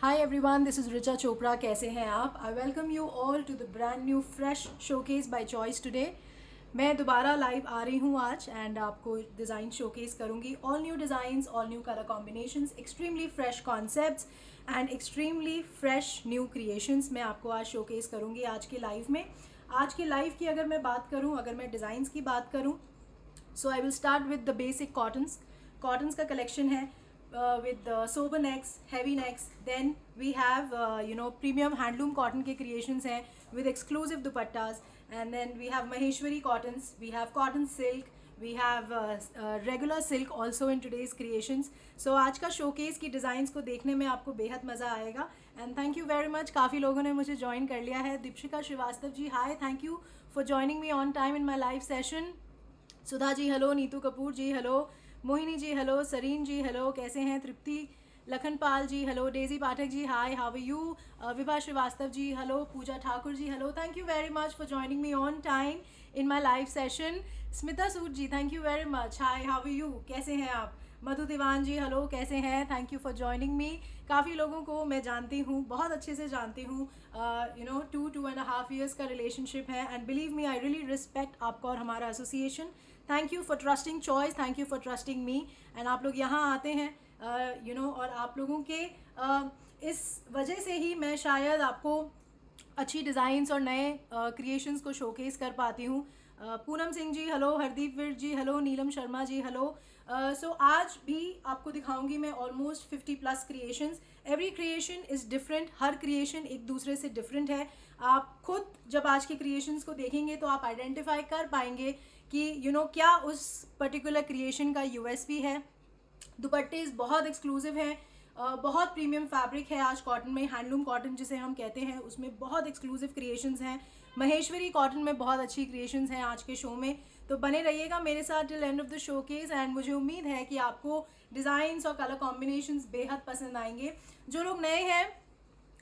Hi everyone, this is Richa Chopra. कैसे हैं आप? I welcome you all to the brand new fresh showcase by Choice today. मैं दोबारा live आ रही हूँ आज एंड आपको डिज़ाइन शोकेस करूँगी. All new designs, all new colour combinations, extremely fresh concepts and extremely fresh new creations मैं आपको आज शोकेस करूँगी आज के लाइव में. आज के लाइव की अगर मैं बात करूँ, अगर मैं डिज़ाइंस की बात करूँ, so I will start with the basic cottons का कलेक्शन है with sober necks, heavy necks. Then we have premium handloom cotton के creations हैं with exclusive dupattas. And then we have Maheshwari cottons, we have cotton silk, we have regular silk also in today's creations. So आज का showcase की designs को देखने में आपको बेहद मज़ा आएगा. And thank you very much. काफ़ी लोगों ने मुझे join कर लिया है. Deepshikha Srivastava ji, hi, thank you for joining me on time in my live session. Sudha ji hello, Neetu Kapoor ji hello, Mohini ji hello, Sareen ji hello, कैसे हैं? Tripti Lakhanpal ji hello, Daisy Pathak ji hi, how are you? Vibha Srivastava ji hello, Pooja Thakur ji hello, thank you very much for joining me on time in my live session. Smita Sood ji thank you very much, hi, how are you? कैसे हैं आप? Madhu Diwan ji hello, कैसे हैं? Thank you for joining मी. काफ़ी लोगों को मैं जानती हूँ, बहुत अच्छे से जानती हूँ. 2.5 years का रिलेशनशिप है and believe me I really respect आपका और हमारा association. Thank you for trusting choice, thank you for trusting me. And आप लोग यहाँ आते हैं और आप लोगों के इस वजह से ही मैं शायद आपको अच्छी डिज़ाइंस और नए क्रिएशंस को शोकेस कर पाती हूँ. पूनम सिंह जी हेलो, हरदीप विर्ट जी हेलो, नीलम शर्मा जी हेलो. सो आज भी आपको दिखाऊंगी मैं almost 50+ creations. Every creation is different, हर क्रिएशन एक दूसरे से डिफरेंट है. आप खुद जब आज के क्रिएशंस को देखेंगे तो आप आइडेंटिफाई कर पाएंगे कि क्या उस पर्टिकुलर क्रिएशन का यूएसपी है. दुपट्टे बहुत एक्सक्लूसिव हैं, बहुत प्रीमियम फैब्रिक है आज कॉटन में. हैंडलूम कॉटन जिसे हम कहते हैं उसमें बहुत एक्सक्लूसिव क्रिएशंस हैं. महेश्वरी कॉटन में बहुत अच्छी क्रिएशंस हैं आज के शो में. तो बने रहिएगा मेरे साथ till and of the showcase and मुझे उम्मीद है कि आपको डिज़ाइंस और कलर कॉम्बिनेशंस बेहद पसंद आएंगे. जो लोग नए हैं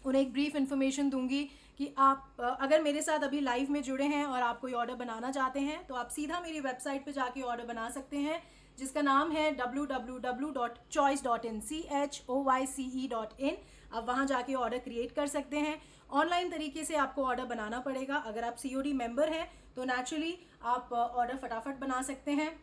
उन्हें एक ब्रीफ इन्फॉर्मेशन दूंगी कि आप अगर मेरे साथ अभी लाइव में जुड़े हैं और आप कोई ऑर्डर बनाना चाहते हैं तो आप सीधा मेरी वेबसाइट पे जाके ऑर्डर बना सकते हैं जिसका नाम है www.choice.in choice.in. आप वहाँ जाके ऑर्डर क्रिएट कर सकते हैं. ऑनलाइन तरीके से आपको ऑर्डर बनाना पड़ेगा. अगर आप COD मेंबर हैं तो नेचुरली आप ऑर्डर फटाफट बना सकते हैं.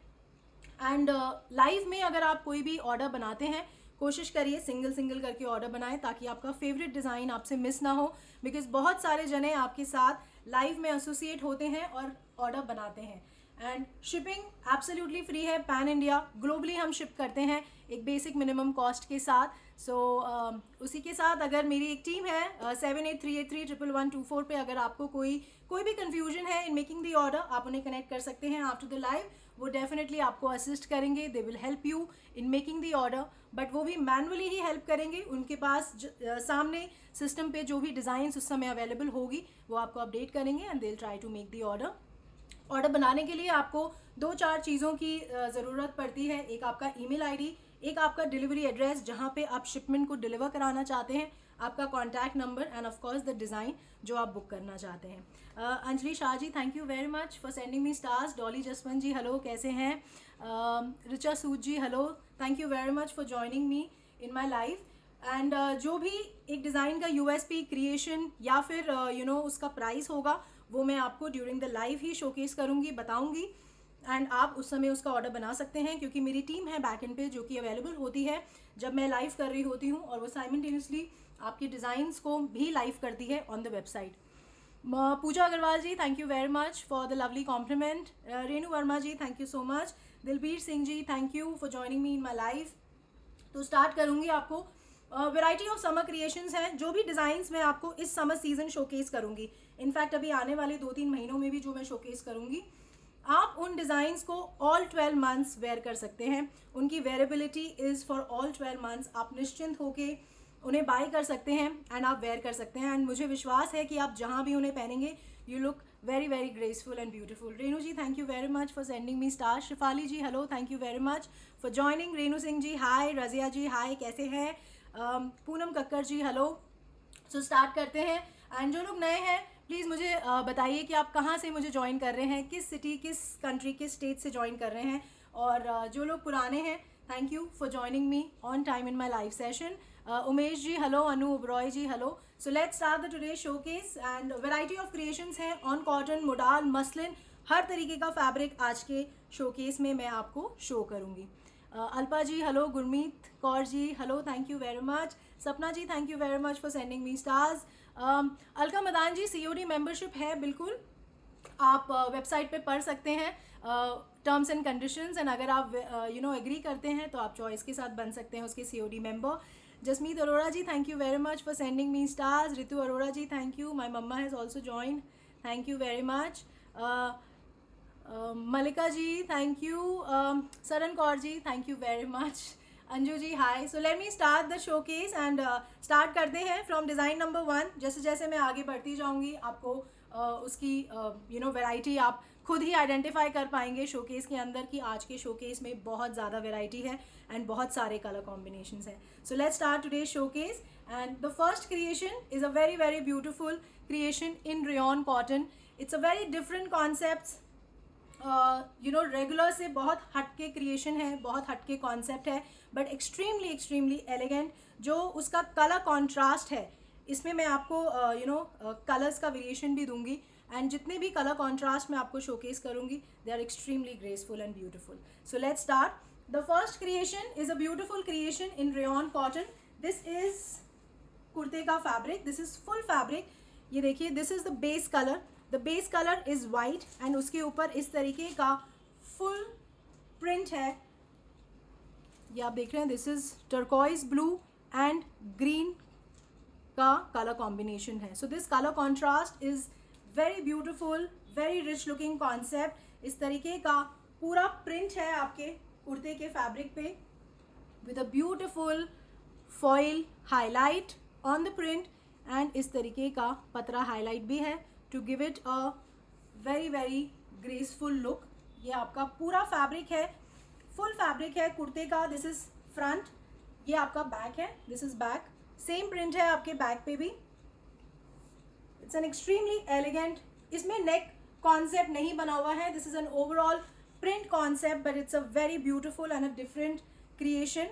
एंड लाइव में अगर आप कोई भी ऑर्डर बनाते हैं कोशिश करिए सिंगल करके ऑर्डर बनाएं ताकि आपका फेवरेट डिज़ाइन आपसे मिस ना हो. बिकॉज बहुत सारे जने आपके साथ लाइव में एसोसिएट होते हैं और ऑर्डर बनाते हैं. एंड शिपिंग एब्सोल्युटली फ्री है, पैन इंडिया ग्लोबली हम शिप करते हैं एक बेसिक मिनिमम कॉस्ट के साथ. सो उसी के साथ अगर मेरी एक टीम है 7838311124 पे अगर आपको कोई भी कन्फ्यूजन है इन मेकिंग दी ऑर्डर आप उन्हें कनेक्ट कर सकते हैं आफ्टर द लाइव. वो डेफिनेटली आपको असिस्ट करेंगे, they will help you in making the order. But वो भी मैनुअली ही हेल्प करेंगे. उनके पास सामने सिस्टम पे जो भी डिज़ाइंस उस समय अवेलेबल होगी वो आपको अपडेट करेंगे and they will try to make the order. Order बनाने के लिए आपको 2-4 चीज़ों की ज़रूरत पड़ती है. एक आपका ईमेल आईडी, एक आपका डिलीवरी एड्रेस जहाँ पे आप शिपमेंट को डिलीवर कराना चाहते हैं, आपका contact number and of course the design जो आप बुक करना चाहते हैं. Anjali Shah ji thank you very much for sending me stars. Dolly Jaswant ji hello, कैसे हैं? Richa Sood ji hello, thank you very much for joining me in my live. And जो भी एक डिज़ाइन का USP क्रिएशन या फिर उसका प्राइस होगा वो मैं आपको during the live he showcase करूँगी, बताऊँगी. एंड आप उस समय उसका ऑर्डर बना सकते हैं क्योंकि मेरी टीम है बैक एंड पे जो कि अवेलेबल होती है जब मैं लाइव कर रही होती हूँ और वो साइमल्टेनियसली आपकी डिज़ाइंस को भी लाइव करती है on the website. Pooja Agarwal ji thank you very much for the lovely compliment. Renu Verma ji thank you so much. Dilbir Singh ji thank you for joining me in my live. तो स्टार्ट करूँगी. आपको वैरायटी ऑफ समर क्रिएशंस हैं. जो भी डिज़ाइंस मैं आपको इस समर सीजन शोकेस करूँगी, इनफैक्ट अभी आने वाले 2-3 महीनों में भी जो मैं शोकेस करूँगी, आप उन डिज़ाइंस को ऑल 12 मंथ्स वेयर कर सकते हैं. उनकी variability is for all 12 months. आप निश्चिंत होके उन्हें बाय कर सकते हैं एंड आप वेयर कर सकते हैं. एंड मुझे विश्वास है कि आप जहाँ भी उन्हें पहनेंगे you look very very graceful and beautiful. Renu ji thank you very much for sending me star. Shifali ji hello, thank you very much for joining. Renu Singh ji hi. Razia ji hi, कैसे हैं? Poonam Kakkar ji hello. So start करते हैं. एंड जो लोग नए हैं प्लीज़ मुझे बताइए कि आप कहाँ से मुझे ज्वाइन कर रहे हैं, किस सिटी, किस कंट्री, किस स्टेट से ज्वाइन कर रहे हैं. और जो लोग पुराने हैं thank you for joining me on time in my live session. Umesh ji hello, Anu Oberoi ji hello. So let's start the today showcase and variety of creations हैं ऑन कॉटन, मोडाल, मसलिन, हर तरीके का फैब्रिक आज के शोकेस में मैं आपको शो करूँगी. Alpa ji hello, Gurmeet Kaur ji hello, thank you very much. Sapna ji thank you very much for sending me stars. Alka Madan ji COD membership है, बिल्कुल आप वेबसाइट पे पढ़ सकते हैं टर्म्स एंड कंडीशंस, एंड अगर आप एग्री करते हैं तो आप चॉइस के साथ बन सकते हैं उसके COD member. Jasmeet Arora ji thank you very much for sending me stars. Ritu Arora ji thank you. My mama has also join, thank you very much. Malika ji thank you. Saran Kaur ji thank you very much. Anju ji hi. So let me start the showcase and start करते हैं from design number 1. जैसे जैसे मैं आगे बढ़ती जाऊंगी आपको उसकी वैरायटी आप खुद ही आइडेंटिफाई कर पाएंगे शोकेस के अंदर कि आज के शोकेस में बहुत ज़्यादा वैरायटी है एंड बहुत सारे कलर कॉम्बिनेशंस हैं. सो let's start today showcase and the first creation is a very very beautiful creation in rayon cotton. It's a very different concept, regular से बहुत हटके क्रिएशन है, बहुत हटके कॉन्सेप्ट है, बट एक्सट्रीमली एलिगेंट. जो उसका कलर कॉन्ट्रास्ट है इसमें मैं आपको कलर्स का वेरिएशन भी दूंगी, एंड जितने भी कलर कॉन्ट्रास्ट मैं आपको शोकेस करूंगी they are extremely graceful and beautiful. So let's start. The first creation is a beautiful creation in rayon cotton. This is कुर्ते का fabric, this is full fabric. ये देखिए, this is the base colour. The base colour is white and उसके ऊपर इस तरीके का full print है. ये आप देख रहे हैं, this is turquoise blue and green का कलर कॉम्बिनेशन है. So this colour contrast is very beautiful, very rich looking concept. इस तरीके का पूरा प्रिंट है आपके कुर्ते के फैब्रिक पे with a beautiful foil highlight on the print, and इस तरीके का पतरा हाईलाइट भी है to give it a very very graceful look. ये आपका पूरा फैब्रिक है, फुल फैब्रिक है कुर्ते का. दिस इज़ फ्रंट, ये आपका बैक है, this is back. Same print है आपके बैक पे भी. It's an extremely elegant. इसमें नेक कॉन्सेप्ट नहीं बना हुआ है, this is an overall print concept, but it's a very beautiful and a different creation.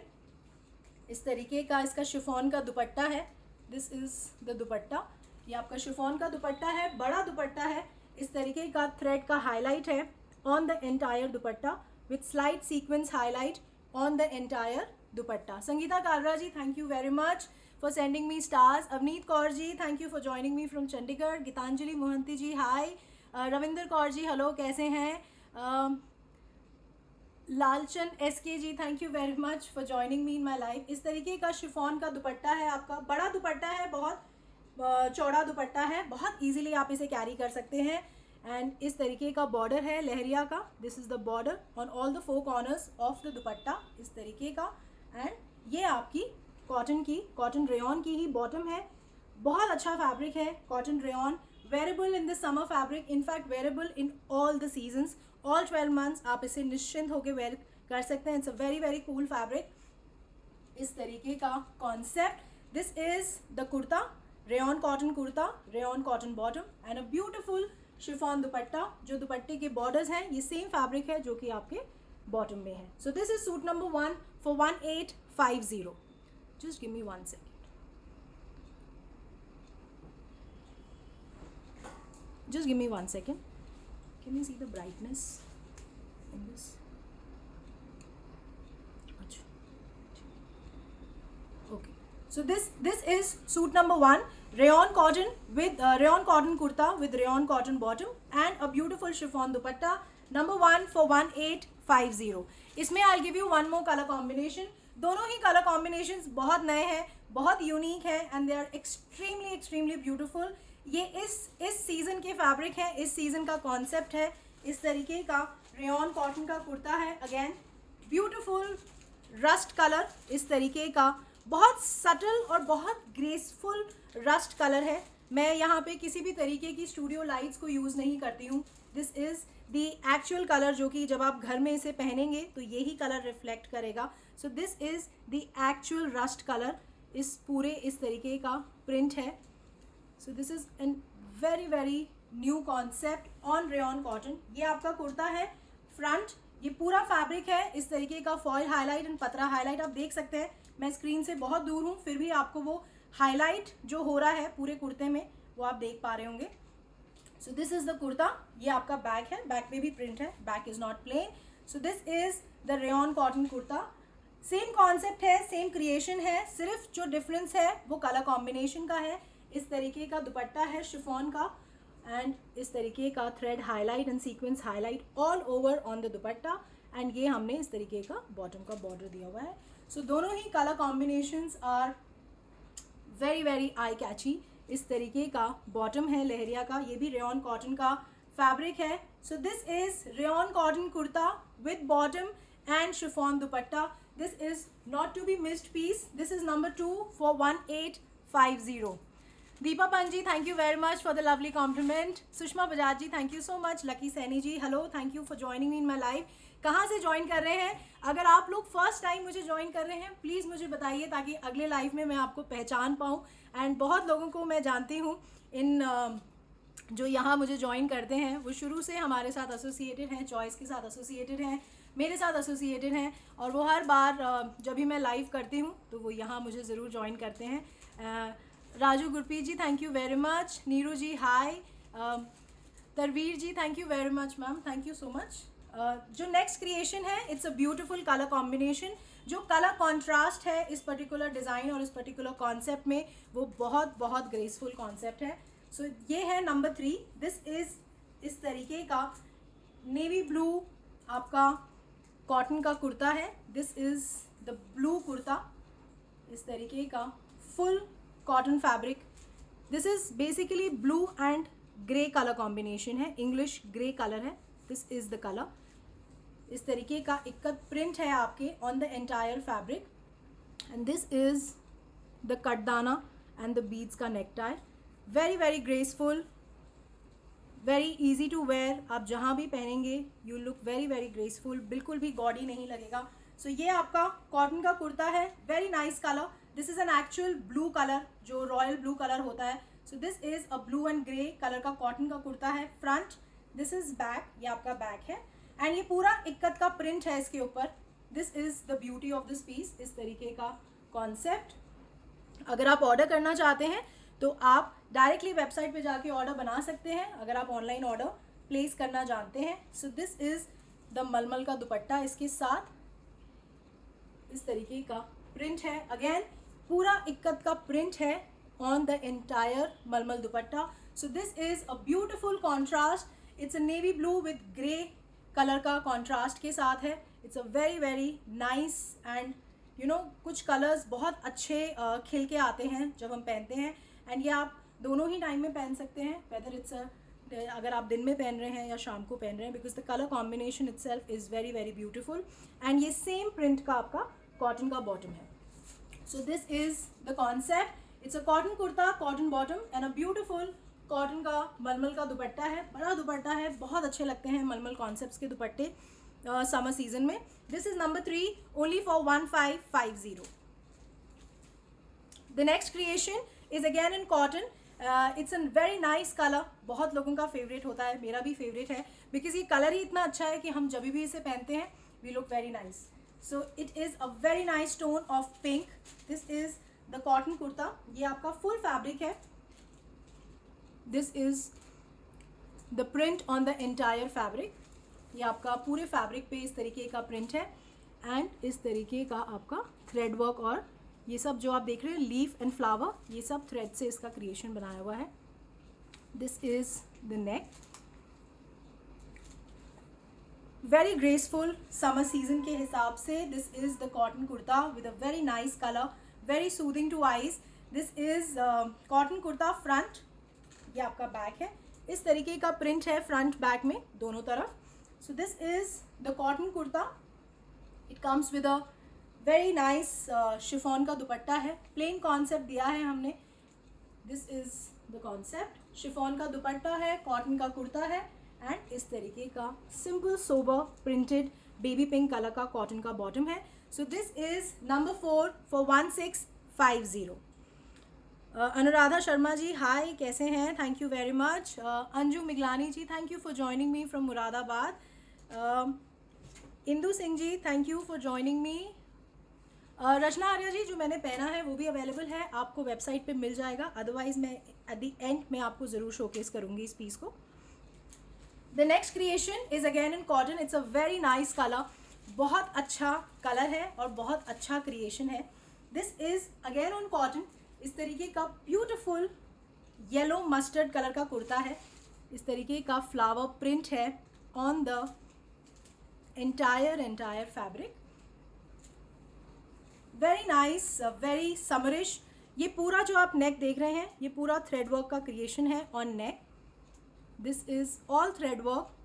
इस तरीके का इसका शिफॉन का दुपट्टा है. This is the dupatta. ये आपका शिफॉन का दुपट्टा है, बड़ा दुपट्टा है. इस तरीके का थ्रेड का हाईलाइट है on the entire dupatta with slight sequence highlight on the entire dupatta. Sangeeta Kalra ji thank you very much for sending me stars. Avneet Kaur ji thank you for joining me from Chandigarh. Geetanjali Mohanty ji hi. Ravinder Kaur ji hello, कैसे हैं. Lalchand SK ji thank you very much for joining me in my life. इस तरीके का chiffon का दुपट्टा है आपका, बड़ा दुपट्टा है, बहुत चौड़ा दुपट्टा है, बहुत इजीली आप इसे कैरी कर सकते हैं. एंड इस तरीके का बॉर्डर है लहरिया का. This is the border on all the 4 corners of the dupatta, इस तरीके का. एंड ये आपकी कॉटन रेयॉन की ही बॉटम है. बहुत अच्छा फैब्रिक है cotton rayon, wearable in the summer fabric, in fact wearable in all the seasons, all 12 months आप इसे निश्चिंत होकर वेयर कर सकते हैं. It's a very very cool fabric. इस तरीके का concept. This is the kurta, rayon cotton kurta, rayon cotton bottom and a beautiful chiffon dupatta. जो दुपट्टे के बॉर्डर्स हैं ये सेम फैब्रिक है जो कि आपके बॉटम में है. So this is suit number 1 for 1850. Just give me 1 second. Just give me 1 second. Can you see the brightness in this? Okay. So this is suit number 1, rayon cotton with rayon cotton kurta with rayon cotton bottom and a beautiful chiffon dupatta. Number 1 for 1850. इसमें I'll give you one more color combination. दोनों ही color combinations बहुत नए हैं, बहुत unique है and they are extremely beautiful. ये इस season के फैब्रिक है, इस सीज़न का कॉन्सेप्ट है. इस तरीके का रेयॉन कॉटन का कुर्ता है. अगेन ब्यूटीफुल रस्ट कलर, इस तरीके का बहुत सटल और बहुत ग्रेसफुल रस्ट कलर है. मैं यहाँ पे किसी भी तरीके की स्टूडियो लाइट्स को यूज़ नहीं करती हूँ. This is the actual colour जो कि जब आप घर में इसे पहनेंगे तो यही कलर रिफ्लेक्ट करेगा. सो this is the actual rust colour. इस पूरे इस तरीके का प्रिंट है. So this is N very new concept on rayon cotton. ये आपका कुर्ता है फ्रंट. ये पूरा फैब्रिक है इस तरीके का फॉयल हाईलाइट एंड पतरा हाईलाइट. आप देख सकते हैं मैं स्क्रीन से बहुत दूर हूँ, फिर भी आपको वो हाईलाइट जो हो रहा है पूरे कुर्ते में वो आप देख पा रहे होंगे। So this is the kurta, ये आपका बैक है, बैक पे भी प्रिंट है, back is not plain. So this is the rayon cotton kurta. Same concept है, सेम क्रिएशन है, सिर्फ जो डिफरेंस है वो कलर कॉम्बिनेशन का है। इस तरीके का दुपट्टा है शिफॉन का, एंड इस तरीके का thread highlight and sequence highlight all over on the dupatta, and ये हमने इस तरीके का बॉटम का बॉर्डर दिया हुआ है। सो दोनों ही colour combinations are very very eye catchy. इस तरीके का बॉटम है लहरिया का, ये भी रेयॉन कॉटन का फैब्रिक है। So this is rayon cotton kurta with bottom and chiffon dupatta. This is not to be missed piece. This is number 2 for 1850. Deepa Panji, thank you very much for the lovely compliment. Sushma Bajaj ji, thank you so much. Lucky Saini ji, hello, thank you for joining me in my live. कहाँ से join कर रहे हैं? अगर आप लोग first time मुझे join कर रहे हैं, प्लीज़ मुझे बताइए ताकि अगले लाइव में मैं आपको पहचान पाऊँ। एंड बहुत लोगों को मैं जानती हूँ इन जो यहाँ मुझे ज्वाइन करते हैं, वो शुरू से हमारे साथ एसोसिएटेड हैं, चॉइस के साथ एसोसिएटेड हैं, मेरे साथ एसोसिएटेड हैं, और वो हर बार जब भी मैं लाइव करती हूँ तो वो यहाँ मुझे ज़रूर ज्वाइन करते हैं। Raju Gurpreet ji, thank you very much. Neeru ji, hi. Tarveer ji, thank you very much ma'am, thank you so much. जो नेक्स्ट क्रिएशन है, it's a beautiful colour combination. जो कलर कॉन्ट्रास्ट है इस पर्टिकुलर डिज़ाइन और इस पर्टिकुलर कॉन्सेप्ट में, वो बहुत बहुत ग्रेसफुल कॉन्सेप्ट है। सो ये है नंबर 3। दिस इज़ इस तरीके का नेवी ब्लू आपका कॉटन का कुर्ता है। This is the blue kurta, इस तरीके का full cotton fabric. This is basically blue and grey colour combination है, इंग्लिश ग्रे कलर है। This is the colour. इस तरीके का इक्कत प्रिंट है आपके on the entire fabric, and this is the katdana and the beads का neck tie. Very very graceful, very easy to wear. आप जहाँ भी पहनेंगे you look very very graceful, बिल्कुल भी गॉडी नहीं लगेगा। सो ये आपका कॉटन का कुर्ता है, very nice colour. This is an actual blue colour, जो रॉयल ब्लू कलर होता है। So this is a blue and grey colour का कॉटन का कुर्ता है। फ्रंट, दिस इज़ बैक, ये आपका बैक है, एंड ये पूरा इक्कत का प्रिंट है इसके ऊपर। This is the beauty of this piece, इस तरीके का कॉन्सेप्ट। अगर आप ऑर्डर करना चाहते हैं तो आप डायरेक्टली वेबसाइट पे जाके ऑर्डर बना सकते हैं, अगर आप ऑनलाइन ऑर्डर प्लेस करना जानते हैं। सो दिस इज़ द मलमल का दुपट्टा, इसके साथ इस तरीके का प्रिंट है। अगेन पूरा इक्कत का प्रिंट है ऑन द एंटायर मलमल दुपट्टा। So this is a beautiful contrast. It's a navy blue with grey colour का कॉन्ट्रास्ट के साथ है। It's a very very nice, and you know कुछ कलर्स बहुत अच्छे खिल के आते हैं जब हम पहनते हैं, एंड ये आप दोनों ही टाइम में पहन सकते हैं, वेदर इट्स अगर आप दिन में पहन रहे हैं या शाम को पहन रहे हैं, because the colour combination itself is very very beautiful. And ये सेम प्रिंट का आपका कॉटन का बॉटम है। So this is the concept. It's a cotton kurta, cotton bottom, and a beautiful cotton का मलमल का दुपट्टा है। बड़ा दुपट्टा है, बहुत अच्छे लगते हैं मलमल कॉन्सेप्ट्स के दुपट्टे समर सीजन में। This is number 3 only for 1550. The next creation is again in cotton. It's a very nice colour, बहुत लोगों का फेवरेट होता है, मेरा भी फेवरेट है, बिकॉज ये कलर ही इतना अच्छा है कि हम जब भी इसे पहनते हैं we look very nice. So it is a very nice tone of pink. This is the cotton kurta, ये आपका फुल फैब्रिक है। This is the print on the entire fabric, ये आपका पूरे फैब्रिक पे इस तरीके का प्रिंट है, एंड इस तरीके का आपका थ्रेड वर्क, और ये सब जो आप देख रहे हैं लीफ एंड फ्लावर, ये सब थ्रेड से इसका क्रिएशन बनाया हुआ है। This is the neck, very graceful summer season के हिसाब से। This is the cotton kurta with a very nice colour, very soothing two eyes. This is cotton kurta front, ये आपका बैक है, इस तरीके का प्रिंट है फ्रंट बैक में दोनों तरफ। सो this is the cotton kurta. It comes with a very nice chiffon का दुपट्टा है, प्लेन कॉन्सेप्ट दिया है हमने। This is the concept, chiffon का दुपट्टा है, कॉटन का कुर्ता है, एंड इस तरीके का simple sober printed baby pink colour का कॉटन का बॉटम है। So this is number 4 for 1650. Anuradha Sharma ji, hi, कैसे हैं? Thank you very much. Anju Miglani ji, thank you for joining me from Moradabad. Indu Singh ji, thank you for joining me. Rachna Arya ji, जो मैंने पहना है वो भी अवेलेबल है, आपको वेबसाइट पे मिल जाएगा, अदरवाइज मैं एट द एंड में आपको ज़रूर शोकेस करूँगी इस पीस को। The next creation is again in cotton, it's a very nice colour, बहुत अच्छा कलर है और बहुत अच्छा क्रिएशन है। This is again on cotton, इस तरीके का ब्यूटिफुल येलो मस्टर्ड कलर का कुर्ता है, इस तरीके का फ्लावर प्रिंट है on the entire fabric, very nice, very summerish. ये पूरा जो आप नेक देख रहे हैं ये पूरा थ्रेड वर्क का क्रिएशन है on neck, this is all thread work,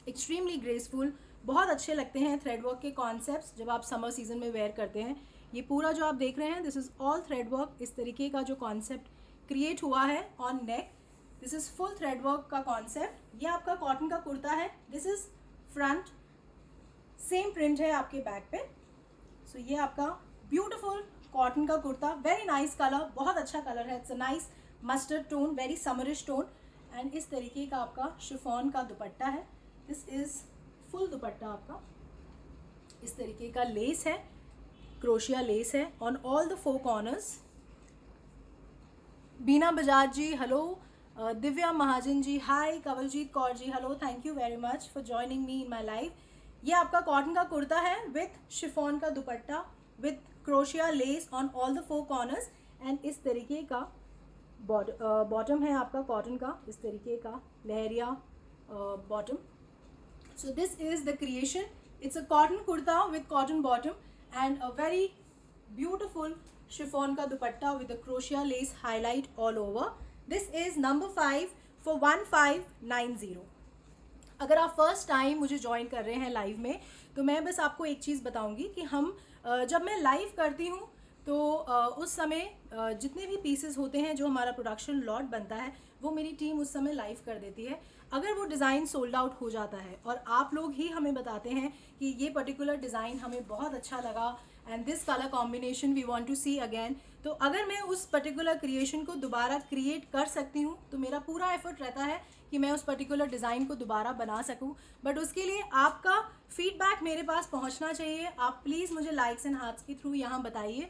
extremely graceful, बहुत अच्छे लगते हैं थ्रेड वर्क के कॉन्सेप्ट्स जब आप समर सीजन में वेयर करते हैं। ये पूरा जो आप देख रहे हैं this is all thread work, इस तरीके का जो कॉन्सेप्ट क्रिएट हुआ है on neck, this is full thread work का कॉन्सेप्ट। ये आपका कॉटन का कुर्ता है, this is front, same print है आपके बैक पे। सो ये आपका ब्यूटिफुल कॉटन का कुर्ता, वेरी नाइस कलर, बहुत अच्छा कलर है, it's a nice mustard tone, very summerish tone, and इस तरीके का आपका शिफॉन का दुपट्टा है, दिस इज़ फुल दुपट्टा आपका, इस तरीके का लेस है, क्रोशिया लेस है on all the 4 corners. Beena Bajaj ji hello, Divya Mahajan ji hi, Kawaljeet Kaur ji hello, thank you very much for joining me in my live. ये आपका कॉटन का कुर्ता है विथ शिफॉन का dupatta with crochet lace on all the 4 corners, and इस तरीके का बॉटम है आपका कॉटन का, इस तरीके का लहरिया bottom. So this is the creation. It's a cotton kurta with cotton bottom and a very beautiful chiffon ka dupatta with the crochet lace highlight all over. This is number 5 for 1590. अगर आप first time मुझे join कर रहे हैं live में तो मैं बस आपको एक चीज़ बताऊंगी कि हम जब मैं लाइव करती हूँ तो उस समय जितने भी पीसेस होते हैं जो हमारा प्रोडक्शन लॉट बनता है वो मेरी टीम उस समय लाइव कर देती है। अगर वो डिज़ाइन सोल्ड आउट हो जाता है और आप लोग ही हमें बताते हैं कि ये पर्टिकुलर डिज़ाइन हमें बहुत अच्छा लगा and this colour combination we want to see again, तो अगर मैं उस पर्टिकुलर क्रिएशन को दोबारा क्रिएट कर सकती हूँ तो मेरा पूरा एफर्ट रहता है कि मैं उस पर्टिकुलर डिज़ाइन को दोबारा बना सकूं, बट उसके लिए आपका फीडबैक मेरे पास पहुंचना चाहिए। आप प्लीज़ मुझे लाइक्स एंड हार्ट्स के थ्रू यहाँ बताइए,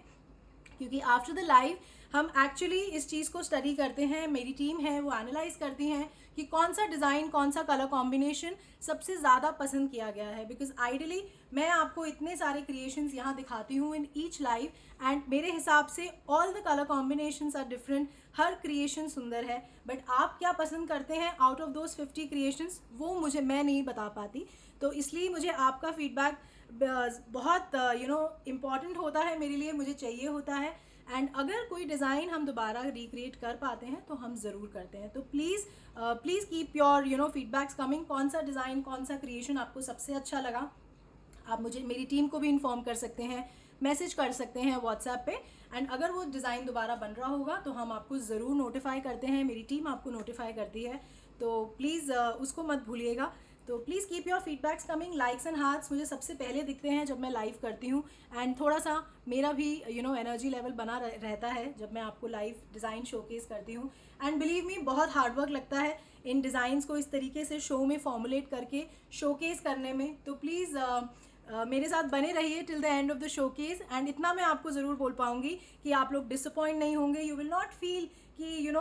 क्योंकि आफ्टर द लाइव हम एक्चुअली इस चीज़ को स्टडी करते हैं, मेरी टीम है वो एनालाइज करती हैं कि कौन सा डिज़ाइन कौन सा कलर कॉम्बिनेशन सबसे ज़्यादा पसंद किया गया है, बिकॉज आइडली मैं आपको इतने सारे क्रिएशंस यहाँ दिखाती हूँ इन ईच लाइव एंड मेरे हिसाब से all the colour combinations are different, हर क्रिएशन सुंदर है, बट आप क्या पसंद करते हैं आउट ऑफ दोज 50 क्रिएशंस वो मैं नहीं बता पाती, तो इसलिए मुझे आपका फीडबैक बहुत इम्पॉर्टेंट होता है मेरे लिए, मुझे चाहिए होता है, एंड अगर कोई डिज़ाइन हम दोबारा रिक्रिएट कर पाते हैं तो हम ज़रूर करते हैं। तो please keep your feedbacks coming, कौन सा डिज़ाइन कौन सा क्रिएशन आपको सबसे अच्छा लगा, आप मुझे मेरी टीम को भी इन्फॉर्म कर सकते हैं, मैसेज कर सकते हैं व्हाट्सएप पे, एंड अगर वो डिज़ाइन दोबारा बन रहा होगा तो हम आपको ज़रूर नोटिफाई करते हैं, मेरी टीम आपको नोटिफाई करती है, तो प्लीज़ उसको मत भूलिएगा। तो please keep your feedbacks coming, likes and hearts मुझे सबसे पहले दिखते हैं जब मैं लाइव करती हूँ, एंड थोड़ा सा मेरा भी एनर्जी लेवल बना रहता है जब मैं आपको लाइव डिज़ाइन शोकेस करती हूँ, एंड बिलीव मी बहुत हार्डवर्क लगता है इन डिज़ाइंस को इस तरीके से शो में फॉर्मुलेट करके शोकेस करने में, तो प्लीज़ मेरे साथ बने रहिए till the end of the showcase, and इतना मैं आपको ज़रूर बोल पाऊँगी कि आप लोग डिसअपॉइंट नहीं होंगे, यू विल नॉट फील कि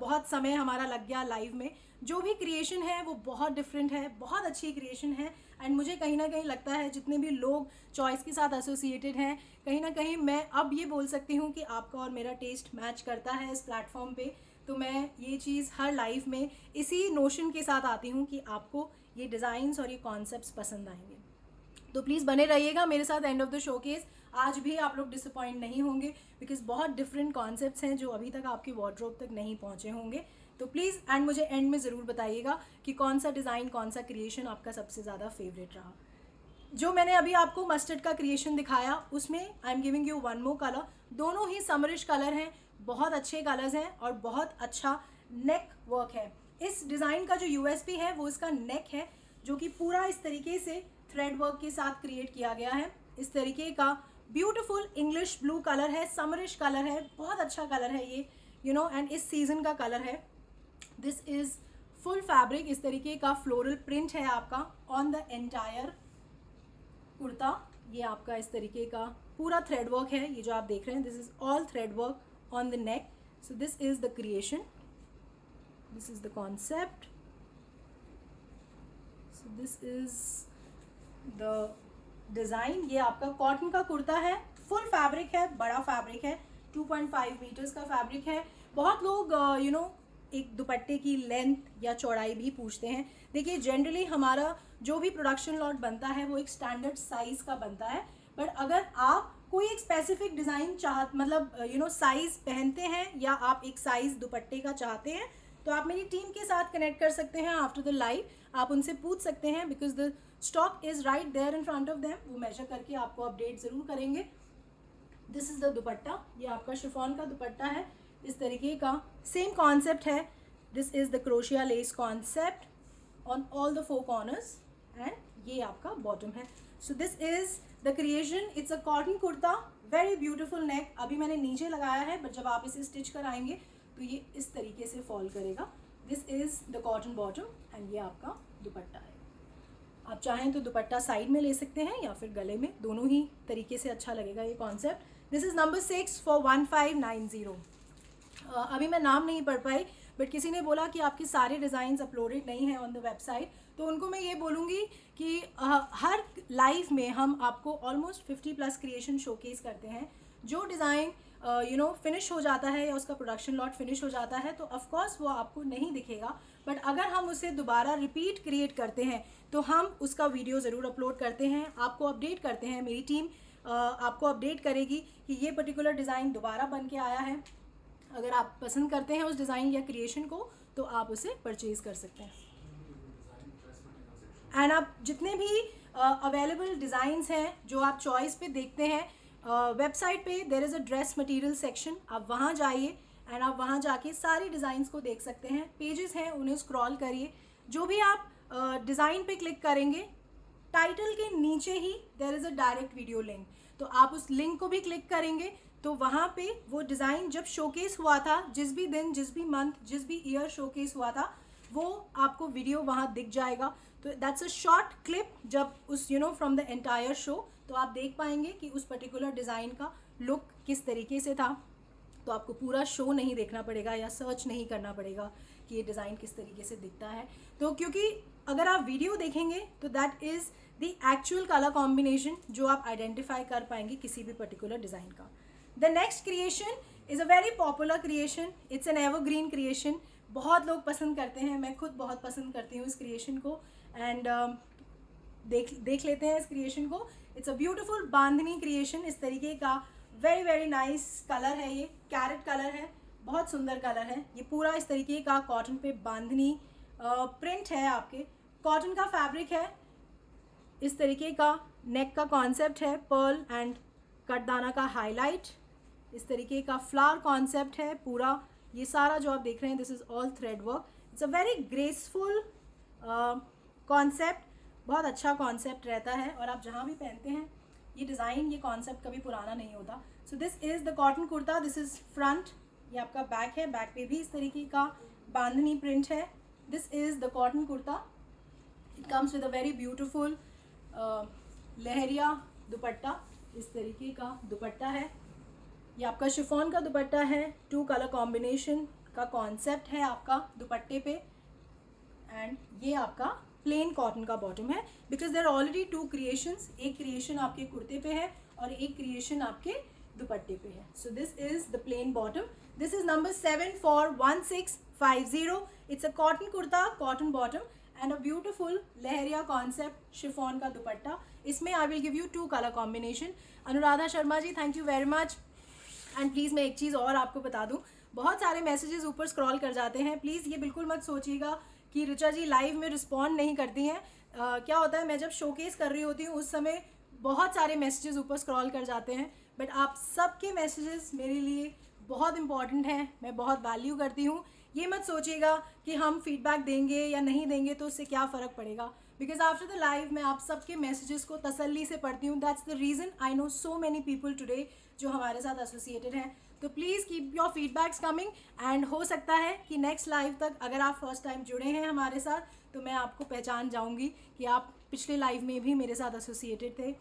बहुत समय हमारा लग गया लाइव में। जो भी क्रिएशन है वो बहुत डिफरेंट है, बहुत अच्छी क्रिएशन है, एंड मुझे कहीं ना कहीं लगता है जितने भी लोग चॉइस के साथ एसोसिएटेड हैं कहीं ना कहीं मैं अब ये बोल सकती हूँ कि आपका और मेरा टेस्ट मैच करता है इस प्लेटफॉर्म पे, तो मैं ये चीज़ हर लाइव में इसी नोशन के साथ आती हूँ कि आपको ये डिज़ाइंस और ये कॉन्सेप्ट्स पसंद आएंगे। तो प्लीज़ बने रहिएगा मेरे साथ एंड ऑफ द शोकेस, आज भी आप लोग डिसअपॉइंट नहीं होंगे बिकॉज बहुत डिफरेंट कॉन्सेप्ट्स हैं जो अभी तक आपकी वार्डरोब तक नहीं पहुँचे होंगे। तो प्लीज़ एंड मुझे एंड में ज़रूर बताइएगा कि कौन सा डिज़ाइन कौन सा क्रिएशन आपका सबसे ज़्यादा फेवरेट रहा। जो मैंने अभी आपको मस्टर्ड का क्रिएशन दिखाया उसमें आई am giving you one more colour, दोनों ही समरिश कलर हैं, बहुत अच्छे कलर्स हैं और बहुत अच्छा नेक वर्क है। इस डिज़ाइन का जो यूएसपी है वो इसका नेक है जो कि पूरा इस तरीके से थ्रेड वर्क के साथ क्रिएट किया गया है। इस तरीके का ब्यूटीफुल इंग्लिश ब्लू कलर है, समरिश कलर है, बहुत अच्छा कलर है ये एंड इस सीजन का कलर है। दिस इज़ फुल फैब्रिक, इस तरीके का फ्लोरल प्रिंट है आपका ऑन द एंटायर कुर्ता, ये आपका इस तरीके का पूरा थ्रेड वर्क है ये जो आप देख रहे हैं, this is all thread work on the neck. So this is the creation, this is the concept. So this is the design. ये आपका कॉटन का कुर्ता है, फुल फैब्रिक है, बड़ा फैब्रिक है, 2.5 मीटर्स का फैब्रिक है. बहुत लोग एक दुपट्टे की लेंथ या चौड़ाई भी पूछते हैं. देखिए जनरली हमारा जो भी प्रोडक्शन लॉट बनता है वो एक स्टैंडर्ड साइज़ का बनता है, बट अगर आप कोई एक स्पेसिफिक डिज़ाइन मतलब साइज़ पहनते हैं या आप एक साइज़ दुपट्टे का चाहते हैं तो आप मेरी टीम के साथ कनेक्ट कर सकते हैं आफ्टर द लाइव. आप उनसे पूछ सकते हैं because the stock is right there in front of them. वो मेजर करके आपको अपडेट ज़रूर करेंगे. This is the dupatta. ये आपका शिफॉन का दुपट्टा है, इस तरीके का सेम कॉन्सेप्ट है. This is the crochet lace concept on all the 4 corners and ये आपका बॉटम है. So this is the creation. It's a cotton kurta, very beautiful neck. अभी मैंने नीचे लगाया है बट जब आप इसे स्टिच कराएंगे तो ये इस तरीके से फॉल करेगा. This is the cotton bottom and ये आपका दुपट्टा है. आप चाहें तो दुपट्टा साइड में ले सकते हैं या फिर गले में, दोनों ही तरीके से अच्छा लगेगा ये concept. This is number 6 for 1590. अभी मैं नाम नहीं पढ़ पाई बट किसी ने बोला कि आपके सारे डिज़ाइंस अपलोडेड नहीं हैं ऑन द वेबसाइट, तो उनको मैं ये बोलूँगी कि हर लाइव में हम आपको ऑलमोस्ट 50+ क्रिएशन शोकेस करते हैं. जो डिज़ाइन फिनिश हो जाता है या उसका प्रोडक्शन लॉट फिनिश हो जाता है तो ऑफकोर्स वो आपको नहीं दिखेगा, बट अगर हम उसे दोबारा रिपीट क्रिएट करते हैं तो हम उसका वीडियो ज़रूर अपलोड करते हैं, आपको अपडेट करते हैं. मेरी टीम आपको अपडेट करेगी कि ये पर्टिकुलर डिज़ाइन दोबारा बन के आया है. अगर आप पसंद करते हैं उस डिज़ाइन या क्रिएशन को तो आप उसे परचेज़ कर सकते हैं. एंड आप जितने भी अवेलेबल डिज़ाइंस हैं जो आप चॉइस पे देखते हैं वेबसाइट पे, there is a dress material section. आप वहाँ जाइए एंड आप वहाँ जाके सारी डिज़ाइंस को देख सकते हैं. पेजेस हैं, उन्हें स्क्रॉल करिए. जो भी आप डिज़ाइन पे क्लिक करेंगे टाइटल के नीचे ही there is a direct video link, तो आप उस लिंक को भी क्लिक करेंगे तो वहाँ पे वो डिज़ाइन जब शोकेस हुआ था, जिस भी दिन, जिस भी मंथ, जिस भी ईयर शोकेस हुआ था, वो आपको वीडियो वहाँ दिख जाएगा. तो दैट्स अ शॉर्ट क्लिप जब उस फ्रॉम द एंटायर शो, तो आप देख पाएंगे कि उस पर्टिकुलर डिज़ाइन का लुक किस तरीके से था. तो आपको पूरा शो नहीं देखना पड़ेगा या सर्च नहीं करना पड़ेगा कि ये डिज़ाइन किस तरीके से दिखता है. तो क्योंकि अगर आप वीडियो देखेंगे तो that is the actual colour combination जो आप आइडेंटिफाई कर पाएंगे किसी भी पर्टिकुलर डिज़ाइन का. The next creation is a very popular creation. It's an evergreen creation. बहुत लोग पसंद करते हैं, मैं खुद बहुत पसंद करती हूँ इस क्रिएशन को. एंड देख लेते हैं इस क्रिएशन को. It's a beautiful bandhani creation. इस तरीके का वेरी वेरी नाइस कलर है, ये कैरेट कलर है, बहुत सुंदर कलर है. ये पूरा इस तरीके का कॉटन पे बांधनी प्रिंट है. आपके कॉटन का फैब्रिक है, इस तरीके का नेक का कॉन्सेप्ट है, पर्ल एंड कटदाना का हाईलाइट. इस तरीके का फ्लावर कॉन्सेप्ट है पूरा. ये सारा जो आप देख रहे हैं this is all thread work. It's a very graceful concept, बहुत अच्छा कॉन्सेप्ट रहता है और आप जहाँ भी पहनते हैं ये डिज़ाइन, ये कॉन्सेप्ट कभी पुराना नहीं होता. सो this is the cotton kurta. This is front. ये आपका बैक है, बैक पे भी इस तरीके का बांधनी प्रिंट है. This is the cotton kurta. It comes with a very beautiful leheriya dupatta. इस तरीके का दुपट्टा है. ये आपका शिफॉन का दुपट्टा है. 2 कलर कॉम्बिनेशन का कॉन्सेप्ट है आपका दुपट्टे पे. एंड ये आपका प्लेन कॉटन का बॉटम है बिकॉज देर ऑलरेडी 2 क्रिएशंस. एक क्रिएशन आपके कुर्ते पे है और एक क्रिएशन आपके दुपट्टे पे है. So this is the plain bottom. This is number 7 for 1650. It's a cotton kurta, cotton bottom and a beautiful leheriya concept chiffon का दुपट्टा. इसमें I will give you 2 colour combination. Anuradha Sharma ji, thank you very much. And please मैं एक चीज़ और आपको बता दूं, बहुत सारे मैसेजेस ऊपर स्क्रॉल कर जाते हैं. प्लीज़ ये बिल्कुल मत सोचिएगा कि ऋचा जी लाइव में रिस्पॉन्ड नहीं करती हैं. क्या होता है, मैं जब शोकेस कर रही होती हूँ उस समय बहुत सारे मैसेजेस ऊपर स्क्रॉल कर जाते हैं, बट आप सबके मैसेजेस मेरे लिए बहुत इंपॉर्टेंट हैं. मैं बहुत वैल्यू करती हूँ. ये मत सोचिएगा कि हम फीडबैक देंगे या नहीं देंगे तो उससे क्या फ़र्क पड़ेगा, बिकॉज आफ्टर द लाइव मैं आप सबके मैसेजेस को तसल्ली से पढ़ती हूँ. That's the reason I know so many people today जो हमारे साथ एसोसिएटेड हैं. तो please keep your feedbacks coming. And हो सकता है कि नेक्स्ट लाइव तक अगर आप फर्स्ट टाइम जुड़े हैं हमारे साथ तो मैं आपको पहचान जाऊंगी कि आप पिछले लाइव में भी मेरे साथ एसोसिएटेड थे.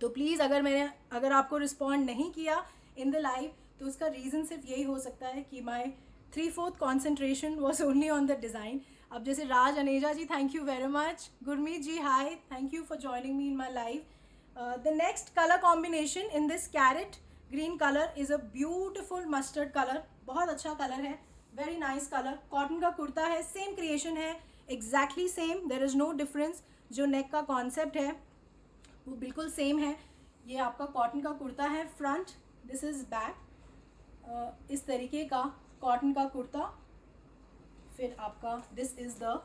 तो प्लीज़ अगर आपको रिस्पॉन्ड नहीं किया इन द लाइव, तो उसका रीज़न सिर्फ यही हो सकता है कि my 3/4 concentration was only on the design. अब जैसे Raj Aneja ji, thank you very much. Gurmeet ji, hi, thank you for joining me in my live. The next colour combination in this carrot green colour is a beautiful mustard colour. बहुत अच्छा colour है, very nice colour. Cotton का कुर्ता है, same creation है, exactly same, there is no difference. जो neck का concept है वो बिल्कुल सेम है. ये आपका कॉटन का कुर्ता है. Front, this is back. इस तरीके का कॉटन का कुर्ता. फिर आपका this is the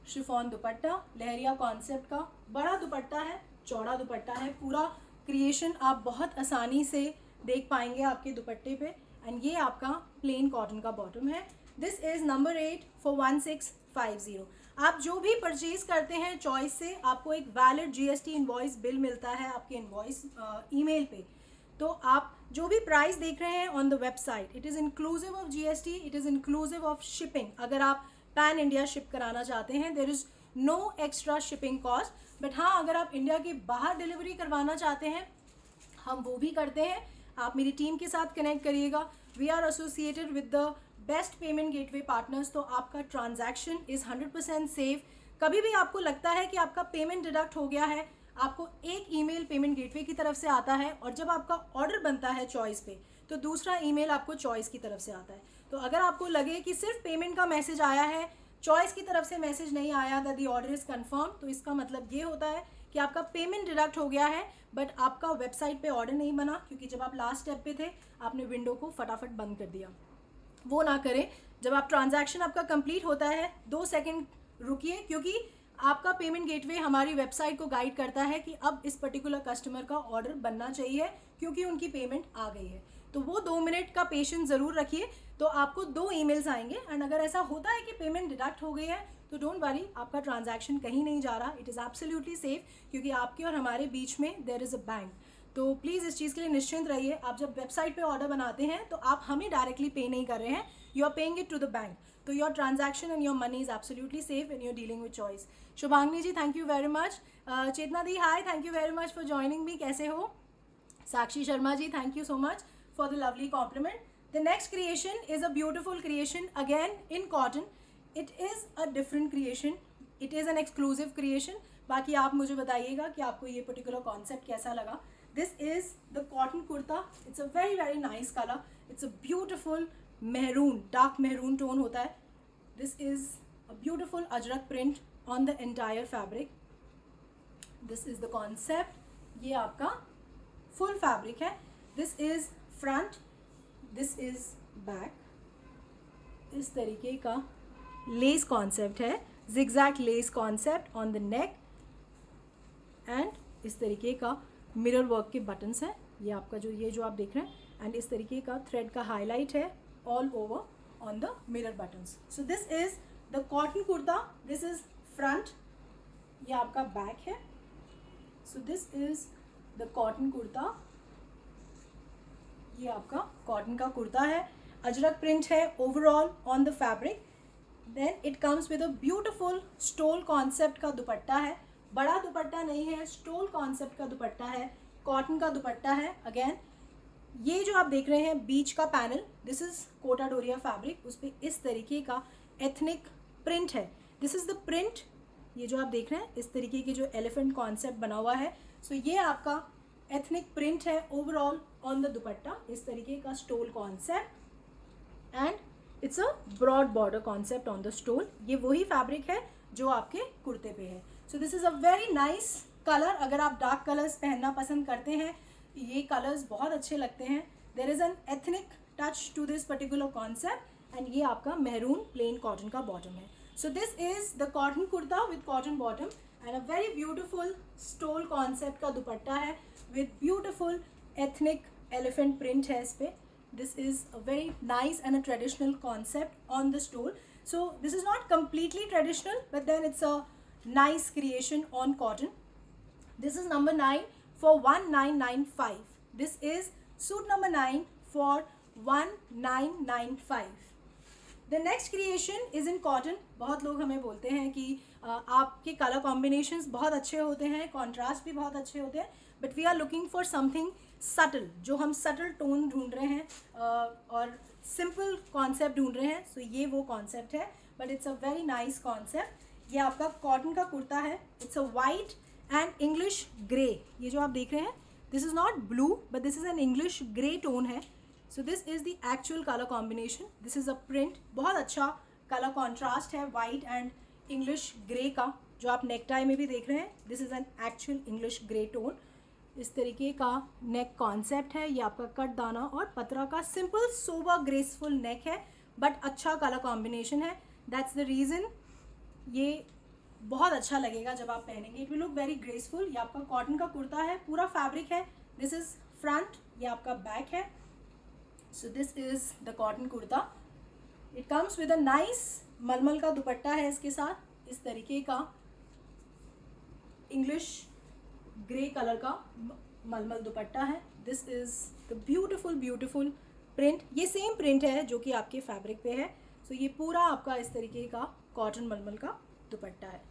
chiffon dupatta, leheriya concept का. बड़ा दुपट्टा है, चौड़ा दुपट्टा है. पूरा क्रिएशन आप बहुत आसानी से देख पाएंगे आपके दुपट्टे पे. एंड ये आपका प्लेन कॉटन का बॉटम है. This is number 8 for 1650. आप जो भी परचेज करते हैं चॉइस से, आपको एक वैलिड GST इनवॉइस बिल मिलता है आपके इनवॉइस ईमेल पे. तो आप जो भी प्राइस देख रहे हैं on the website, it is inclusive of GST, it is inclusive of shipping. अगर आप पैन इंडिया शिप कराना चाहते हैं, there is no extra shipping cost. But हाँ, अगर आप इंडिया के बाहर डिलीवरी करवाना चाहते हैं, हम वो भी करते हैं. आप मेरी टीम के साथ कनेक्ट करिएगा. We are associated with the best payment gateway partners. तो आपका ट्रांजैक्शन इज़ 100% सेफ. कभी भी आपको लगता है कि आपका पेमेंट डिडक्ट हो गया है, आपको एक ईमेल पेमेंट गेटवे की तरफ से आता है, और जब आपका ऑर्डर बनता है चॉइस पे, तो दूसरा ईमेल आपको चॉइस की तरफ से आता है. तो अगर आपको लगे कि सिर्फ पेमेंट का मैसेज आया है, चॉइस की तरफ से मैसेज नहीं आया that the order is confirm, तो इसका मतलब ये होता है कि आपका पेमेंट डिडक्ट हो गया है, बट आपका वेबसाइट पे ऑर्डर नहीं बना, क्योंकि जब आप लास्ट स्टेप पे थे आपने विंडो को फटाफट बंद कर दिया. वो ना करें. जब आप ट्रांजैक्शन आपका कंप्लीट होता है, 2 सेकंड रुकिए, क्योंकि आपका पेमेंट गेटवे हमारी वेबसाइट को गाइड करता है कि अब इस पर्टिकुलर कस्टमर का ऑर्डर बनना चाहिए, क्योंकि उनकी पेमेंट आ गई है. तो वो 2 मिनट का पेशेंस ज़रूर रखिए. तो आपको 2 ईमेल्स आएंगे. एंड अगर ऐसा होता है कि पेमेंट डिडक्ट हो गई है, तो डोंट वरी, आपका ट्रांजैक्शन कहीं नहीं जा रहा. इट इज़ एब्सोल्युटली सेफ, क्योंकि आपके और हमारे बीच में देयर इज़ अ बैंक. तो प्लीज़ इस चीज़ के लिए निश्चिंत रहिए. आप जब वेबसाइट पे ऑर्डर बनाते हैं, तो आप हमें डायरेक्टली पे नहीं कर रहे हैं, you are paying it to the bank. तो your transaction and your money is absolutely safe and you are dealing with choice. Shubhangini ji, thank you very much. Chetna di, hi, thank you very much for joining me. कैसे हो? Sakshi Sharma ji, thank you so much for the lovely compliment. The next creation is a beautiful creation, again in cotton. It is a different creation, it is an exclusive creation. बाकी आप मुझे बताइएगा कि आपको ये particular concept कैसा लगा. This is the cotton kurta. It's a very very nice color. It's a beautiful maroon, dark maroon tone होता है. This is a beautiful ajrak print on the entire fabric. This is the concept. ये आपका full fabric है. This is front. This is back. इस तरीके का lace concept है. Zigzag lace concept on the neck. And इस तरीके का मिरर वर्क के बटन्स हैं. ये आपका जो आप देख रहे हैं. एंड इस तरीके का थ्रेड का हाईलाइट है all over on the mirror buttons. So this is the cotton kurta. This is front, ये आपका बैक है. So this is the cotton kurta. ये आपका कॉटन का कुर्ता है. अजरक प्रिंट है overall on the fabric. Then it comes with a beautiful stole concept का दुपट्टा है. बड़ा दुपट्टा नहीं है, स्टोल कॉन्सेप्ट का दुपट्टा है, कॉटन का दुपट्टा है. अगेन ये जो आप देख रहे हैं बीच का panel, this is Kota Doria fabric. उस पर इस तरीके का एथनिक प्रिंट है. This is the print. ये जो आप देख रहे हैं इस तरीके की जो एलिफेंट कॉन्सेप्ट बना हुआ है. सो ये आपका एथनिक प्रिंट है ओवरऑल ऑन द दुपट्टा. इस तरीके का stole concept and it's a broad border concept on the stole. ये वही फैब्रिक है जो आपके कुर्ते पे है. So this is a very nice colour. अगर आप डार्क कलर्स पहनना पसंद करते हैं, ये कलर्स बहुत अच्छे लगते हैं. There is an ethnic touch to this particular concept. And ये आपका मेहरून प्लेन कॉटन का बॉटम है. So this is the cotton kurta with cotton bottom and a very beautiful stole concept का दुपट्टा है with beautiful ethnic elephant print है इस पर. This is a very nice and a traditional concept on the stole. So this is not completely traditional, but then it's a nice creation on cotton. This is number 9 for 1995. This is suit number 9 for 1995. The next creation is in cotton. बहुत लोग हमें बोलते हैं कि आपके colour combinations बहुत अच्छे होते हैं, कॉन्ट्रास्ट भी बहुत अच्छे होते हैं. But we are looking for something subtle, जो हम सटल टोन ढूंढ रहे हैं और सिंपल कॉन्सेप्ट ढूंढ रहे हैं. सो ये वो कॉन्सेप्ट है, but it's a very nice concept. ये आपका कॉटन का कुर्ता है. It's a white and English grey. ये जो आप देख रहे हैं, this is not blue but this is an English grey tone है. So this is the actual colour combination. This is a print. बहुत अच्छा कलर कॉन्ट्रास्ट है वाइट एंड इंग्लिश ग्रे का, जो आप नेक टाई में भी देख रहे हैं. This is an actual English grey tone. इस तरीके का नेक कॉन्सेप्ट है. ये आपका कट दाना और पतरा का सिंपल सोबर ग्रेसफुल नेक है, बट अच्छा कलर कॉम्बिनेशन है. दैट्स द रीज़न ये बहुत अच्छा लगेगा जब आप पहनेंगे. It will look very graceful. ये आपका कॉटन का कुर्ता है, पूरा फैब्रिक है. दिस इज़ फ्रंट, ये आपका बैक है. So this is the cotton kurta. It comes with a nice मलमल का दुपट्टा है इसके साथ. इस तरीके का इंग्लिश ग्रे कलर का मलमल दुपट्टा है. This is the beautiful beautiful print. ये सेम प्रिंट है जो कि आपके फैब्रिक पे है. सो ये पूरा आपका इस तरीके का कॉटन मलमल का दुपट्टा है.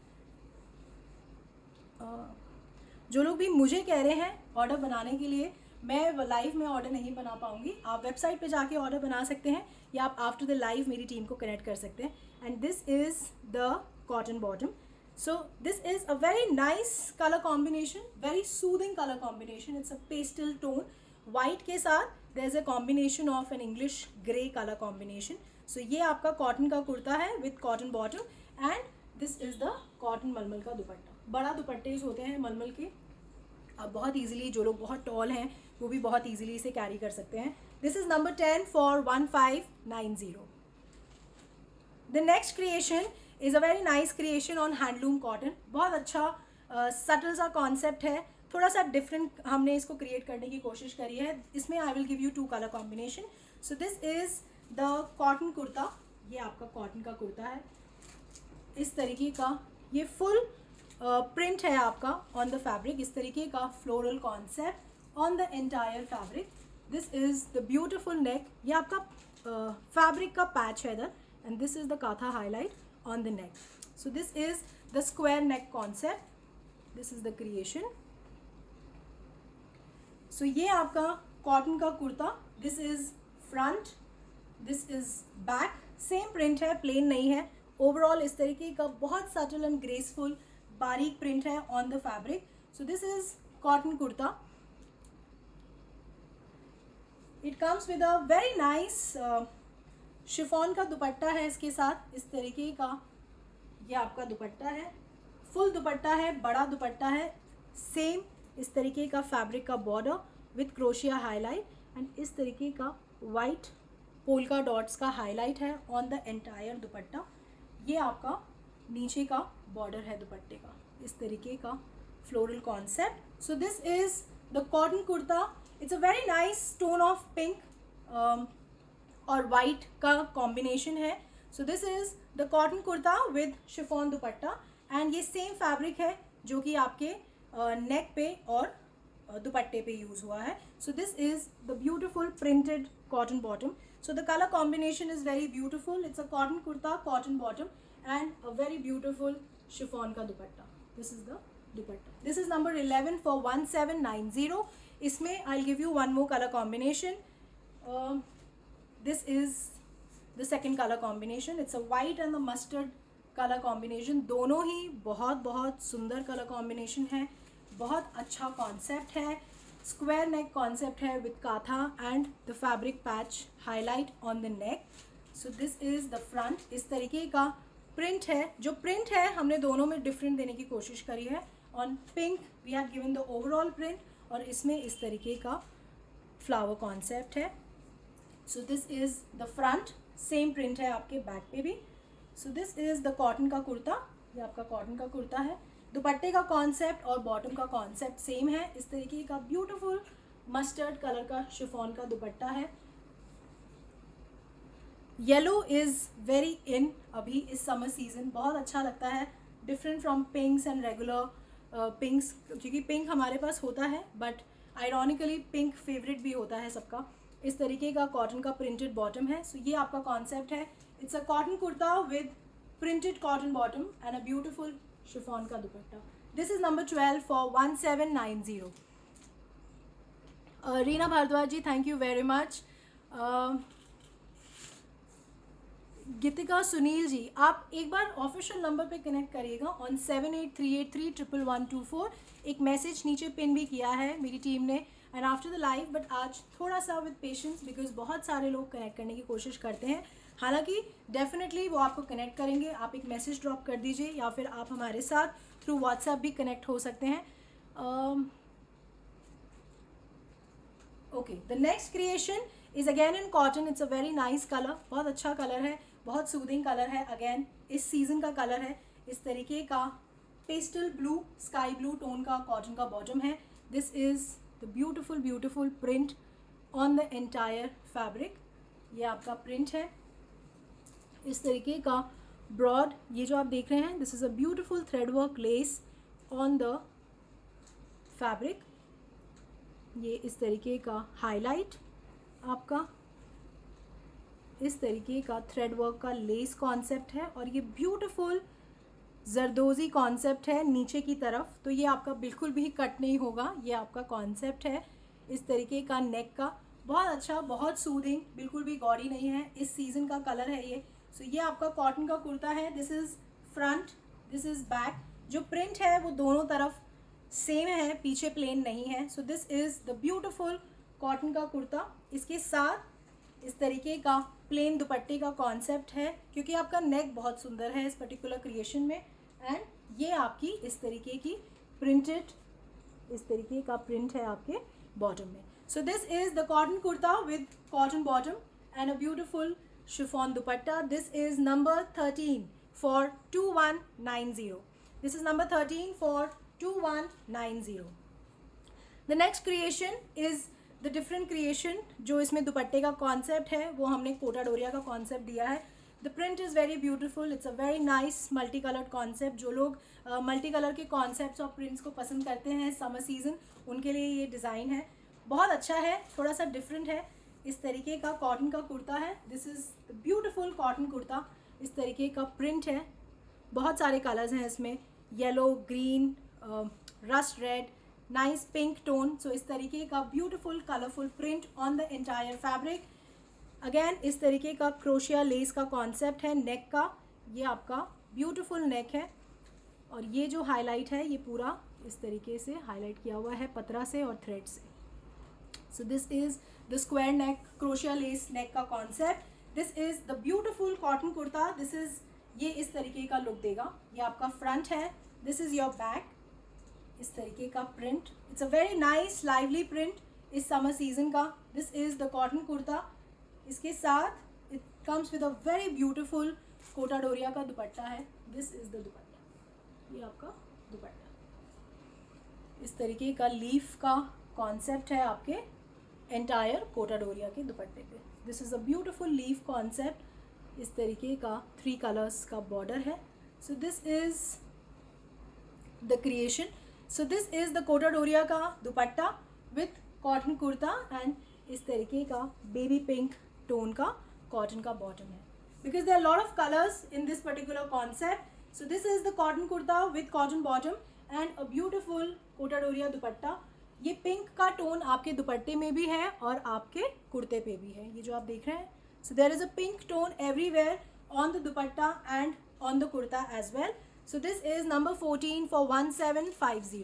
जो लोग भी मुझे कह रहे हैं ऑर्डर बनाने के लिए, मैं लाइव में ऑर्डर नहीं बना पाऊँगी. आप वेबसाइट पे जाके ऑर्डर बना सकते हैं या आप आफ्टर द लाइव मेरी टीम को कनेक्ट कर सकते हैं. And this is the cotton bottom. So this is a very nice color combination, very soothing color combination. It's a pastel tone. White के साथ there's a combination of an English grey color combination. So ये आपका cotton का कुर्ता है with cotton bottom and this is the cotton मलमल का दुपट्टा. बड़ा दुपट्टे होते हैं मलमल के. आप बहुत easily, जो लोग बहुत टॉल हैं वो भी बहुत easily इसे कैरी कर सकते हैं. This is number 10 for 1590. The next creation is a very nice creation on handloom cotton. बहुत अच्छा सटल सा कॉन्सेप्ट है, थोड़ा सा डिफरेंट हमने इसको क्रिएट करने की कोशिश करी है. इसमें I will give you 2 colour combination. So this is the cotton kurta. ये आपका कॉटन का कुर्ता है. इस तरीके का ये फुल प्रिंट है आपका ऑन द फैब्रिक. इस तरीके का floral concept on the entire fabric. This is the beautiful neck. ये आपका फैब्रिक का पैच है इधर. And this is the katha highlight on the neck. So this is the square neck concept. This is the creation. So ये आपका cotton का kurta. This is front, this is back. Same print है, plain नहीं है. Overall इस तरीके का बहुत subtle and graceful बारीक print है on the fabric. So this is cotton kurta. It comes with a very nice chiffon का दुपट्टा है इसके साथ. इस तरीके का ये आपका दुपट्टा है. फुल दुपट्टा है, बड़ा दुपट्टा है. सेम इस तरीके का फैब्रिक का border with crochet highlight and इस तरीके का वाइट पोल्का डॉट्स का हाईलाइट है ऑन द एंटायर दुपट्टा. ये आपका नीचे का बॉर्डर है दुपट्टे का. इस तरीके का floral concept. So this is the cotton kurta. It's a very nice tone of pink और वाइट का कॉम्बिनेशन है. So this is the cotton kurta with chiffon dupatta and ये सेम फैब्रिक है जो कि आपके नेक पे और दुपट्टे पे यूज़ हुआ है. So this is the beautiful printed cotton bottom. So the colour combination is very beautiful. It's a cotton kurta, cotton bottom and a very beautiful chiffon का dupatta. This is the dupatta. This is number 11 for 1790. इसमें I give you one more colour combination. This is the second color combination. It's a white and the mustard color combination. दोनों ही बहुत बहुत सुंदर colour combination है. बहुत अच्छा concept है. Square neck concept है with katha and the fabric patch highlight on the neck. So this is the front. इस तरीके का प्रिंट है. जो प्रिंट है हमने दोनों में डिफरेंट देने की कोशिश करी है. On pink we have given the overall print और इसमें इस तरीके का फ्लावर कॉन्सेप्ट है. So this is the front. Same print है आपके बैक पे भी. So this is the cotton का कुर्ता. ये आपका कॉटन का कुर्ता है. दुपट्टे का कॉन्सेप्ट और बॉटम का कॉन्सेप्ट सेम है. इस तरीके का ब्यूटीफुल मस्टर्ड कलर का शिफॉन का दुपट्टा है. येलो इज़ वेरी इन अभी इस समर सीज़न. बहुत अच्छा लगता है. डिफरेंट फ्रॉम पिंक्स एंड रेगुलर पिंक्स, क्योंकि पिंक हमारे पास होता है बट आयरॉनिकली पिंक फेवरेट भी होता है सबका. इस तरीके का कॉटन का प्रिंटेड बॉटम है. सो ये आपका कॉन्सेप्ट है. It's a cotton kurta with printed cotton bottom and a beautiful chiffon का dupatta. This is number 12 for 1790. Reena Bhardwaj ji, thank you very much. Geetika Sunil ji, आप एक बार ऑफिशियल नंबर पे कनेक्ट करिएगा ऑन 7838311124। एक मैसेज नीचे पिन भी किया है मेरी टीम ने and after the live, but आज थोड़ा सा विद पेशेंस बिकॉज बहुत सारे लोग कनेक्ट करने की कोशिश करते हैं। हालांकि डेफिनेटली वो आपको कनेक्ट करेंगे। आप एक मैसेज ड्रॉप कर दीजिए या फिर आप हमारे साथ थ्रू व्हाट्सएप भी कनेक्ट हो सकते हैं। Okay, the next creation is again in cotton. It's a very nice colour, बहुत अच्छा कलर है, बहुत सूदिंग कलर है। अगेन इस सीजन का कलर है। इस तरीके का pastel blue, sky blue tone का कॉटन का बॉटम है। This is the beautiful beautiful print on the entire fabric. ये आपका प्रिंट है। इस तरीके का ब्रॉड, ये जो आप देख रहे हैं, this is a beautiful thread work less on the fabric. ये इस तरीके का हाईलाइट आपका, इस तरीके का थ्रेड वर्क का लेस कॉन्सेप्ट है और ये ब्यूटीफुल जरदोजी कॉन्सेप्ट है नीचे की तरफ। तो ये आपका बिल्कुल भी कट नहीं होगा, ये आपका कॉन्सेप्ट है। इस तरीके का नेक का, बहुत अच्छा, बहुत सूदिंग, बिल्कुल भी गॉडी नहीं है। इस सीजन का कलर है ये। सो ये आपका कॉटन का कुर्ता है। This is front, this is back. जो प्रिंट है वो दोनों तरफ सेम है, पीछे प्लेन नहीं है। So this is the beautiful cotton का कुर्ता। इसके साथ इस तरीके का प्लेन दुपट्टे का कॉन्सेप्ट है, क्योंकि आपका नेक बहुत सुंदर है इस पर्टिकुलर क्रिएशन में। एंड ये आपकी इस तरीके की प्रिंटेड, इस तरीके का प्रिंट है आपके बॉटम में। So this is the cotton kurta with cotton bottom and a beautiful chiffon dupatta. This is number 13 for 2190। This is number 13 for 2190। The next creation is the different creation. जो इसमें दुपट्टे का कॉन्सेप्ट है वो हमने कोटा डोरिया का कॉन्सेप्ट दिया है। The print is very beautiful, it's a very nice multi coloured concept. जो लोग मल्टी कलर के कॉन्सेप्ट्स और प्रिंट्स को पसंद करते हैं समर सीजन, उनके लिए ये डिज़ाइन है। बहुत अच्छा है, थोड़ा सा डिफरेंट है। इस तरीके का कॉटन का कुर्ता है। This is the beautiful cotton kurta. इस तरीके का प्रिंट है, बहुत सारे कलर्स हैं इसमें, yellow, green, rust red, nice pink tone. So इस तरीके का beautiful colourful print on the entire fabric. Again इस तरीके का क्रोशिया लेस का कॉन्सेप्ट है नेक का। ये आपका ब्यूटीफुल नेक है और ये जो हाईलाइट है ये पूरा इस तरीके से हाईलाइट किया हुआ है पतरा से और थ्रेड से। So this is the square neck crochet lace neck का concept. This is the beautiful cotton kurta. This is, ये इस तरीके का लुक देगा। ये आपका फ्रंट है। This is your back. इस तरीके का print, it's a very nice lively print इस समर सीजन का। This is the cotton kurta. इसके साथ it comes with a very beautiful Kota Doria का दुपट्टा है। दिस इज़ द दुपट्टा, ये आपका दुपट्टा। इस तरीके का लीफ का कॉन्सेप्ट है आपके एंटायर कोटा डोरिया के दुपट्टे पे। This is a beautiful leaf concept. इस तरीके का 3 कलर्स का बॉर्डर है। So this is the creation. So this is the Kota Doria का dupatta with cotton kurta and इस तरीके का बेबी पिंक टोन का कॉटन का बॉटम है। Because there are lot of colours in this particular concept. So this is the cotton kurta with cotton bottom and a beautiful Kota डोरिया दुपट्टा। ये pink का टोन आपके दुपट्टे में भी है और आपके कुर्ते पे भी है, ये जो आप देख रहे हैं। So there is a pink tone everywhere on the dupatta and on the kurta as well. So this is number 14 for 1750.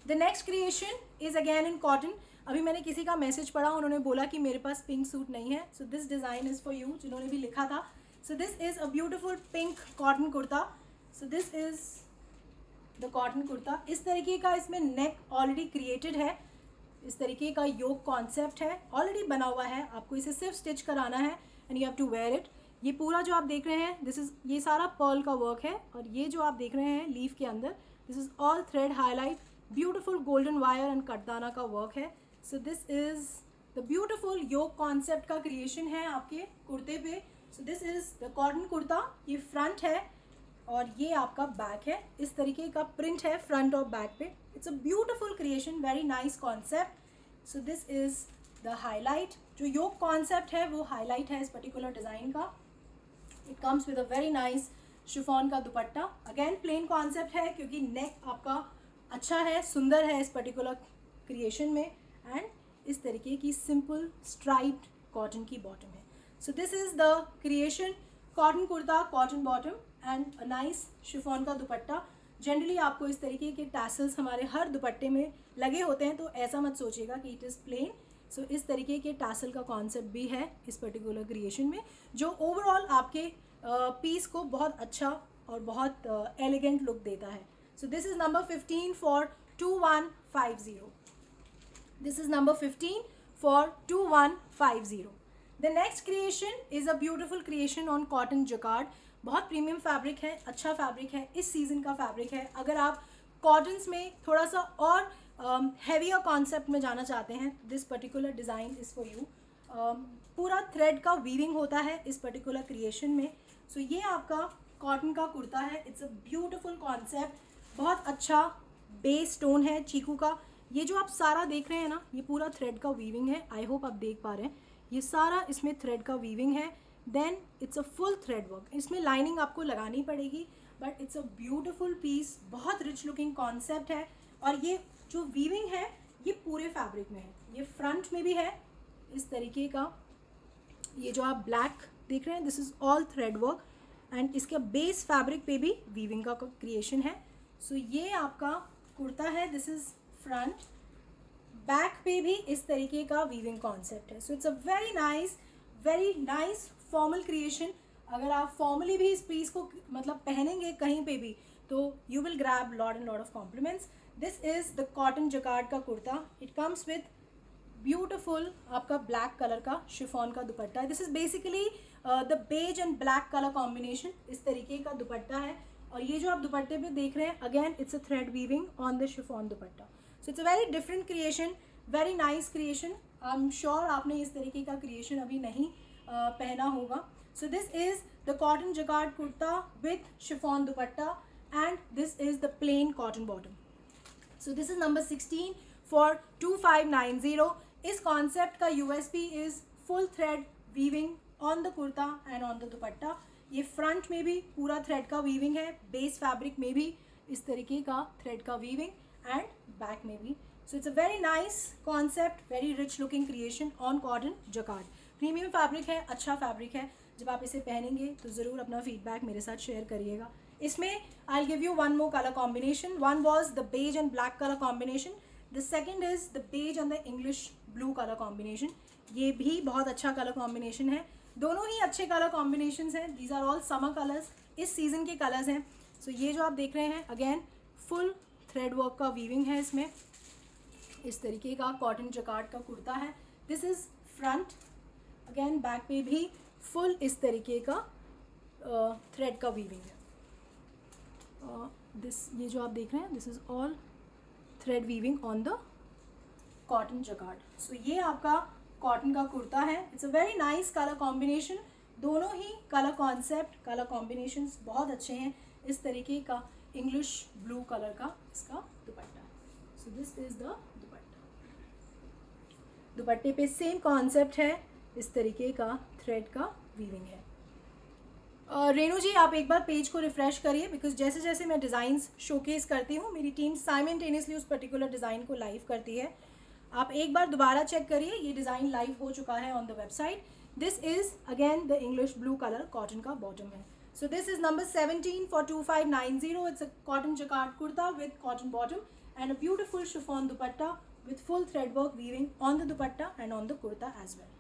The next creation is again in cotton. अभी मैंने किसी का मैसेज पढ़ा, उन्होंने बोला कि मेरे पास पिंक सूट नहीं है। So this design is for you, जिन्होंने भी लिखा था। So this is a beautiful pink cotton kurta. So this is the cotton kurta. इस तरीके का इसमें नेक ऑलरेडी क्रिएटेड है। इस तरीके का योक कॉन्सेप्ट है, ऑलरेडी बना हुआ है। आपको इसे सिर्फ स्टिच कराना है and you have to wear it. ये पूरा जो आप देख रहे हैं, दिस इज़, ये सारा पर्ल का वर्क है और ये जो आप देख रहे हैं लीफ के अंदर, this is all thread highlight, beautiful golden wire and katdana का वर्क है। So this is the beautiful yoke concept का क्रिएशन है आपके कुर्ते पे। So this is the cotton kurta. ये फ्रंट है और ये आपका बैक है। इस तरीके का प्रिंट है फ्रंट और बैक पे। It's a beautiful creation, very nice concept. So this is the highlight. जो योक कॉन्सेप्ट है वो हाईलाइट है इस पर्टिकुलर डिज़ाइन का। It comes with a very nice chiffon का दुपट्टा। अगेन प्लेन कॉन्सेप्ट है क्योंकि नेक आपका अच्छा है, सुंदर है इस पर्टिकुलर क्रिएशन में एंड इस तरीके की सिंपल स्ट्राइप्ड कॉटन की बॉटम है. So this is the creation. Cotton kurta, cotton bottom and a nice chiffon का दुपट्टा. जनरली आपको इस तरीके के टैसल्स हमारे हर दुपट्टे में लगे होते हैं, तो ऐसा मत सोचिएगा कि इट इज़ प्लेन. सो इस तरीके के टैसल का कॉन्सेप्ट भी है इस पर्टिकुलर क्रिएशन में, जो ओवरऑल आपके पीस को बहुत अच्छा और बहुत एलिगेंट लुक देता है. So this is number 15 for 2150. This is number 15 for 2150. The next creation is a beautiful creation on cotton jacquard. बहुत प्रीमियम फैब्रिक है, अच्छा फैब्रिक है, इस सीज़न का फैब्रिक है. अगर आप कॉटन्स में थोड़ा सा और हैवियर कॉन्सेप्ट में जाना चाहते हैं, this particular design is for you. पूरा थ्रेड का वीविंग होता है इस पर्टिकुलर क्रिएशन में. सो ये आपका कॉटन का कुर्ता है. It's a beautiful concept. बहुत अच्छा बेस टोन है चीकू का. ये जो आप सारा देख रहे हैं ना, ये पूरा थ्रेड का वीविंग है. आई होप आप देख पा रहे हैं, ये सारा इसमें थ्रेड का वीविंग है. Then it's a full thread work. इसमें लाइनिंग आपको लगानी पड़ेगी, but it's a beautiful piece. बहुत रिच लुकिंग कॉन्सेप्ट है. और ये जो वीविंग है ये पूरे फैब्रिक में है. ये फ्रंट में भी है इस तरीके का. ये जो आप ब्लैक देख रहे हैं, this is all thread work and इसके बेस फैब्रिक पे भी वीविंग का क्रिएशन है. सो ये आपका कुर्ता है. This is front. बैक पे भी इस तरीके का वीविंग कॉन्सेप्ट है. So it's a very nice formal creation. अगर आप फॉर्मली भी इस पीस को मतलब पहनेंगे कहीं पे भी, तो you will grab lot and lot of compliments. This is the cotton jacquard का kurta. It comes with beautiful आपका ब्लैक कलर का शिफॉन का दुपट्टा है. This is basically the beige and black colour combination. इस तरीके का दुपट्टा है. और ये जो आप दुपट्टे पे देख रहे हैं, again it's a thread weaving on the chiffon dupatta. So it's a very different creation, very nice creation. I am sure आपने इस तरीके का क्रिएशन अभी नहीं पहना होगा. सो this is the cotton jacquard kurta with chiffon dupatta and this is the plain cotton bottom. So this is number 16 for 2590. इस concept का USP is full thread weaving on the kurta and on the dupatta. ये front में भी पूरा thread का weaving है, base fabric में भी इस तरीके का थ्रेड का वीविंग एंड बैक में भी. सो it's a very nice concept, very rich looking creation on cotton jacquard. Premium fabric है, अच्छा फैब्रिक है. जब आप इसे पहनेंगे तो ज़रूर अपना फीडबैक मेरे साथ शेयर करिएगा. इसमें I will give you one more colour combination. One was the beige and black colour combination. The second is the beige and the English blue colour combination. ये भी बहुत अच्छा कलर कॉम्बिनेशन है. दोनों ही अच्छे कलर कॉम्बिनेशंस हैं. These are all summer colours, इस सीज़न के कलर्स हैं. सो ये जो आप देख रहे हैं, अगेन फुल थ्रेड वर्क का वीविंग है इसमें. इस तरीके का कॉटन जकार्ड का कुर्ता है. This is front. Again back पे भी फुल इस तरीके का थ्रेड का वीविंग है. ये जो आप देख रहे हैं, this is all thread weaving on the cotton jacquard. So ये आपका कॉटन का कुर्ता है. It's a very nice colour combination. दोनों ही कलर कॉन्सेप्ट, कलर कॉम्बिनेशंस बहुत अच्छे हैं. इस तरीके का इंग्लिश ब्लू कलर का इसका दुपट्टा है. सो दिस इज़ द दुपट्टा. दुपट्टे पे सेम कॉन्सेप्ट है, इस तरीके का थ्रेड का वीविंग है. रेनू जी, आप एक बार पेज को रिफ़्रेश करिए, बिकॉज जैसे जैसे मैं डिज़ाइंस शोकेस करती हूँ, मेरी टीम साइमल्टेनियसली उस पर्टिकुलर डिज़ाइन को लाइव करती है. आप एक बार दोबारा चेक करिए, ये डिज़ाइन लाइव हो चुका है on the website. This is again the English blue colour cotton का बॉटम है. So this is number 17 for 2590. It's a cotton jacquard kurta with cotton bottom and a beautiful chiffon dupatta with full thread work weaving on the dupatta and on the kurta as well.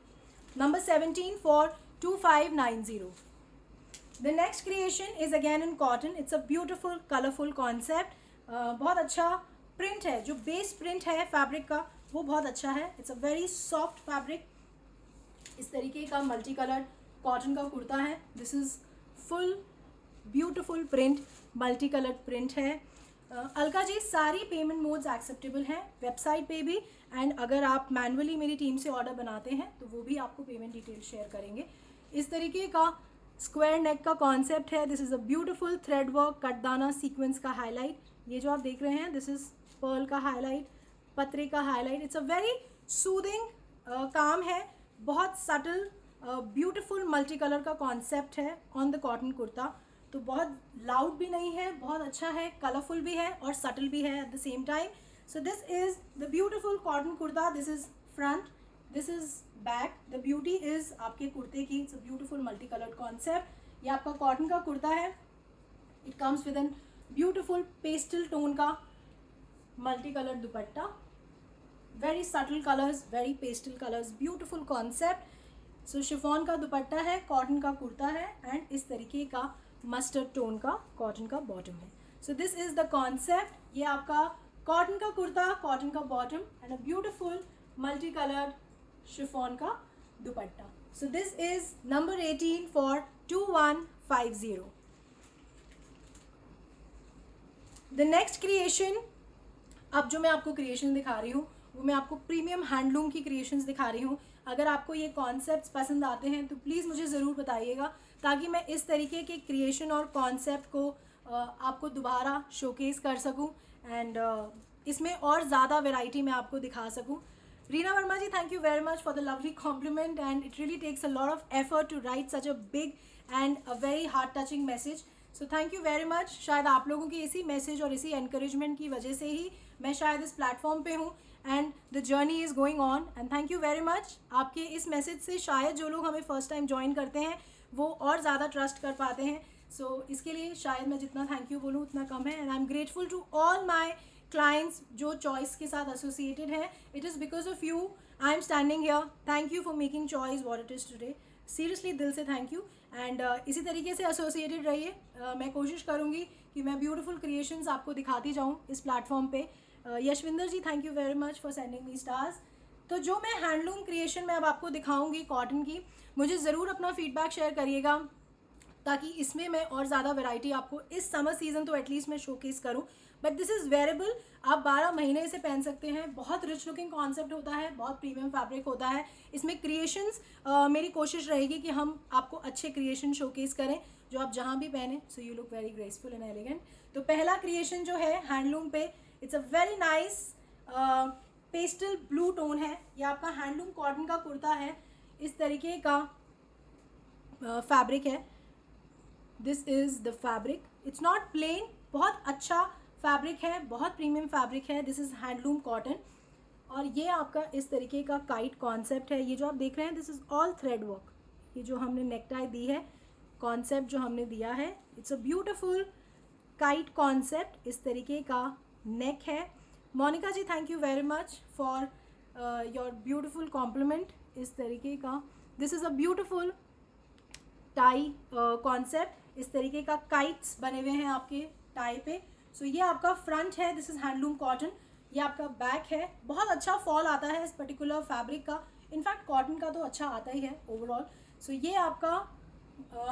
Number 17 for 2590. The next creation is again in cotton. It's a beautiful colorful concept. बहुत अच्छा print है, जो base print है fabric का वो बहुत अच्छा है. It's a very soft fabric. इस तरीके का multi colored cotton का कुर्ता है. This is full beautiful print, multi colored print है. अलका जी, सारी पेमेंट मोड्स एक्सेप्टेबल हैं वेबसाइट पे भी, एंड अगर आप मैनुअली मेरी टीम से ऑर्डर बनाते हैं तो वो भी आपको पेमेंट डिटेल शेयर करेंगे. इस तरीके का स्क्वायर नेक का कॉन्सेप्ट है. This is a beautiful thread work katdana sequence का हाईलाइट. ये जो आप देख रहे हैं, दिस इज़ पर्ल का हाईलाइट, पतरे का highlight. It's a very soothing काम है. बहुत सटल ब्यूटीफुल मल्टी कलर का कॉन्सेप्ट है ऑन द कॉटन कुर्ता. तो बहुत लाउड भी नहीं है, बहुत अच्छा है, कलरफुल भी है और सटल भी है at the same time. So this is the beautiful cotton kurta. This is front, this is back. The beauty is आपके कुर्ते की, it's a beautiful multicolored concept. ये आपका कॉटन का कुर्ता है. It comes with an beautiful pastel tone का multicolored दुपट्टा. Very subtle colors, very pastel colors, beautiful concept. So chiffon का दुपट्टा है, कॉटन का कुर्ता है, एंड इस तरीके का मस्टर्ड टोन का कॉटन का बॉटम है. So this is the concept. ये आपका कॉटन का कुर्ता, कॉटन का bottom and a beautiful multi coloured chiffon का dupatta. So this is number 18 for 2150. The next creation, अब जो मैं आपको क्रिएशन दिखा रही हूँ वो मैं आपको प्रीमियम हैंडलूम की क्रिएशंस दिखा रही हूँ. अगर आपको ये कॉन्सेप्ट्स पसंद आते हैं तो प्लीज़ मुझे ज़रूर बताइएगा, ताकि मैं इस तरीके के क्रिएशन और कॉन्सेप्ट को आपको दोबारा शोकेस कर सकूं एंड इसमें और ज़्यादा वैरायटी मैं आपको दिखा सकूं. Reena Verma ji, thank you very much for the lovely compliment and it really takes a lot of effort to write such a big and a very heart touching message. So thank you very much. शायद आप लोगों की इसी message और इसी encouragement की वजह से ही मैं शायद इस प्लेटफॉर्म पे हूँ and the journey is going on and thank you very much. आपके इस मैसेज से शायद जो लोग हमें फर्स्ट टाइम ज्वाइन करते हैं वो और ज़्यादा ट्रस्ट कर पाते हैं. सो इसके लिए शायद मैं जितना थैंक यू बोलूँ उतना कम है. And I am grateful to all my clients जो चॉइस के साथ एसोसिएटेड हैं. It is because of you I am standing here. Thank you for making choice what it is today. Seriously दिल से थैंक यू एंड इसी तरीके से associated रहिए. मैं कोशिश करूँगी कि मैं ब्यूटीफुल क्रिएशंस आपको दिखाती जाऊँ इस प्लेटफॉर्म पे. Yashwinder ji, thank you very much for sending me stars. तो जो मैं हैंडलूम क्रिएशन में अब आपको दिखाऊंगी कॉटन की, मुझे ज़रूर अपना फीडबैक शेयर करिएगा ताकि इसमें मैं और ज़्यादा वैरायटी आपको इस समर सीज़न तो एटलीस्ट मैं शोकेस करूं. बट दिस इज़ वेरेबल, आप 12 महीने इसे पहन सकते हैं. बहुत रिच लुकिंग कॉन्सेप्ट होता है, बहुत प्रीमियम फैब्रिक होता है. इसमें क्रिएशंस मेरी कोशिश रहेगी कि हम आपको अच्छे क्रिएशन शोकेस करें जो आप जहाँ भी पहने. So you look very graceful and elegant. तो पहला क्रिएशन जो है हैंडलूम पे, it's a very nice pastel blue tone है. ये आपका हैंडलूम कॉटन का कुर्ता है. इस तरीके का फैब्रिक है. This is the fabric. It's not plain, बहुत अच्छा फैब्रिक है, बहुत प्रीमियम फैब्रिक है. दिस इज़ हैंडलूम कॉटन और ये आपका इस तरीके का काइट कॉन्सेप्ट है. ये जो आप देख रहे हैं this is all thread work. ये जो हमने नेकटाई दी है, कॉन्सेप्ट जो हमने दिया है, it's a beautiful kite concept. इस तरीके का नेक है. Monica ji, thank you very much for your beautiful compliment. इस तरीके का this is a beautiful tie concept. इस तरीके का काइट्स बने हुए हैं आपके टाई पे. सो ये आपका फ्रंट है. This is handloom cotton. ये आपका बैक है. बहुत अच्छा फॉल आता है इस पर्टिकुलर फैब्रिक का. इनफैक्ट कॉटन का तो अच्छा आता ही है ओवरऑल. सो ये आपका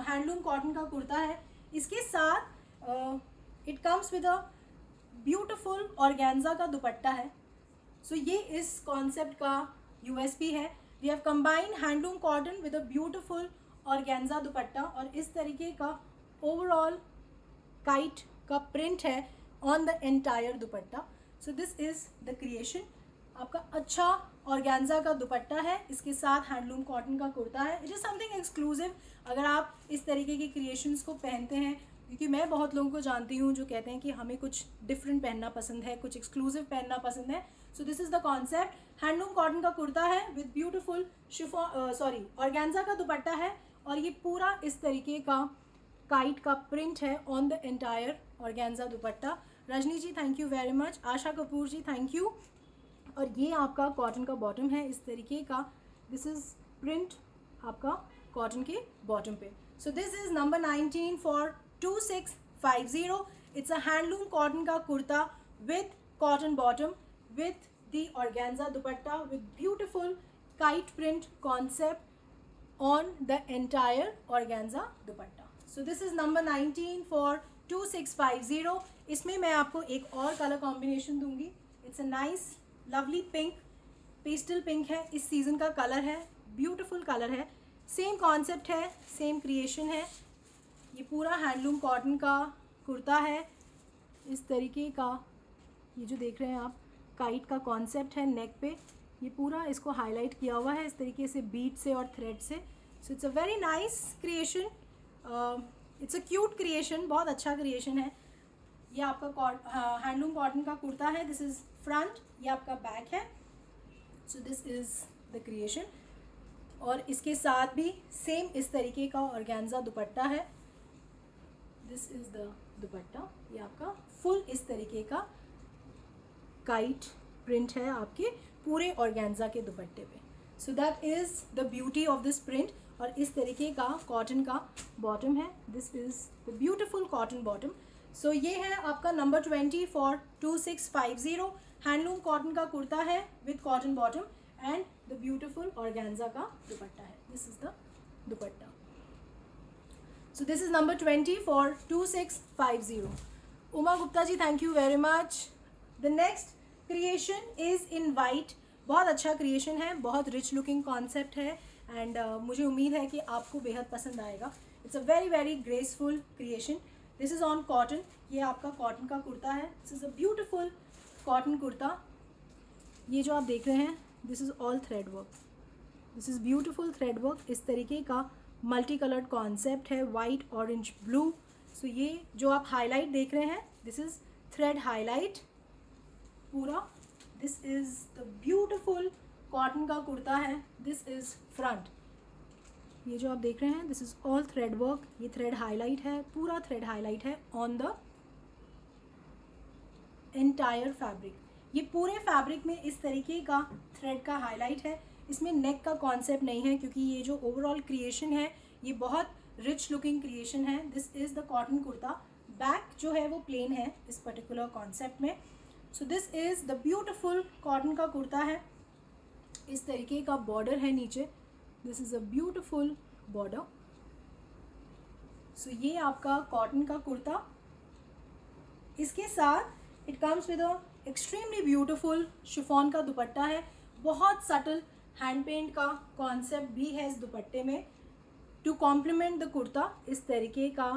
हैंडलूम कॉटन का कुर्ता है. इसके साथ it comes with a beautiful organza का दुपट्टा है. सो ये इस कॉन्सेप्ट का यूएसपी है. We have combined handloom cotton with a beautiful organza dupatta और इस तरीके का ओवरऑल काइट का प्रिंट है on the entire dupatta. So this is the creation. आपका अच्छा ऑर्गेन्जा का दुपट्टा है, इसके साथ हैंडलूम कॉटन का कुर्ता है. इट इज़ समथिंग एक्सक्लूसिव अगर आप इस तरीके की क्रिएशंस को पहनते हैं, क्योंकि मैं बहुत लोगों को जानती हूँ जो कहते हैं कि हमें कुछ डिफरेंट पहनना पसंद है, कुछ एक्सक्लूसिव पहनना पसंद है. So this is the concept. Handloom cotton का कुर्ता है विद ब्यूटिफुल ऑर्गेन्जा का दुपट्टा है और ये पूरा इस तरीके का काइट का प्रिंट है on the entire organza dupatta. Rajni ji, thank you very much. Asha Kapoor ji, thank you. और ये आपका कॉटन का बॉटम है इस तरीके का. दिस इज़ प्रिंट आपका कॉटन के बॉटम पे. So this is number 19 for 2650. It's a handloom cotton का kurta with cotton bottom with the organza dupatta with beautiful kite print concept on the entire organza dupatta. So this is number 19 for 2650. इसमें मैं आपको एक और colour combination दूंगी. It's a nice lovely pink, pastel pink है. इस season का कलर है, ब्यूटिफुल कलर है. सेम कॉन्सेप्ट है, सेम क्रिएशन है. ये पूरा हैंडलूम कॉटन का कुर्ता है. इस तरीके का ये जो देख रहे हैं आप काइट का कॉन्सेप्ट है नेक पे. ये पूरा इसको हाईलाइट किया हुआ है इस तरीके से बीट से और थ्रेड से. सो it's a very nice creation. It's a cute creation, बहुत अच्छा क्रिएशन है. ये आपका हैंडलूम कॉटन का कुर्ता है, दिस इज़ फ्रंट, ये आपका बैक है। So this is the creation. और इसके साथ भी सेम इस तरीके का ऑर्गेन्जा दुपट्टा है, दिस इज़ द दुपट्टा। ये आपका फुल इस तरीके का काइट प्रिंट है आपके पूरे ऑर्गेन्जा के दुपट्टे पे। So that is the beauty of this print. और इस तरीके का कॉटन का बॉटम है, this is the beautiful cotton bottom. So ये है आपका नंबर 20 फॉर 2650। हैंडलूम कॉटन का कुर्ता है with cotton bottom and the beautiful organza का दुपट्टा है, this is the dupatta. So this is number 20 for 2650। Uma Gupta ji, thank you very much. The next creation is in white. बहुत अच्छा creation है, बहुत रिच लुकिंग कॉन्सेप्ट है and मुझे उम्मीद है कि आपको बेहद पसंद आएगा। It's a very very graceful creation. This is on cotton. ये आपका कॉटन का कुर्ता है, this is a beautiful cotton kurta. ये जो आप देख रहे हैं, this is all thread work, this is beautiful thread work. इस तरीके का मल्टी कलर्ड कॉन्सेप्ट है, वाइट ऑरेंज ब्लू। सो ये जो आप हाईलाइट देख रहे हैं, दिस इज़ थ्रेड हाईलाइट पूरा। This is the beautiful cotton का कुर्ता है, दिस इज़ फ्रंट। ये जो आप देख रहे हैं, this is all thread work. ये थ्रेड हाईलाइट है, पूरा थ्रेड हाईलाइट है ऑन द एंटायर फैब्रिक। ये पूरे फैब्रिक में इस तरीके का थ्रेड का हाईलाइट है। इसमें नेक का कॉन्सेप्ट नहीं है क्योंकि ये जो ओवरऑल क्रिएशन है ये बहुत रिच लुकिंग क्रिएशन है। This is the cotton kurta. Back जो है वो प्लेन है इस पर्टिकुलर कॉन्सेप्ट में। So this is the beautiful cotton का कुर्ता है। इस तरीके का बॉर्डर है नीचे, this is a beautiful border. So ये आपका कॉटन का कुर्ता। इसके साथ it comes with a extremely beautiful chiffon का दुपट्टा है। बहुत सटल हैंड पेंट का कॉन्सेप्ट भी है इस दुपट्टे में टू कॉम्प्लीमेंट द कुर्ता। इस तरीके का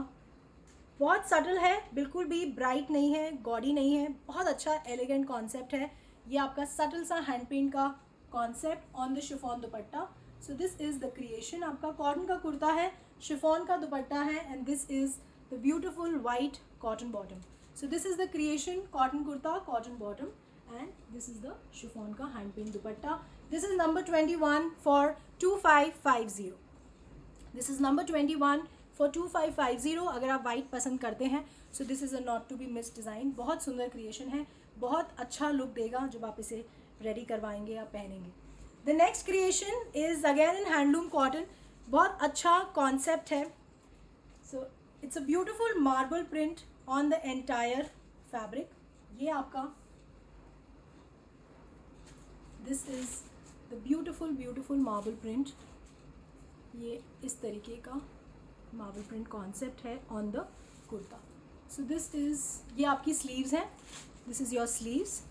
बहुत सटल है, बिल्कुल भी ब्राइट नहीं है, गॉडी नहीं है, बहुत अच्छा एलिगेंट कॉन्सेप्ट है। ये आपका सटल सा हैंड पेंट का concept on the chiffon dupatta. So this is the creation. आपका कॉटन का कुर्ता है, शिफॉन का दुपट्टा है and this is the beautiful white cotton bottom. So this is the creation, cotton kurta, cotton bottom and this is the chiffon का hand paint dupatta. This is number 21 for 2550। This is number 21 for 2550। अगर आप white पसंद करते हैं so this is a not to be miss design. बहुत सुंदर creation है, बहुत अच्छा लुक देगा जब आप इसे रेडी करवाएंगे या पहनेंगे। The next creation is again in handloom cotton. बहुत अच्छा कॉन्सेप्ट है। So it's a beautiful marble print on the entire fabric. ये आपका this is the beautiful beautiful marble print. ये इस तरीके का मार्बल प्रिंट कॉन्सेप्ट है on the kurta. So this is, ये आपकी स्लीव्स हैं, दिस इज़ योर स्लीव्स।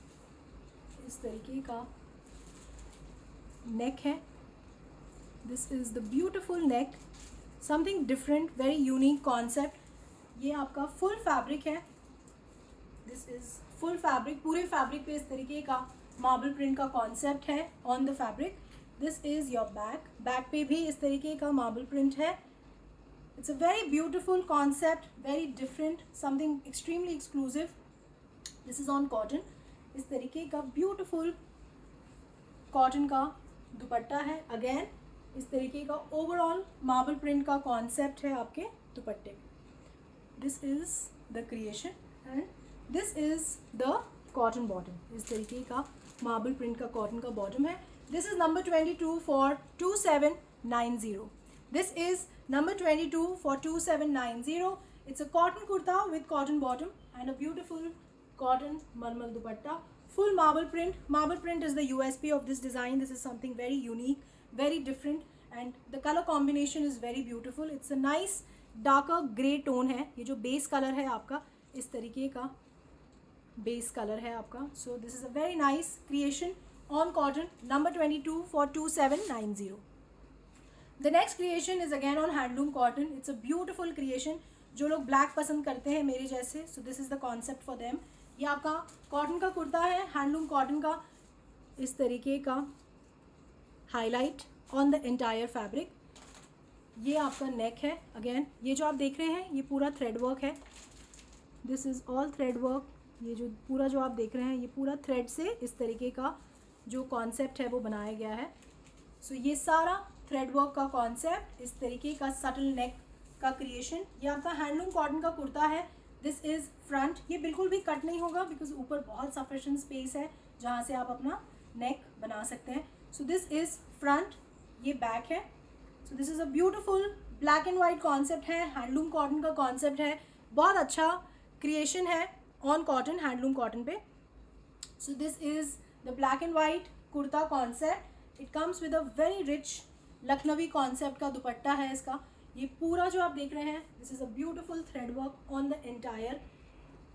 इस तरीके का नेक है, this is the beautiful neck, something different, very unique concept. ये आपका फुल फैब्रिक है, दिस इज़ फुल फैब्रिक। पूरे फैब्रिक पे इस तरीके का मार्बल प्रिंट का कॉन्सेप्ट है on the fabric. This is your back. Back पे भी इस तरीके का मार्बल प्रिंट है। It's a very beautiful concept, very different, something extremely exclusive. This is on cotton. इस तरीके का ब्यूटिफुल कॉटन का दुपट्टा है। अगेन इस तरीके का ओवरऑल मार्बल प्रिंट का कॉन्सेप्ट है आपके दुपट्टे में। This is the creation and this is the cotton bottom. इस तरीके का मार्बल प्रिंट का कॉटन का बॉटम है। This is number 22 for 2790। This is number 22 for 2790. It's a cotton kurta with cotton bottom and a beautiful cotton malmal dupatta. Full marble print. Marble print is the USP of this design. This is something very unique, very different, and the color combination is very beautiful. It's a nice darker grey tone है। ये जो base color है आपका, इस तरीके का base color है आपका। So this is a very nice creation on cotton. Number 22 for 2790. The next creation is again on handloom cotton. It's a beautiful creation. जो लोग ब्लैक पसंद करते हैं मेरे जैसे, सो this is the concept for them. ये आपका कॉटन का कुर्ता है, हैंडलूम कॉटन का, इस तरीके का highlight on the entire fabric. ये आपका नेक है। अगेन ये जो आप देख रहे हैं ये पूरा थ्रेड वर्क है। This is all thread work. ये जो पूरा जो आप देख रहे हैं ये पूरा थ्रेड से इस तरीके का जो कॉन्सेप्ट है वो बनाया गया है। सो ये सारा थ्रेड वर्क का कॉन्सेप्ट, इस तरीके का सटल नेक का क्रिएशन। ये आपका हैंडलूम कॉटन का कुर्ता है। This is front. ये बिल्कुल भी कट नहीं होगा बिकॉज ऊपर बहुत सफिशिएंट स्पेस है जहाँ से आप अपना नेक बना सकते हैं। सो दिस इज़ फ्रंट, ये बैक है। So this is a beautiful black and white concept है, हैंडलूम कॉटन का कॉन्सेप्ट है, बहुत अच्छा क्रिएशन है ऑन कॉटन, हैंडलूम कॉटन पे। So this is the black and white kurta concept. It comes with a very rich Lakhnavi concept का दुपट्टा है इसका। ये पूरा जो आप देख रहे हैं this is a beautiful thread work on the entire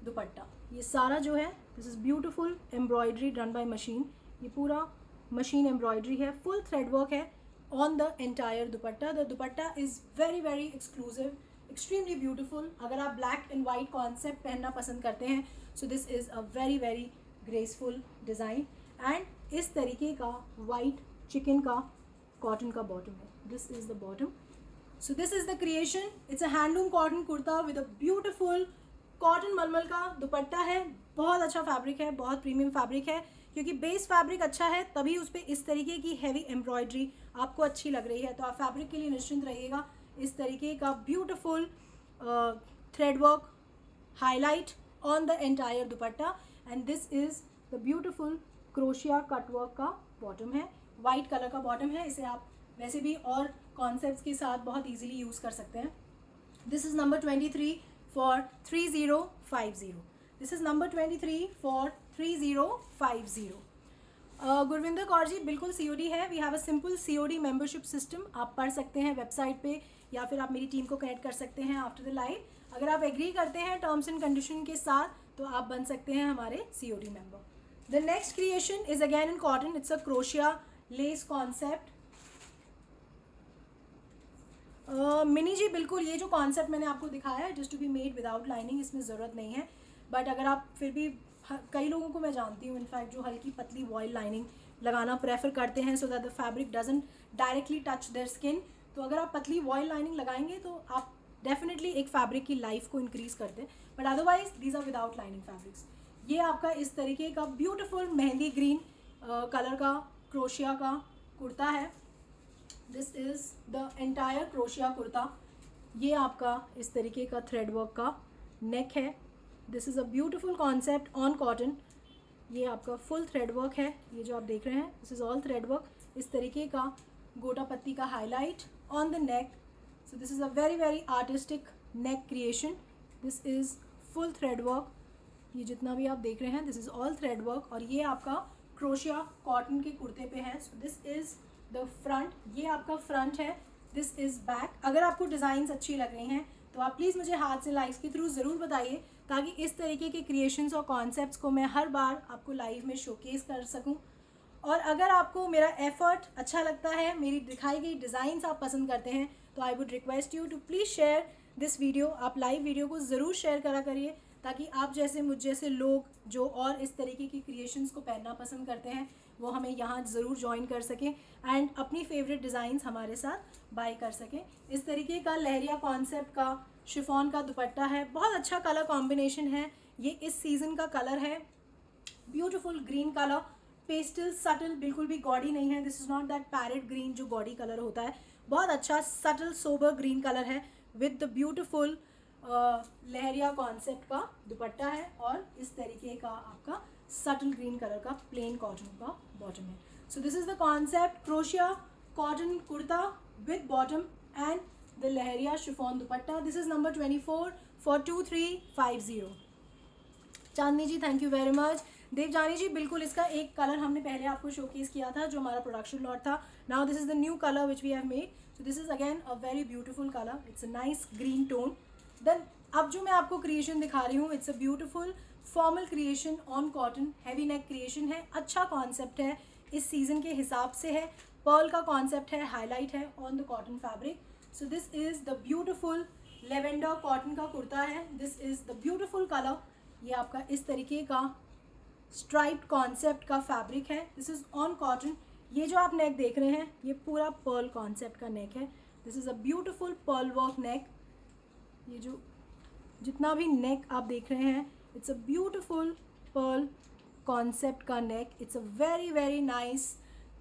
dupatta. ये सारा जो है this is beautiful embroidery done by machine. ये पूरा मशीन एम्ब्रॉयडरी है, फुल थ्रेड वर्क है on the entire dupatta. The dupatta is very very exclusive, extremely beautiful. अगर आप ब्लैक एंड वाइट कॉन्सेप्ट पहनना पसंद करते हैं so this is a very very graceful design. And इस तरीके का वाइट चिकन का कॉटन का बॉटम है। This is the bottom. So this is the creation. It's a handloom cotton kurta with a beautiful cotton मलमल का दुपट्टा है। बहुत अच्छा फैब्रिक है, बहुत प्रीमियम फैब्रिक है, क्योंकि बेस फैब्रिक अच्छा है तभी उस पर इस तरीके की हैवी एम्ब्रॉयडरी आपको अच्छी लग रही है। तो आप फैब्रिक के लिए निश्चिंत रहिएगा। इस तरीके का beautiful thread work highlight on the entire dupatta. And this is the beautiful crochet cut work का बॉटम है, वाइट कलर का बॉटम है। इसे आप वैसे भी और कॉन्सेप्ट्स के साथ बहुत इजीली यूज़ कर सकते हैं। This is number 23 for 3050। This is number 23 for 3050। Gurvinder Kaur ji, बिल्कुल COD है। We have a simple COD membership system. आप पढ़ सकते हैं वेबसाइट पे या फिर आप मेरी टीम को कनेक्ट कर सकते हैं आफ्टर द लाइव। अगर आप एग्री करते हैं टर्म्स एंड कंडीशन के साथ तो आप बन सकते हैं हमारे COD member. The next creation is again in cotton. It's a crochet lace concept. Mini ji, बिल्कुल ये जो कॉन्सेप्ट मैंने आपको दिखाया है just to be made without lining, इसमें ज़रूरत नहीं है। बट अगर आप फिर भी, कई लोगों को मैं जानती हूँ इनफैक्ट जो हल्की पतली वॉयल लाइनिंग लगाना प्रेफर करते हैं so that the fabric doesn't directly touch their skin. तो अगर आप पतली वॉयल लाइनिंग लगाएंगे तो आप डेफिनेटली एक फैब्रिक की लाइफ को इंक्रीज़ करते हैं। But otherwise these are without lining fabrics. ये आपका इस तरीके का ब्यूटिफुल मेहंदी ग्रीन कलर का क्रोशिया का कुर्ता है। This is the entire crochet kurta. ये आपका इस तरीके का थ्रेड वर्क का नेक है। This is a beautiful concept on cotton. ये आपका फुल थ्रेड वर्क है। ये जो आप देख रहे हैं this is all thread work. इस तरीके का गोटा पत्ती का highlight on the neck. So this is a very very artistic neck creation. This is full thread work. ये जितना भी आप देख रहे हैं this is all thread work. और ये आपका क्रोशिया कॉटन के कुर्ते पे है। So this is the front. ये आपका फ्रंट है। This is back. अगर आपको डिज़ाइंस अच्छी लग रही हैं तो आप प्लीज़ मुझे हाथ से लाइव्स के थ्रू ज़रूर बताइए ताकि इस तरीके के क्रिएशंस और कॉन्सेप्ट्स को मैं हर बार आपको लाइव में शोकेस कर सकूं। और अगर आपको मेरा एफर्ट अच्छा लगता है, मेरी दिखाई गई डिज़ाइंस आप पसंद करते हैं तो I would request you to please share this video. आप लाइव वीडियो को ज़रूर शेयर करा करिए ताकि आप जैसे मुझ जैसे लोग जो और इस तरीके की क्रिएशंस को पहनना पसंद करते हैं वो हमें यहाँ ज़रूर ज्वाइन कर सकें एंड अपनी फेवरेट डिज़ाइंस हमारे साथ बाय कर सकें। इस तरीके का लहरिया कॉन्सेप्ट का शिफॉन का दुपट्टा है। बहुत अच्छा कलर कॉम्बिनेशन है। ये इस सीज़न का कलर है। Beautiful green colour, pastel subtle, बिल्कुल भी गॉडी नहीं है। This is not that parrot green जो गॉडी कलर होता है। बहुत अच्छा सटल सोबर ग्रीन कलर है with the beautiful leheriya concept का दुपट्टा है। और इस तरीके का आपका सटल ग्रीन कलर का प्लेन कॉटन का बॉटम है। So this is the concept crochet cotton kurta with bottom and the leheriya chiffon dupatta. This is number 24 for 2350। Chandni ji, thank you very much. Devjani ji, बिल्कुल इसका एक कलर हमने पहले आपको शोकेस किया था जो हमारा प्रोडक्शन लॉट था। Now this is the new colour which we have made. So this is again a very beautiful colour. It's a nice green tone. Then अब जो मैं आपको क्रिएशन दिखा रही हूँ it's a beautiful formal creation on cotton. Heavy neck creation है। अच्छा concept है, इस सीज़न के हिसाब से है। पर्ल का कॉन्सेप्ट है, हाईलाइट है on the cotton fabric. So this is the beautiful lavender cotton का कुर्ता है। This is the beautiful colour. ये आपका इस तरीके का स्ट्राइप्ड कॉन्सेप्ट का फैब्रिक है। This is on cotton. ये जो आप नेक देख रहे हैं ये पूरा पर्ल कॉन्सेप्ट का नेक है। This is a beautiful pearl work neck. ये जो जितना भी नेक आप देख रहे हैं, it's a beautiful pearl concept का neck. It's a very very nice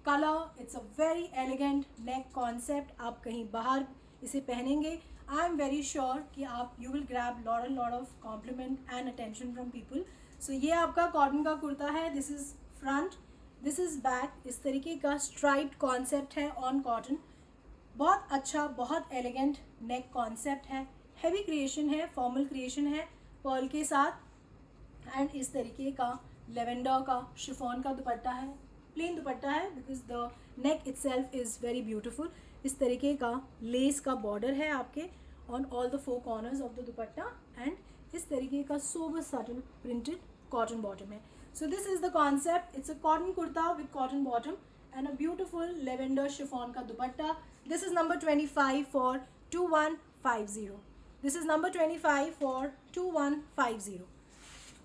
colour. It's a very elegant neck concept. आप कहीं बाहर इसे पहनेंगे, आई एम वेरी श्योर कि आप you will grab lot of compliment and attention from people. So ये आपका कॉटन का कुर्ता है. This is front, this is back. इस तरीके का स्ट्राइप्ड कॉन्सेप्ट है ऑन कॉटन. बहुत अच्छा, बहुत एलिगेंट नेक कॉन्सेप्ट है. हैवी क्रिएशन है, फॉर्मल क्रिएशन है पर्ल के साथ. एंड इस तरीके का लेवेंडर का शिफॉन का दुपट्टा है. प्लेन दुपट्टा है because the neck itself is very beautiful. इस तरीके का लेस का बॉर्डर है आपके on all the 4 corners of the dupatta. And इस तरीके का sober subtle printed cotton bottom है. So this is the concept. It's a cotton kurta with cotton bottom and a beautiful lavender chiffon ka dupatta. This is number 25 for 2150. This is number 25 for 2150.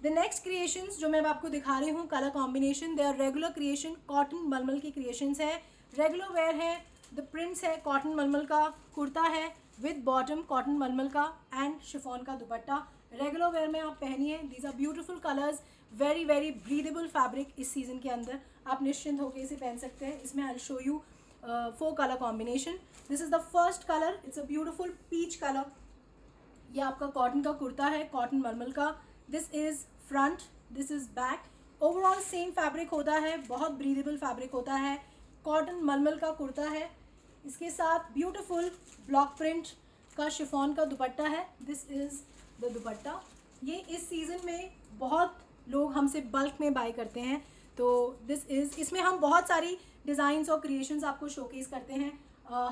The next creations जो मैं आपको दिखा रही हूँ colour combination, they are regular creation. Cotton मलमल की creations है, regular wear है. द प्रिंट्स है, कॉटन मलमल का कुर्ता है विद बॉटम कॉटन मलमल का एंड शिफॉन का दुपट्टा. रेगुलर वेयर में आप पहनिए. These are beautiful colours, very very breathable fabric. इस सीज़न के अंदर आप निश्चिंत होकर इसे पहन सकते हैं. इसमें I will show you 4 colour combination. This is the first colour. It's a beautiful peach colour. ये आपका कॉटन का कुर्ता है, कॉटन मलमल का. This is front, this is back. Overall same fabric होता है, बहुत ब्रीदेबल फैब्रिक होता है. कॉटन मलमल का कुर्ता है. इसके साथ ब्यूटिफुल ब्लॉक प्रिंट का शिफॉन का दुपट्टा है. This is the dupatta. ये इस सीज़न में बहुत लोग हमसे बल्क में बाय करते हैं. तो दिस इज़, इसमें हम बहुत सारी डिज़ाइंस और क्रिएशंस आपको शोकेस करते हैं.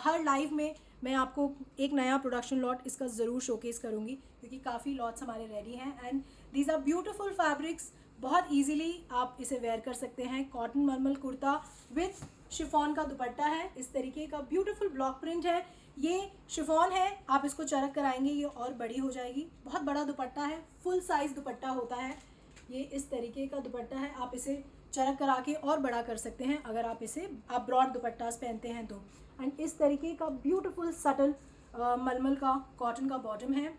हर लाइव में मैं आपको एक नया प्रोडक्शन लॉट इसका ज़रूर शोकेस करूँगी क्योंकि काफ़ी लॉट्स हमारे रेडी हैं. And these are beautiful fabrics. बहुत इजीली आप इसे वेयर कर सकते हैं. Cotton mulmul kurta with chiffon का दुपट्टा है. इस तरीके का ब्यूटिफुल ब्लॉक प्रिंट है. ये शिफॉन है, आप इसको चरक कराएंगे ये और बड़ी हो जाएगी. बहुत बड़ा दुपट्टा है, फुल साइज़ दुपट्टा होता है. ये इस तरीके का दुपट्टा है. आप इसे चरक करा के और बड़ा कर सकते हैं अगर आप इसे ब्रॉड दुपट्टास पहनते हैं तो. एंड इस तरीके का ब्यूटिफुल सटल मलमल का कॉटन का बॉटम है.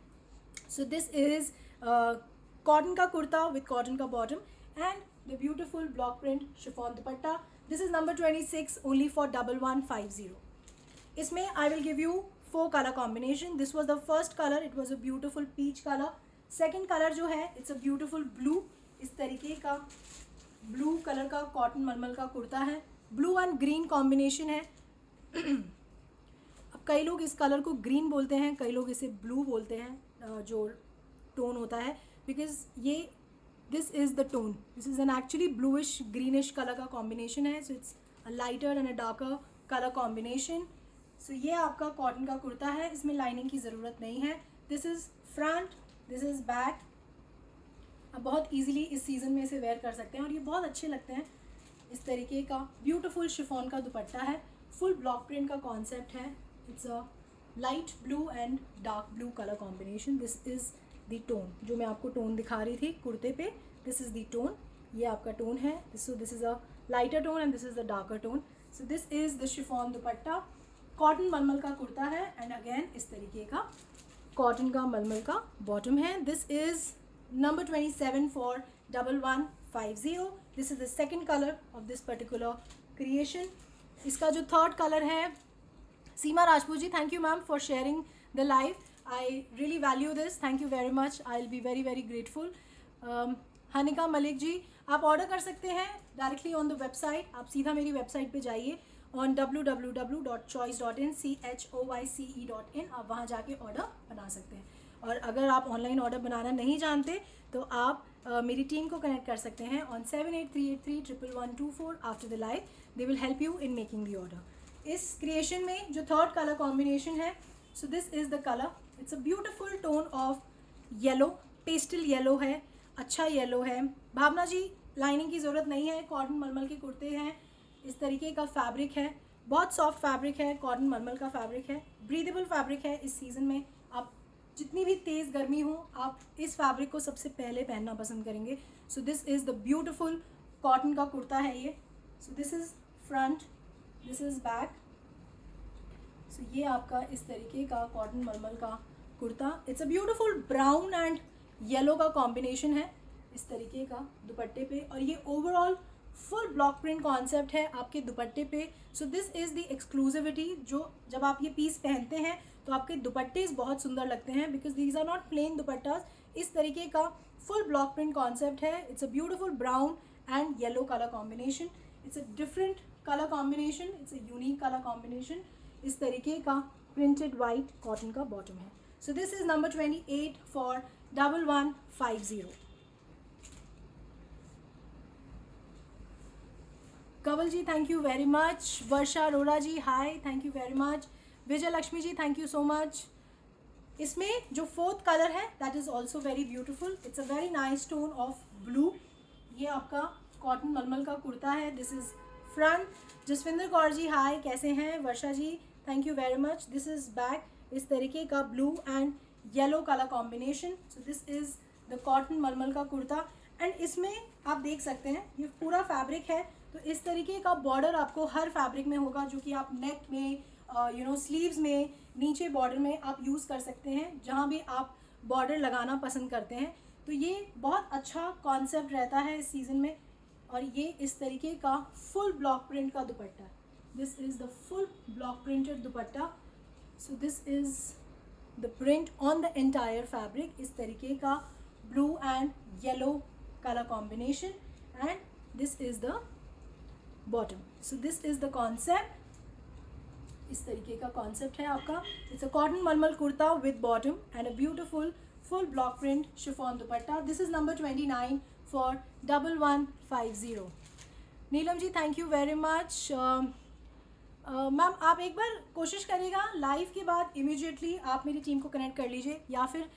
सो दिस इज़ कॉटन का कुर्ता विद कॉटन का bottom and the beautiful block print chiffon dupatta. This is number 26 only for 1150. इसमें I will give you 4 colour combination. This was the first colour, it was a beautiful peach colour. Second colour जो है it's a beautiful blue. इस तरीके का blue colour का cotton मलमल का कुर्ता है. ब्लू एंड ग्रीन कॉम्बिनेशन है. अब कई लोग इस कलर को ग्रीन बोलते हैं, कई लोग इसे ब्लू बोलते हैं जो टोन होता है बिकॉज ये this is the tone. This is an actually bluish greenish colour का कॉम्बिनेशन है. So it's a lighter and a darker colour combination. So ये आपका कॉटन का कुर्ता है. इसमें लाइनिंग की ज़रूरत नहीं है. This is front, this is back. आप बहुत इजीली इस सीज़न में इसे वेयर कर सकते हैं और ये बहुत अच्छे लगते हैं. इस तरीके का ब्यूटीफुल शिफॉन का दुपट्टा है. फुल ब्लॉक प्रिंट का कॉन्सेप्ट है. It's a light blue and dark blue colour combination. This is the tone जो मैं आपको टोन दिखा रही थी कुर्ते पे. This is the tone. ये आपका टोन है. This is a lighter tone and this is the darker tone. So this is the chiffon dupatta. Cotton मलमल का कुर्ता है एंड अगेन इस तरीके का कॉटन का मलमल का बॉटम है. This is number 27 for 1150. This is the second color of this particular creation. इसका जो थर्ड कलर है, Seema Rajput ji, thank you ma'am for sharing the live. I really value this. Thank you very much. I will be very very grateful. Hanika Malik ji, आप order कर सकते हैं directly on the website. आप सीधा मेरी वेबसाइट पे जाइए ऑन www.choice.in choice.in. आप वहाँ जाके ऑर्डर बना सकते हैं. और अगर आप ऑनलाइन ऑर्डर बनाना नहीं जानते तो आप मेरी टीम को कनेक्ट कर सकते हैं on 7838311124 after the live. They will help you in making the order. इस क्रिएशन में जो थर्ड कलर कॉम्बिनेशन है, so this is the colour. It's a beautiful tone of yellow. Pastel yellow है, अच्छा येलो है. भावना जी, लाइनिंग की ज़रूरत नहीं है. कॉटन मलमल के कुर्ते हैं. इस तरीके का फैब्रिक है, बहुत सॉफ्ट फैब्रिक है. कॉटन मलमल का फैब्रिक है, ब्रीदेबल फैब्रिक है. इस सीज़न में आप जितनी भी तेज़ गर्मी हो आप इस फैब्रिक को सबसे पहले पहनना पसंद करेंगे. So this is the beautiful cotton का कुर्ता है ये. So this is front, this is back. So ये आपका इस तरीके का कॉटन मलमल का kurta. It's a beautiful brown and yellow का कॉम्बिनेशन है इस तरीके का दुपट्टे पे, और ये overall full block print concept है आपके दुपट्टे पे। So this is the exclusivity, जो जब आप ये पीस पहनते हैं तो आपके दुपट्टे बहुत सुंदर लगते हैं, because these are not plain dupattas. इस तरीके का फुल ब्लॉक प्रिंट कॉन्सेप्ट है। It's a beautiful brown and yellow colour combination. It's a different colour combination, it's a unique colour combination. इस तरीके का प्रिंटेड वाइट कॉटन का बॉटम है। So this is number 28 for 1150। Kawal ji thank you very much. Varsha Arora ji hi, thank you very much. Vijay Lakshmi ji thank you so much. इसमें जो fourth colour है that is also very beautiful. It's a very nice tone of blue. ये आपका cotton मलमल का कुर्ता है। This is front. Jaswinder Kaur ji hi, कैसे हैं? Varsha ji thank you very much. This is back. इस तरीके का blue and yellow colour combination. So this is the cotton मलमल का कुर्ता। एंड इसमें आप देख सकते हैं ये पूरा फैब्रिक है, तो इस तरीके का बॉर्डर आपको हर फैब्रिक में होगा, जो कि आप नेक में स्लीव्स में, नीचे बॉर्डर में आप यूज़ कर सकते हैं, जहाँ भी आप बॉर्डर लगाना पसंद करते हैं। तो ये बहुत अच्छा कॉन्सेप्ट रहता है इस सीज़न में। और ये इस तरीके का फुल ब्लॉक प्रिंट का dupatta. This is the full block printed dupatta. So this is the print on the entire fabric. इस तरीके का blue and yellow colour combination, and this is the bottom. So this is the concept. इस तरीके का concept है आपका। It's a cotton mulmul kurta with bottom and a beautiful full block print chiffon dupatta. This is number 29 for 1150। Neelam ji thank you very much. Ma'am आप एक बार कोशिश करिएगा live के बाद इमीडिएटली आप मेरी टीम को कनेक्ट कर लीजिए, या फिर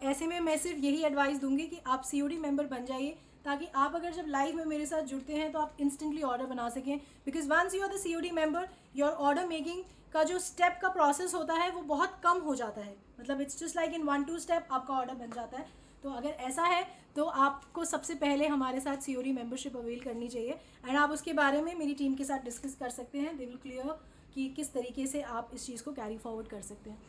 ऐसे में मैं सिर्फ यही एडवाइस दूंगी कि आप COD मेंबर बन जाइए, ताकि आप अगर जब लाइव में मेरे साथ जुड़ते हैं तो आप इंस्टेंटली ऑर्डर बना सकें। Because once you are the COD member, your order making का जो स्टेप का प्रोसेस होता है वो बहुत कम हो जाता है। मतलब it's just like in 1-2 step आपका ऑर्डर बन जाता है। तो अगर ऐसा है तो आपको सबसे पहले हमारे साथ COD मेंबरशिप अवेल करनी चाहिए, एंड आप उसके बारे में मेरी टीम के साथ डिस्कस कर सकते हैं। दे विल क्लियर कि किस तरीके से आप इस चीज़ को कैरी फॉरवर्ड कर सकते हैं।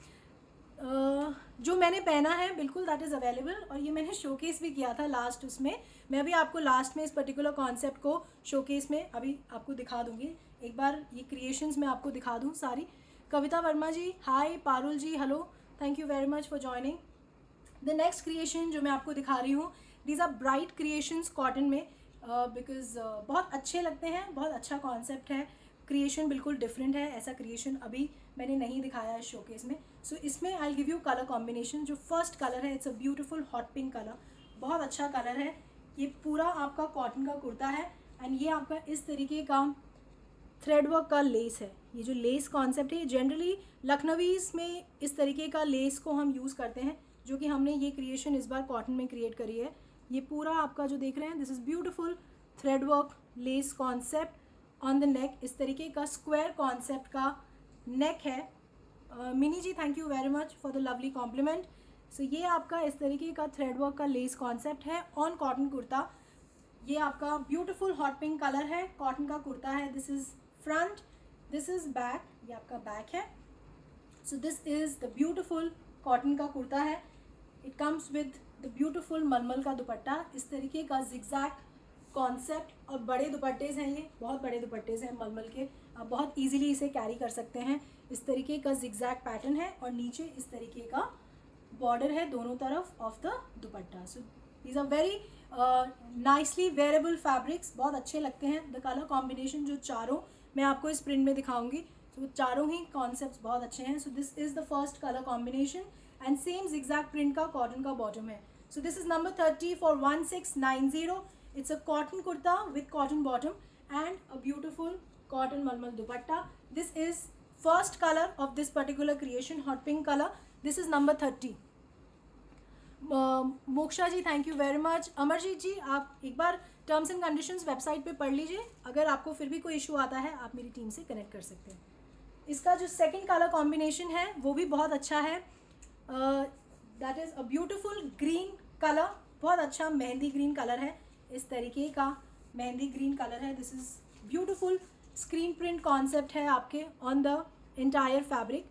जो मैंने पहना है बिल्कुल दैट इज़ अवेलेबल, और ये मैंने शोकेस भी किया था लास्ट उसमें। मैं अभी आपको लास्ट में इस पर्टिकुलर कॉन्सेप्ट को शोकेस में अभी आपको दिखा दूँगी। एक बार ये क्रिएशंस मैं आपको दिखा दूँ सारी। Kavita Verma ji hi, Parul ji hello, thank you very much for joining. The next creation जो मैं आपको दिखा रही हूँ, these are bright creations cotton में, बिकॉज बहुत अच्छे लगते हैं, बहुत अच्छा कॉन्सेप्ट है। क्रिएशन बिल्कुल डिफरेंट है, ऐसा क्रिएशन अभी मैंने नहीं दिखाया है शोकेस में। सो इसमें I give you colour combination. जो फर्स्ट कलर है it's a beautiful hot pink colour, बहुत अच्छा कलर है। ये पूरा आपका कॉटन का कुर्ता है, एंड ये आपका इस तरीके का थ्रेड वर्क का लेस है। ये जो लेस कॉन्सेप्ट है जनरली लखनवीज में इस तरीके का लेस को हम यूज़ करते हैं, जो कि हमने ये क्रिएशन इस बार कॉटन में क्रिएट करी है। ये पूरा आपका जो देख रहे हैं this is beautiful thread work lace concept on the neck. इस तरीके का स्क्वायर कॉन्सेप्ट का नेक है। Mini ji thank you very much for the lovely compliment. So ये आपका इस तरीके का थ्रेड वर्क का लेस कॉन्सेप्ट है ऑन कॉटन कुर्ता। ये आपका ब्यूटीफुल हॉट पिंक कलर है, कॉटन का कुर्ता है। This is front, this is back, ये आपका बैक है। So this is the beautiful cotton का कुर्ता है। It comes with the beautiful मलमल का दुपट्टा। इस तरीके का जिगजैग कॉन्सेप्ट, और बड़े दुपट्टेज हैं, ये बहुत बड़े दुपट्टेज हैं मलमल के, आप बहुत इजीली इसे कैरी कर सकते हैं। इस तरीके का जिगजैग पैटर्न है, और नीचे इस तरीके का बॉर्डर है दोनों तरफ of the dupatta. So these are very nicely wearable fabrics, बहुत अच्छे लगते हैं। द कलर कॉम्बिनेशन जो चारों मैं आपको इस प्रिंट में दिखाऊंगी, तो चारों ही कॉन्सेप्ट्स बहुत अच्छे हैं। So this is the first colour combination, and same zigzag print का कॉटन का बॉटम है। So this is number 30 for 1690। It's a cotton kurta with cotton bottom and a beautiful cotton malmal dupatta. This is first color of this particular creation, hot pink color. This is number 30. Moksha ji thank you very much. Amarjeet ji आप एक बार terms and conditions website पे पढ़ लीजिए, अगर आपको फिर भी कोई इशू आता है आप मेरी टीम से कनेक्ट कर सकते हैं। इसका जो सेकंड कलर कॉम्बिनेशन है वो भी बहुत अच्छा है। That is a beautiful green colour, बहुत अच्छा मेहंदी ग्रीन कलर है। इस तरीके का मेहंदी ग्रीन कलर है। This is beautiful screen print concept है आपके on the entire fabric.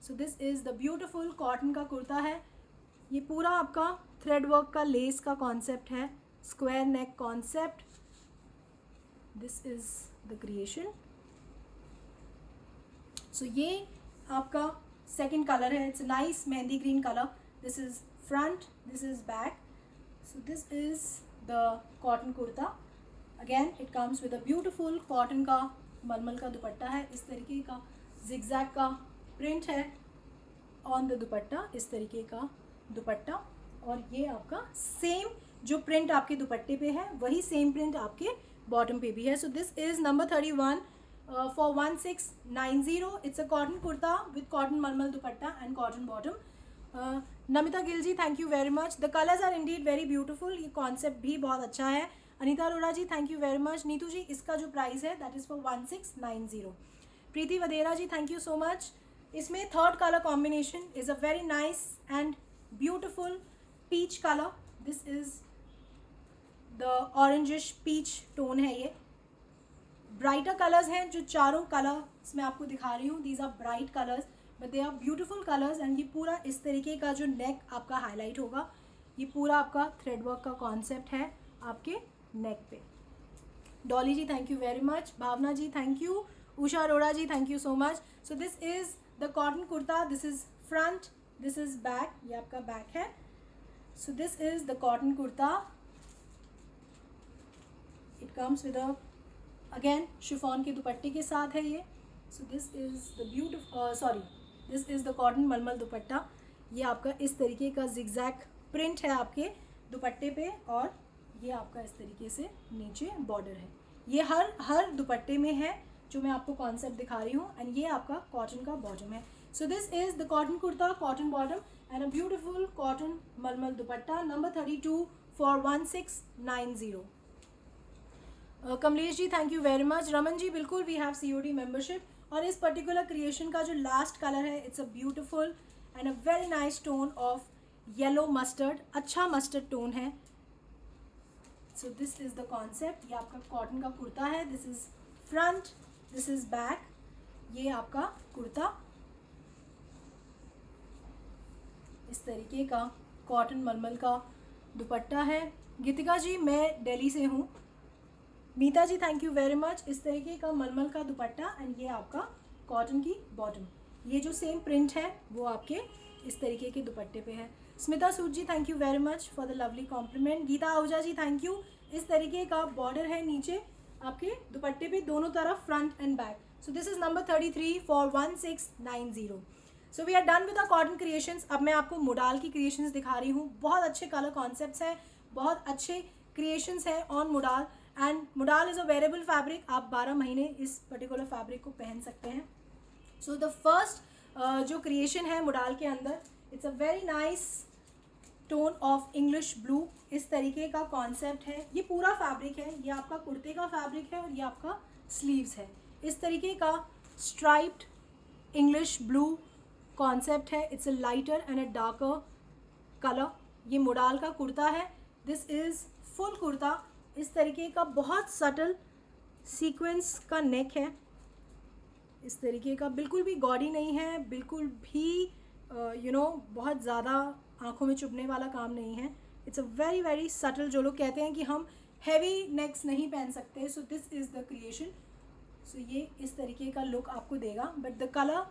So this is the beautiful cotton का कुर्ता है। ये पूरा आपका थ्रेड वर्क का लेस का कॉन्सेप्ट है, square neck concept. This is the creation. So ये आपका सेकेंड कलर है, it's nice mehndi green colour. This is front, this is back. So this is the cotton kurta. Again it comes with a beautiful cotton का मलमल का दुपट्टा है। इस तरीके का जिगजैग का प्रिंट है ऑन द दुपट्टा, इस तरीके का दुपट्टा। और ये आपका सेम जो प्रिंट आपके दुपट्टे पे है वही सेम प्रिंट आपके बॉटम पे भी है। So this is number 31 for 1690. It's a cotton kurta with cotton malmal dupatta and cotton bottom. Namita Gill ji, thank you very much. The colours are indeed very beautiful. ये कॉन्सेप्ट भी बहुत अच्छा है। Anita Arora ji, thank you very much. Neetu ji, इसका जो price है that is for 1690। Preeti Vadhera ji, thank you so much. इसमें third colour combination is a very nice and beautiful peach colour. This is the orangish peach tone है। ये ब्राइटर कलर्स हैं, जो चारों colours मैं आपको दिखा रही हूँ। These are bright colours but they are beautiful colours. And ये पूरा इस तरीके का जो नेक आपका हाईलाइट होगा, ये पूरा आपका थ्रेड वर्क का कॉन्सेप्ट है आपके नेक पे। Dolly ji, thank you very much. Bhavna ji, thank you. Usha Arora ji, thank you so much. So this is the cotton kurta. This is front, this is back, ये आपका बैक है। So this is the cotton kurta. It comes with a again chiffon के दुपट्टे के साथ है ये। So this is the beautiful this is the cotton मलमल दुपट्टा। ये आपका इस तरीके का जिगजैग प्रिंट है आपके दुपट्टे पे, और ये आपका इस तरीके से नीचे बॉर्डर है। ये हर दुपट्टे में है जो मैं आपको कॉन्सेप्ट दिखा रही हूँ। एंड ये आपका कॉटन का बॉटम है। So this is the cotton kurta, cotton bottom and a beautiful cotton मलमल dupatta, number 32 for 1690। Kamlesh ji, thank you very much. Raman ji, बिल्कुल वी हैव COD मेंबरशिप। और इस पर्टिकुलर क्रिएशन का जो लास्ट कलर है, it's a beautiful and a very nice tone of yellow mustard. अच्छा mustard tone है। So this is the concept. ये आपका कॉटन का कुर्ता है। This is front, this is back. ये आपका कुर्ता इस तरीके का कॉटन मलमल का दुपट्टा है। गीतिका जी, मैं दिल्ली से हूँ। मीता जी, थैंक यू वेरी मच। इस तरीके का मलमल का दुपट्टा एंड ये आपका कॉटन की बॉटम। ये जो सेम प्रिंट है वो आपके इस तरीके के दुपट्टे पे है। Smita Sood ji, thank you very much for the lovely compliment. Geeta Ahuja ji, thank you. इस तरीके का बॉर्डर है नीचे आपके दुपट्टे पे, दोनों तरफ front and back. So this is number 33 for 1690। So we are done with the cotton creations. अब मैं आपको मोडाल की क्रिएशंस दिखा रही हूँ। बहुत अच्छे कलर कॉन्सेप्ट्स हैं, बहुत अच्छे क्रिएशंस हैं on modal. And modal is a wearable fabric. आप 12 महीने इस पर्टिकुलर फैब्रिक को पहन सकते हैं। सो द फर्स्ट जो क्रिएशन है मोडाल के अंदर, it's a very nice tone of English blue. इस तरीके का कॉन्सेप्ट है। ये पूरा फैब्रिक है, ये आपका कुर्ते का फैब्रिक है और ये आपका स्लीव्स है। इस तरीके का स्ट्राइप्ड इंग्लिश ब्लू कॉन्सेप्ट है। It's a lighter and a darker colour. ये मोडाल का कुर्ता है। This is full kurta. इस तरीके का बहुत सटल सीक्वेंस का नेक है। इस तरीके का बिल्कुल भी गॉडी नहीं है, बिल्कुल भी बहुत ज़्यादा आंखों में चुभने वाला काम नहीं है। It's a very very subtle. जो लोग कहते हैं कि हम हैवी नेक्स नहीं पहन सकते, so this is the creation. So ये इस तरीके का लुक आपको देगा, but the colour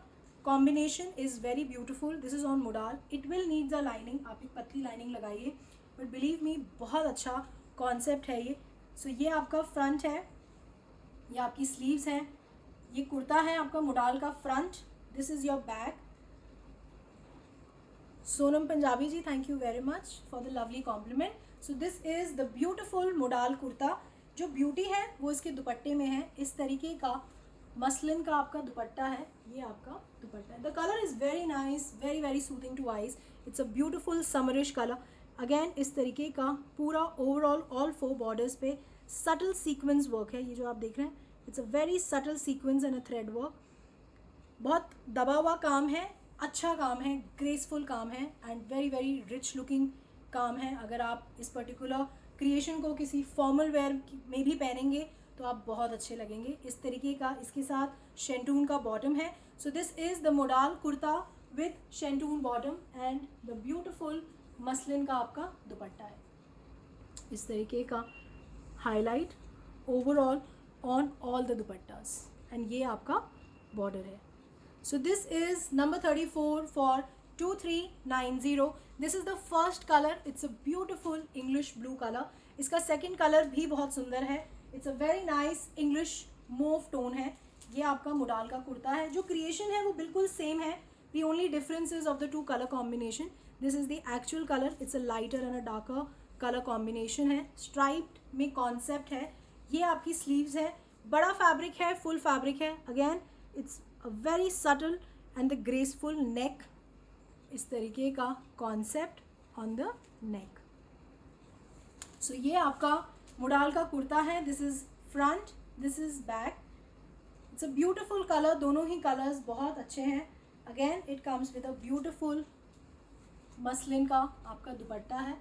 combination is very beautiful. This is on modal. It will need the lining. आप एक पतली लाइनिंग लगाइए, बट बिलीव मी बहुत अच्छा कॉन्सेप्ट है ये। सो ये आपका फ्रंट है, ये आपकी स्लीव्स हैं। ये कुर्ता है आपका मोडाल का front. This is your back. Sonam Punjabi ji, thank you very much for the lovely compliment. So this is the beautiful modal kurta. जो ब्यूटी है वो इसके दुपट्टे में है। इस तरीके का मसलिन का आपका दुपट्टा है। ये आपका दुपट्टा है। The colour is very nice, very very soothing to eyes. It's a beautiful summerish colour. Again इस तरीके का पूरा ओवरऑल ऑल 4 बॉर्डर्स पे सटल सीक्वेंस वर्क है। ये जो आप देख रहे हैं, it's a very subtle sequence and a thread work. बहुत दबा हुआ काम है, अच्छा काम है, ग्रेसफुल काम है and very very rich looking काम है। अगर आप इस पर्टिकुलर क्रिएशन को किसी फॉर्मल वेयर में भी पहनेंगे तो आप बहुत अच्छे लगेंगे। इस तरीके का इसके साथ शेंटून का बॉटम है। So this is the modal kurta with शेंटून bottom and the beautiful muslin का आपका दुपट्टा है. इस तरीके का highlight overall on all the दुपट्टास and ये आपका बॉर्डर है. So this is number 34 for 2390. This is the first colour. It's a beautiful English blue colour. इसका सेकंड कलर भी बहुत सुंदर है. It's a very nice English move tone है. ये आपका मुडाल का कुर्ता है. जो क्रिएशन है वो बिल्कुल सेम है. The only difference is of the two colour combination. This is the actual colour. It's a lighter and a darker colour combination है. स्ट्राइप्ड में कॉन्सेप्ट है. ये आपकी स्लीव्स है. बड़ा फैब्रिक है, फुल फैब्रिक है. Again it's a very subtle and the graceful नेक. इस तरीके का कॉन्सेप्ट ऑन द नेक. सो ये आपका मुडाल का कुर्ता है. This is front, this is back. It's a beautiful colour. दोनों ही कलर्स बहुत अच्छे हैं. Again it comes with a beautiful muslin का आपका दुपट्टा है.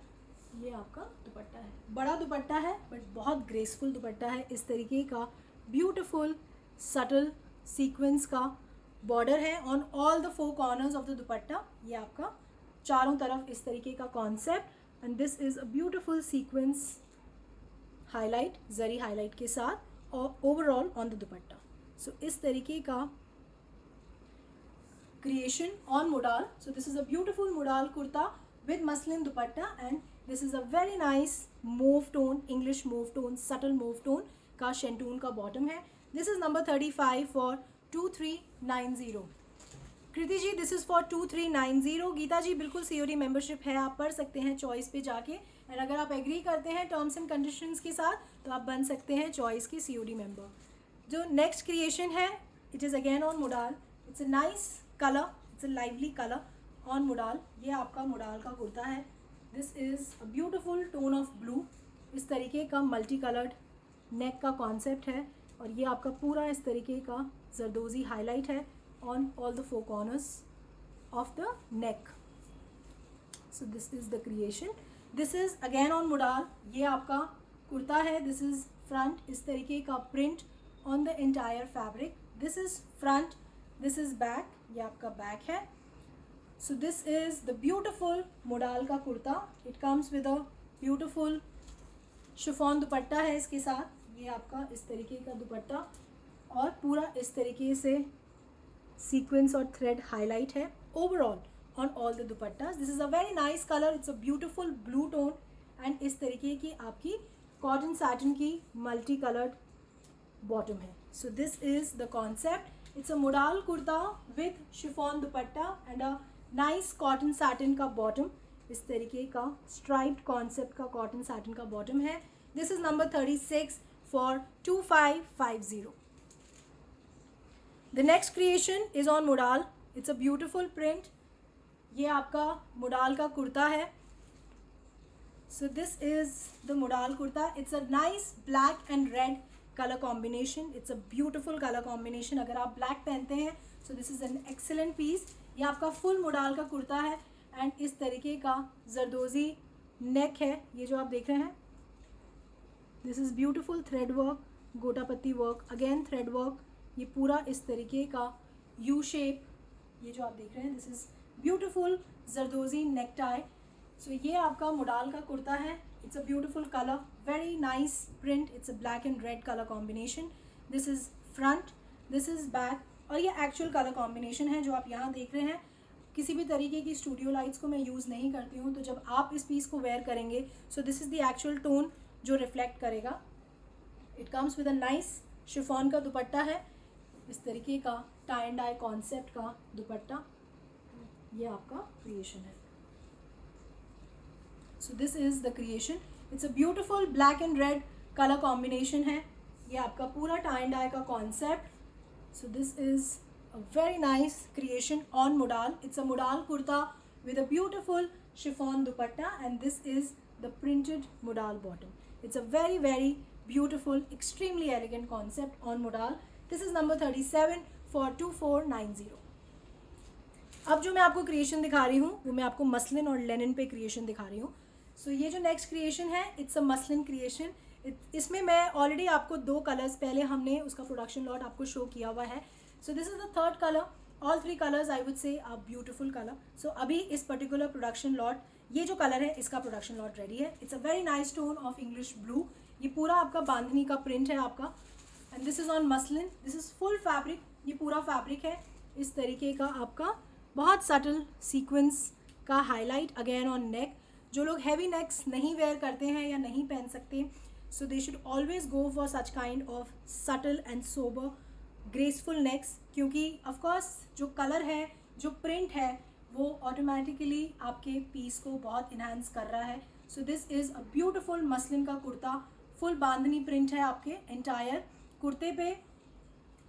ये आपका दुपट्टा है. बड़ा दुपट्टा है बट बहुत ग्रेसफुल दुपट्टा है. इस तरीके का ब्यूटिफुल सटल सीक्वेंस का बॉर्डर है on all the 4 corners of the dupatta. ये आपका चारों तरफ इस तरीके का concept and this is a beautiful sequence highlight, zari highlight के साथ और ओवरऑल ऑन द दुपट्टा. सो इस तरीके का creation on मुडाल. So this is a beautiful मुडाल kurta with muslin dupatta and this is a very nice move tone, English move tone, subtle mauve tone का शेंटून का bottom है. This is number 35 for 2390. Kriti ji this is for 2390. Geeta ji बिल्कुल COD membership है. आप पढ़ सकते हैं choice पे जाके एंड अगर आप एग्री करते हैं टर्म्स एंड कंडीशंस के साथ तो आप बन सकते हैं चॉइस के COD मेंबर. जो नेक्स्ट क्रिएशन है it is again on मुडाल. It's a nice colour, it's a lively colour on modal. ये आपका मुडाल का कुर्ता है. This is a beautiful tone of blue. इस तरीके का मल्टी कलर्ड नेक का कॉन्सेप्ट है और ये आपका पूरा इस तरीके का जरदोज़ी हाईलाइट है on all the 4 corners of the neck. So this is the creation. This is again on modal. ये आपका कुर्ता है. This is front. इस तरीके का print on the entire fabric. This is front, this is back. ये आपका back है. So this is the beautiful modal का kurta. It comes with a beautiful chiffon dupatta है इसके साथ. ये आपका इस तरीके का दुपट्टा और पूरा इस तरीके से सीक्वेंस और थ्रेड हाईलाइट है overall on all the दुपट्टास. This is a very nice colour. It's a beautiful blue tone and इस तरीके की आपकी कॉटन सैटिन की मल्टी कलर्ड बॉटम है. So this is the concept. It's a मुडाल kurta with chiffon dupatta and a nice cotton satin का bottom. इस तरीके का स्ट्राइप्ड कॉन्सेप्ट का कॉटन सैटिन का बॉटम है. This is number 36 for 2550. The next creation is on मुडाल. It's a beautiful print. ये आपका modal का कुर्ता है. So this is the मुडाल kurta. It's a nice black and red color combination. It's a beautiful color combination. अगर आप black पहनते हैं so this is an excellent piece. ये आपका फुल मुडाल का कुर्ता है एंड इस तरीके का जरदोज़ी नेक है. ये जो आप देख रहे हैं this is beautiful thread work, गोटा पत्ती वर्क, अगेन थ्रेड वर्क. ये पूरा इस तरीके का यू शेप. ये जो आप देख रहे हैं this is beautiful zardozi neck tie. So ये आपका मुडाल का कुर्ता है. It's a beautiful colour, very nice print. It's a black and red colour combination. This is front, this is back और ये एक्चुअल कलर कॉम्बिनेशन है जो आप यहाँ देख रहे हैं. किसी भी तरीके की स्टूडियो लाइट्स को मैं यूज़ नहीं करती हूँ. तो जब आप इस पीस को वेयर करेंगे so this is the actual tone जो रिफ्लेक्ट करेगा. It comes with a nice chiffon का दुपट्टा है. इस तरीके का टाई एंड डाई कॉन्सेप्ट का दुपट्टा. ये आपका क्रिएशन है. So this is the creation. It's a beautiful black and red colour combination है. ये आपका पूरा टाई एंड डाई का concept. So this is a very nice creation on मुडाल. It's a मुडाल kurta with a beautiful chiffon dupatta and this is the printed मुडाल bottom. It's a very very beautiful, extremely elegant concept on मुडाल. This is number 37 for 2490. अब जो मैं आपको creation दिखा रही हूँ वो मैं आपको मसलिन और लेनिन पे क्रिएशन दिखा रही हूँ. सो ये जो नेक्स्ट क्रिएशन है इट्स अ मसलिन क्रिएशन. इसमें मैं ऑलरेडी आपको 2 कलर्स पहले हमने उसका प्रोडक्शन लॉट आपको शो किया हुआ है. So this is the third color all three colours I would say are beautiful colour. So अभी इस पर्टिकुलर प्रोडक्शन लॉट, ये जो कलर है इसका प्रोडक्शन लॉट रेडी है. It's a very nice tone of English blue. ये पूरा आपका बांधनी का प्रिंट है आपका. And this is on muslin. This is full fabric. ये पूरा फैब्रिक है इस तरीके का आपका. बहुत सटल सीक्वेंस का हाईलाइट अगेन ऑन नेक. जो लोग हैवी नेक्स नहीं वेयर करते हैं या नहीं पहन सकते, so they should always go for such kind of subtle and sober graceful necks. क्योंकि ऑफकोर्स जो कलर है, जो प्रिंट है, वो ऑटोमेटिकली आपके पीस को बहुत इन्हांस कर रहा है. So this is a beautiful muslin का कुर्ता. फुल बांधनी प्रिंट है आपके एंटायर कुर्ते पे.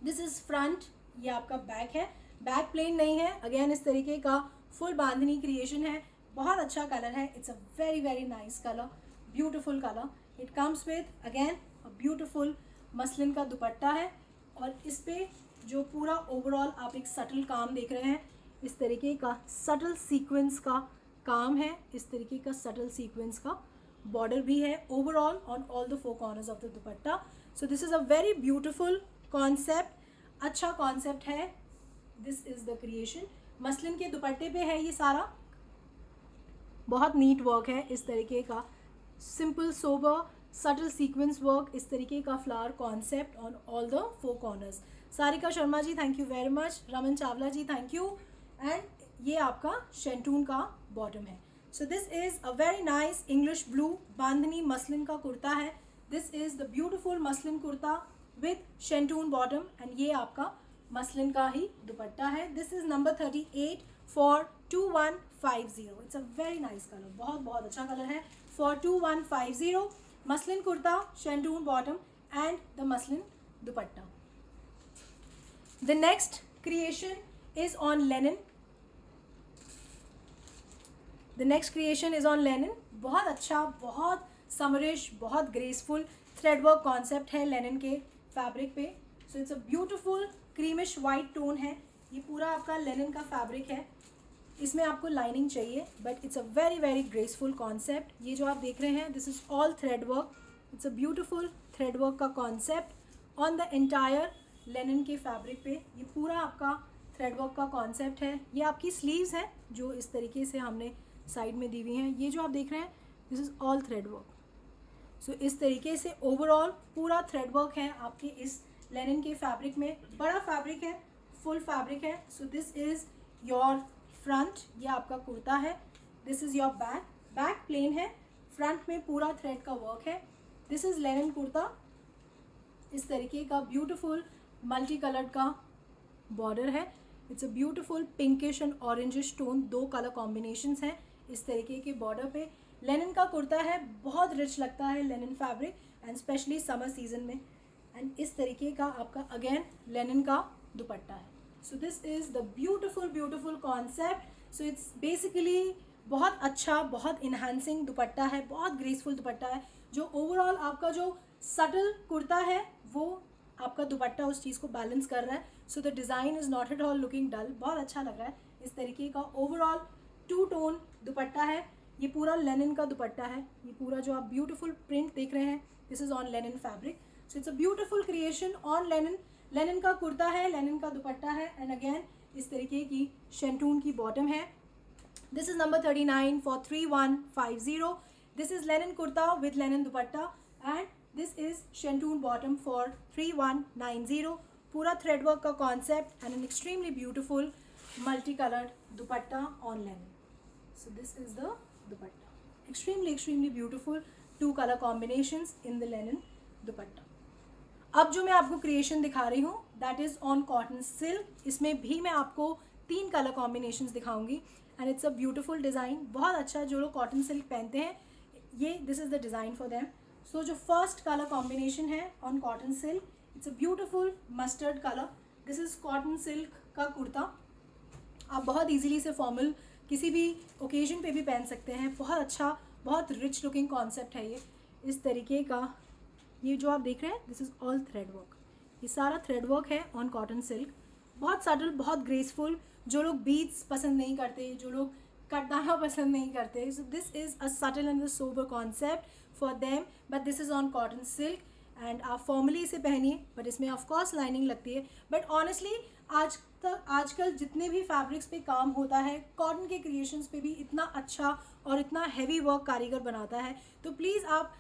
This is front. ये आपका बैक है. बैक प्लेन नहीं है. अगेन इस तरीके का फुल बांधनी क्रिएशन है. बहुत अच्छा कलर है. It's a very very nice colour, beautiful colour. It comes with again a beautiful muslin का दुपट्टा है. और इस पे जो पूरा ओवरऑल आप एक सटल काम देख रहे हैं, इस तरीके का सटल सीक्वेंस का काम है. इस तरीके का सटल सीक्वेंस का बॉर्डर भी है overall on all the four corners of the dupatta. So this is a very beautiful concept. अच्छा कॉन्सेप्ट है. This is the creation. Muslin के दुपट्टे पे है ये सारा. बहुत नीट वर्क है इस तरीके का. Simple sober subtle sequence work. इस तरीके का flower concept on all the four corners. Sarika Sharma ji thank you very much. Raman Chawla ji thank you. And ये आपका शेंटून का बॉटम है. So this is a very nice English blue bandhani muslin का कुर्ता है. This is the beautiful muslin kurta with shantoon bottom. And ये आपका muslin का ही दुपट्टा है. This is number 38 for 2150. It's a very nice colour. बहुत बहुत अच्छा कलर है. For 2150 muslin kurta, शेंटून bottom and the muslin dupatta. The next creation is on Lenin. The next creation is on Lenin. बहुत अच्छा, बहुत समरिश, बहुत ग्रेसफुल थ्रेड वर्क कॉन्सेप्ट है Lenin के फैब्रिक पे. सो it's a beautiful creamish white tone है. ये पूरा आपका लेनिन का फैब्रिक है. इसमें आपको लाइनिंग चाहिए but it's a very very graceful concept. ये जो आप देख रहे हैं this is all thread work. It's a beautiful thread work का concept on the entire linen के फैब्रिक पे. ये पूरा आपका थ्रेड वर्क का कॉन्सेप्ट है. ये आपकी स्लीव्स हैं जो इस तरीके से हमने साइड में दी हुई हैं. ये जो आप देख रहे हैं this is all thread work. So इस तरीके से ओवरऑल पूरा थ्रेड वर्क है आपके इस लेनिन के फैब्रिक में. बड़ा फैब्रिक है, फुल फैब्रिक है. So this is your front. ये आपका कुर्ता है. This is your back. Back plane है. फ्रंट में पूरा थ्रेड का वर्क है. This is linen kurta. इस तरीके का ब्यूटिफुल मल्टी कलर्ड का बॉर्डर है. It's a beautiful pinkish and orangish tone. दो कलर कॉम्बिनेशंस हैं इस तरीके के बॉर्डर पे. लेनिन का कुर्ता है. बहुत रिच लगता है Lenin fabric and specially summer season में. एंड इस तरीके का आपका अगेन लेनिन का दुपट्टा है. So this is the beautiful beautiful concept. So it's basically बहुत अच्छा, बहुत इन्हांसिंग दुपट्टा है. बहुत ग्रेसफुल दुपट्टा है. जो ओवरऑल आपका जो सटल कुर्ता है वो आपका दुपट्टा उस चीज़ को बैलेंस कर रहा है. So the design is not at all looking dull. बहुत अच्छा लग रहा है. इस तरीके का ओवरऑल टू टोन दुपट्टा है. ये पूरा लेनिन का दुपट्टा है. ये पूरा जो आप ब्यूटिफुल प्रिंट देख रहे हैं this is on Lenin fabric. So it's a beautiful creation on Lenin. Lenin का कुर्ता है, लेनिन का दुपट्टा है एंड अगेन इस तरीके की शेंटून की बॉटम है. This is number 39 for 3150. This is linen kurta with linen dupatta and this is shantoon bottom for 3190. पूरा थ्रेड वर्क का concept and an extremely beautiful multi coloured dupatta on linen. So this is the dupatta. Extremely beautiful two colour combinations in the linen dupatta. अब जो मैं आपको creation दिखा रही हूँ that is on cotton silk. इसमें भी मैं आपको 3 कलर कॉम्बिनेशंस दिखाऊंगी and it's a beautiful design. बहुत अच्छा. जो लोग कॉटन सिल्क पहनते हैं ये this is the design for them. So जो फर्स्ट कलर कॉम्बिनेशन है on cotton silk it's a beautiful mustard colour. This is cotton silk का कुर्ता. आप बहुत ईजीली से फॉर्मल किसी भी ओकेजन पे भी पहन सकते हैं. बहुत अच्छा, बहुत रिच लुकिंग कॉन्सेप्ट है ये. इस तरीके का ये जो आप देख रहे हैं this is all thread work. ये सारा थ्रेड वर्क है ऑन कॉटन सिल्क. बहुत सटल, बहुत ग्रेसफुल. जो लोग बीड्स पसंद नहीं करते, जो लोग कटदाना पसंद नहीं करते, सो this is a subtle and sober concept for them. But this is on cotton silk and आप फॉर्मली इसे पहनिए, बट इसमें ऑफ कोर्स लाइनिंग लगती है। बट ऑनेस्टली आजकल जितने भी फैब्रिक्स पे काम होता है, कॉटन के क्रिएशंस पे भी इतना अच्छा और इतना हैवी वर्क कारीगर बनाता है, तो प्लीज़ आप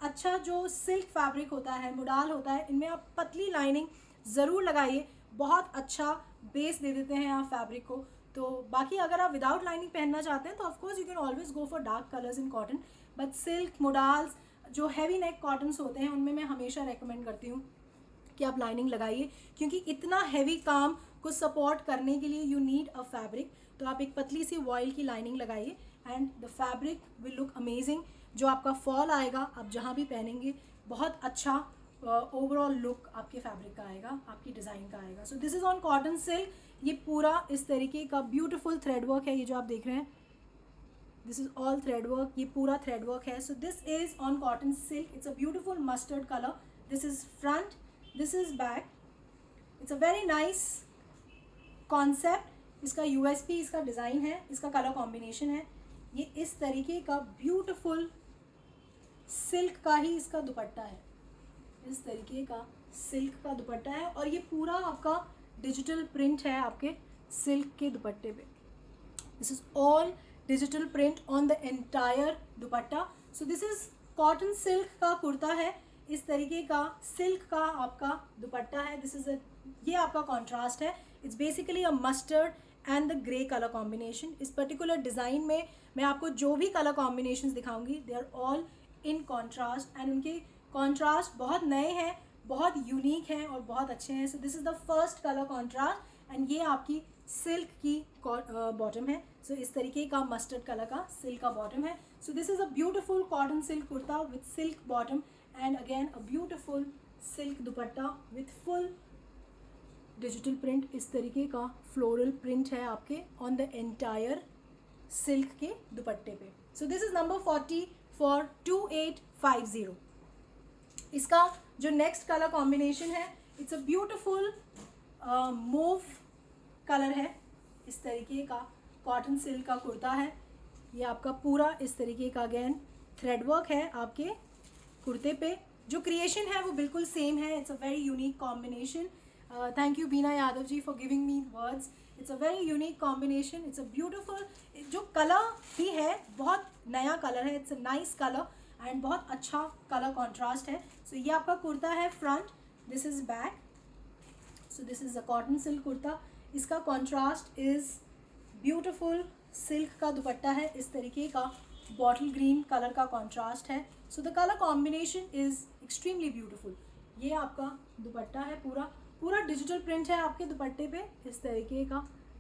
अच्छा जो सिल्क फैब्रिक होता है, मुडाल होता है, इनमें आप पतली लाइनिंग ज़रूर लगाइए। बहुत अच्छा बेस दे देते हैं आप फैब्रिक को। तो बाकी अगर आप विदाउट लाइनिंग पहनना चाहते हैं तो of course you can always go for dark colours in cotton, but silk, modals, जो हैवी नेक कॉटन्स होते हैं, उनमें मैं हमेशा रेकमेंड करती हूँ कि आप लाइनिंग लगाइए, क्योंकि इतना हैवी काम को सपोर्ट करने के लिए यू नीड अ फैब्रिक। तो आप एक पतली सी वॉइल की लाइनिंग लगाइए and the fabric will look amazing. जो आपका फॉल आएगा, आप जहाँ भी पहनेंगे, बहुत अच्छा ओवरऑल लुक आपके फैब्रिक का आएगा, आपकी डिज़ाइन का आएगा। सो this is on cotton silk. ये पूरा इस तरीके का ब्यूटीफुल थ्रेड वर्क है, ये जो आप देख रहे हैं, this is all thread work, ये पूरा थ्रेड वर्क है। So this is on cotton silk. It's a beautiful mustard colour. This is front, this is back. It's a very nice concept. इसका यूएसपी, इसका डिज़ाइन है, इसका colour combination है। ये इस तरीके का ब्यूटीफुल सिल्क का ही इसका दुपट्टा है, इस तरीके का सिल्क का दुपट्टा है, और ये पूरा आपका डिजिटल प्रिंट है आपके सिल्क के दुपट्टे पे। This is all digital print on the entire dupatta. So this is cotton silk का कुर्ता है, इस तरीके का सिल्क का आपका दुपट्टा है। दिस इज ये आपका कॉन्ट्रास्ट है। It's basically a mustard and the grey colour combination. इस पर्टिकुलर डिज़ाइन में मैं आपको जो भी कलर कॉम्बिनेशंस दिखाऊंगी, they are all in contrast, and उनके कॉन्ट्रास्ट बहुत नए हैं, बहुत यूनिक हैं और बहुत अच्छे हैं। So this is the first colour contrast, and ये आपकी सिल्क की बॉटम है। सो इस तरीके का मस्टर्ड कलर का सिल्क का बॉटम है। So this is a beautiful cotton silk kurta with silk bottom and again a beautiful silk dupatta with full digital print. इस तरीके का फ्लोरल प्रिंट है आपके ऑन द एंटायर सिल्क के दुपट्टे पे। So this is number 40 for 2850। इसका जो नेक्स्ट कलर कॉम्बिनेशन है, it's a beautiful move colour है। इस तरीके का कॉटन सिल्क का कुर्ता है। ये आपका पूरा इस तरीके का अगेन थ्रेड वर्क है आपके कुर्ते पे। जो क्रिएशन है वो बिल्कुल सेम है। It's a very unique combination. Thank you Beena Yadav ji for giving me words. It's a very unique combination. It's a beautiful, जो कलर भी है बहुत नया कलर है। It's a nice colour and बहुत अच्छा कलर कॉन्ट्रास्ट है। सो ये आपका कुर्ता है front, this is back. So this is a cotton silk kurta. इसका कॉन्ट्रास्ट इज ब्यूटिफुल सिल्क का दुपट्टा है। इस तरीके का बॉटल ग्रीन कलर का कॉन्ट्रास्ट है। So the colour combination is extremely beautiful. ये आपका दुपट्टा है, पूरा डिजिटल प्रिंट है आपके दुपट्टे पे इस तरीके का।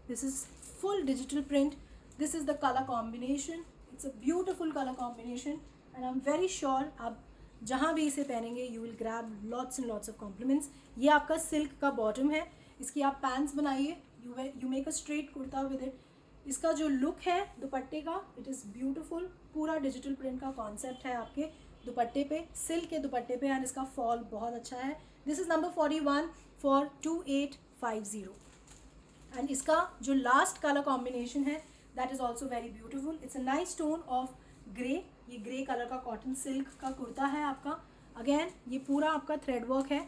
This is full digital print. This is the colour combination. It's a beautiful colour combination and I am very sure आप जहाँ भी इसे पहनेंगे you will grab lots and lots of compliments. ये आपका सिल्क का बॉटम है। इसकी आप पैंट्स बनाइए, you make a straight kurta with it. इसका जो लुक है दुपट्टे का, इट इज़ ब्यूटिफुल। पूरा डिजिटल प्रिंट का कॉन्सेप्ट है आपके दुपट्टे पे, सिल्क के दुपट्टे पे, एंड इसका फॉल बहुत अच्छा है। This is number 41 for 2850। And इसका जो लास्ट कलर कॉम्बिनेशन है that is also very beautiful. It's a nice tone of grey. ये ग्रे कलर का कॉटन सिल्क का कुर्ता है आपका। अगेन ये पूरा आपका थ्रेड वर्क है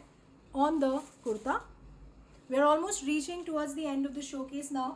on the kurta. We are almost reaching towards the end of the showcase now.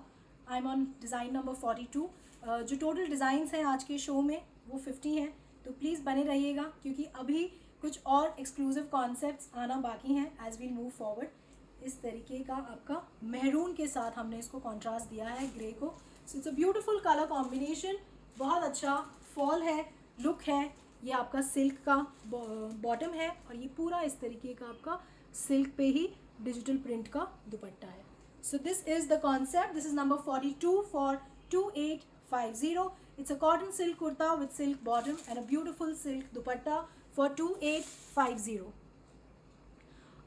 I am on design number 42। जो टोटल डिज़ाइंस हैं आज के शो में वो 50 हैं, तो प्लीज़ बने रहिएगा क्योंकि अभी कुछ और एक्सक्लूसिव कॉन्सेप्ट्स आना बाकी हैं एज वी मूव फॉरवर्ड। इस तरीके का आपका मेहरून के साथ हमने इसको कॉन्ट्रास्ट दिया है ग्रे को। सो it's a beautiful colour combination. बहुत अच्छा फॉल है, लुक है। ये आपका सिल्क का बॉटम है और ये पूरा इस तरीके का आपका सिल्क पे ही डिजिटल प्रिंट का दुपट्टा है। So this is the concept. This is number 42 for 2850. It's a cotton silk kurta with silk bottom and a beautiful silk dupatta for 2850.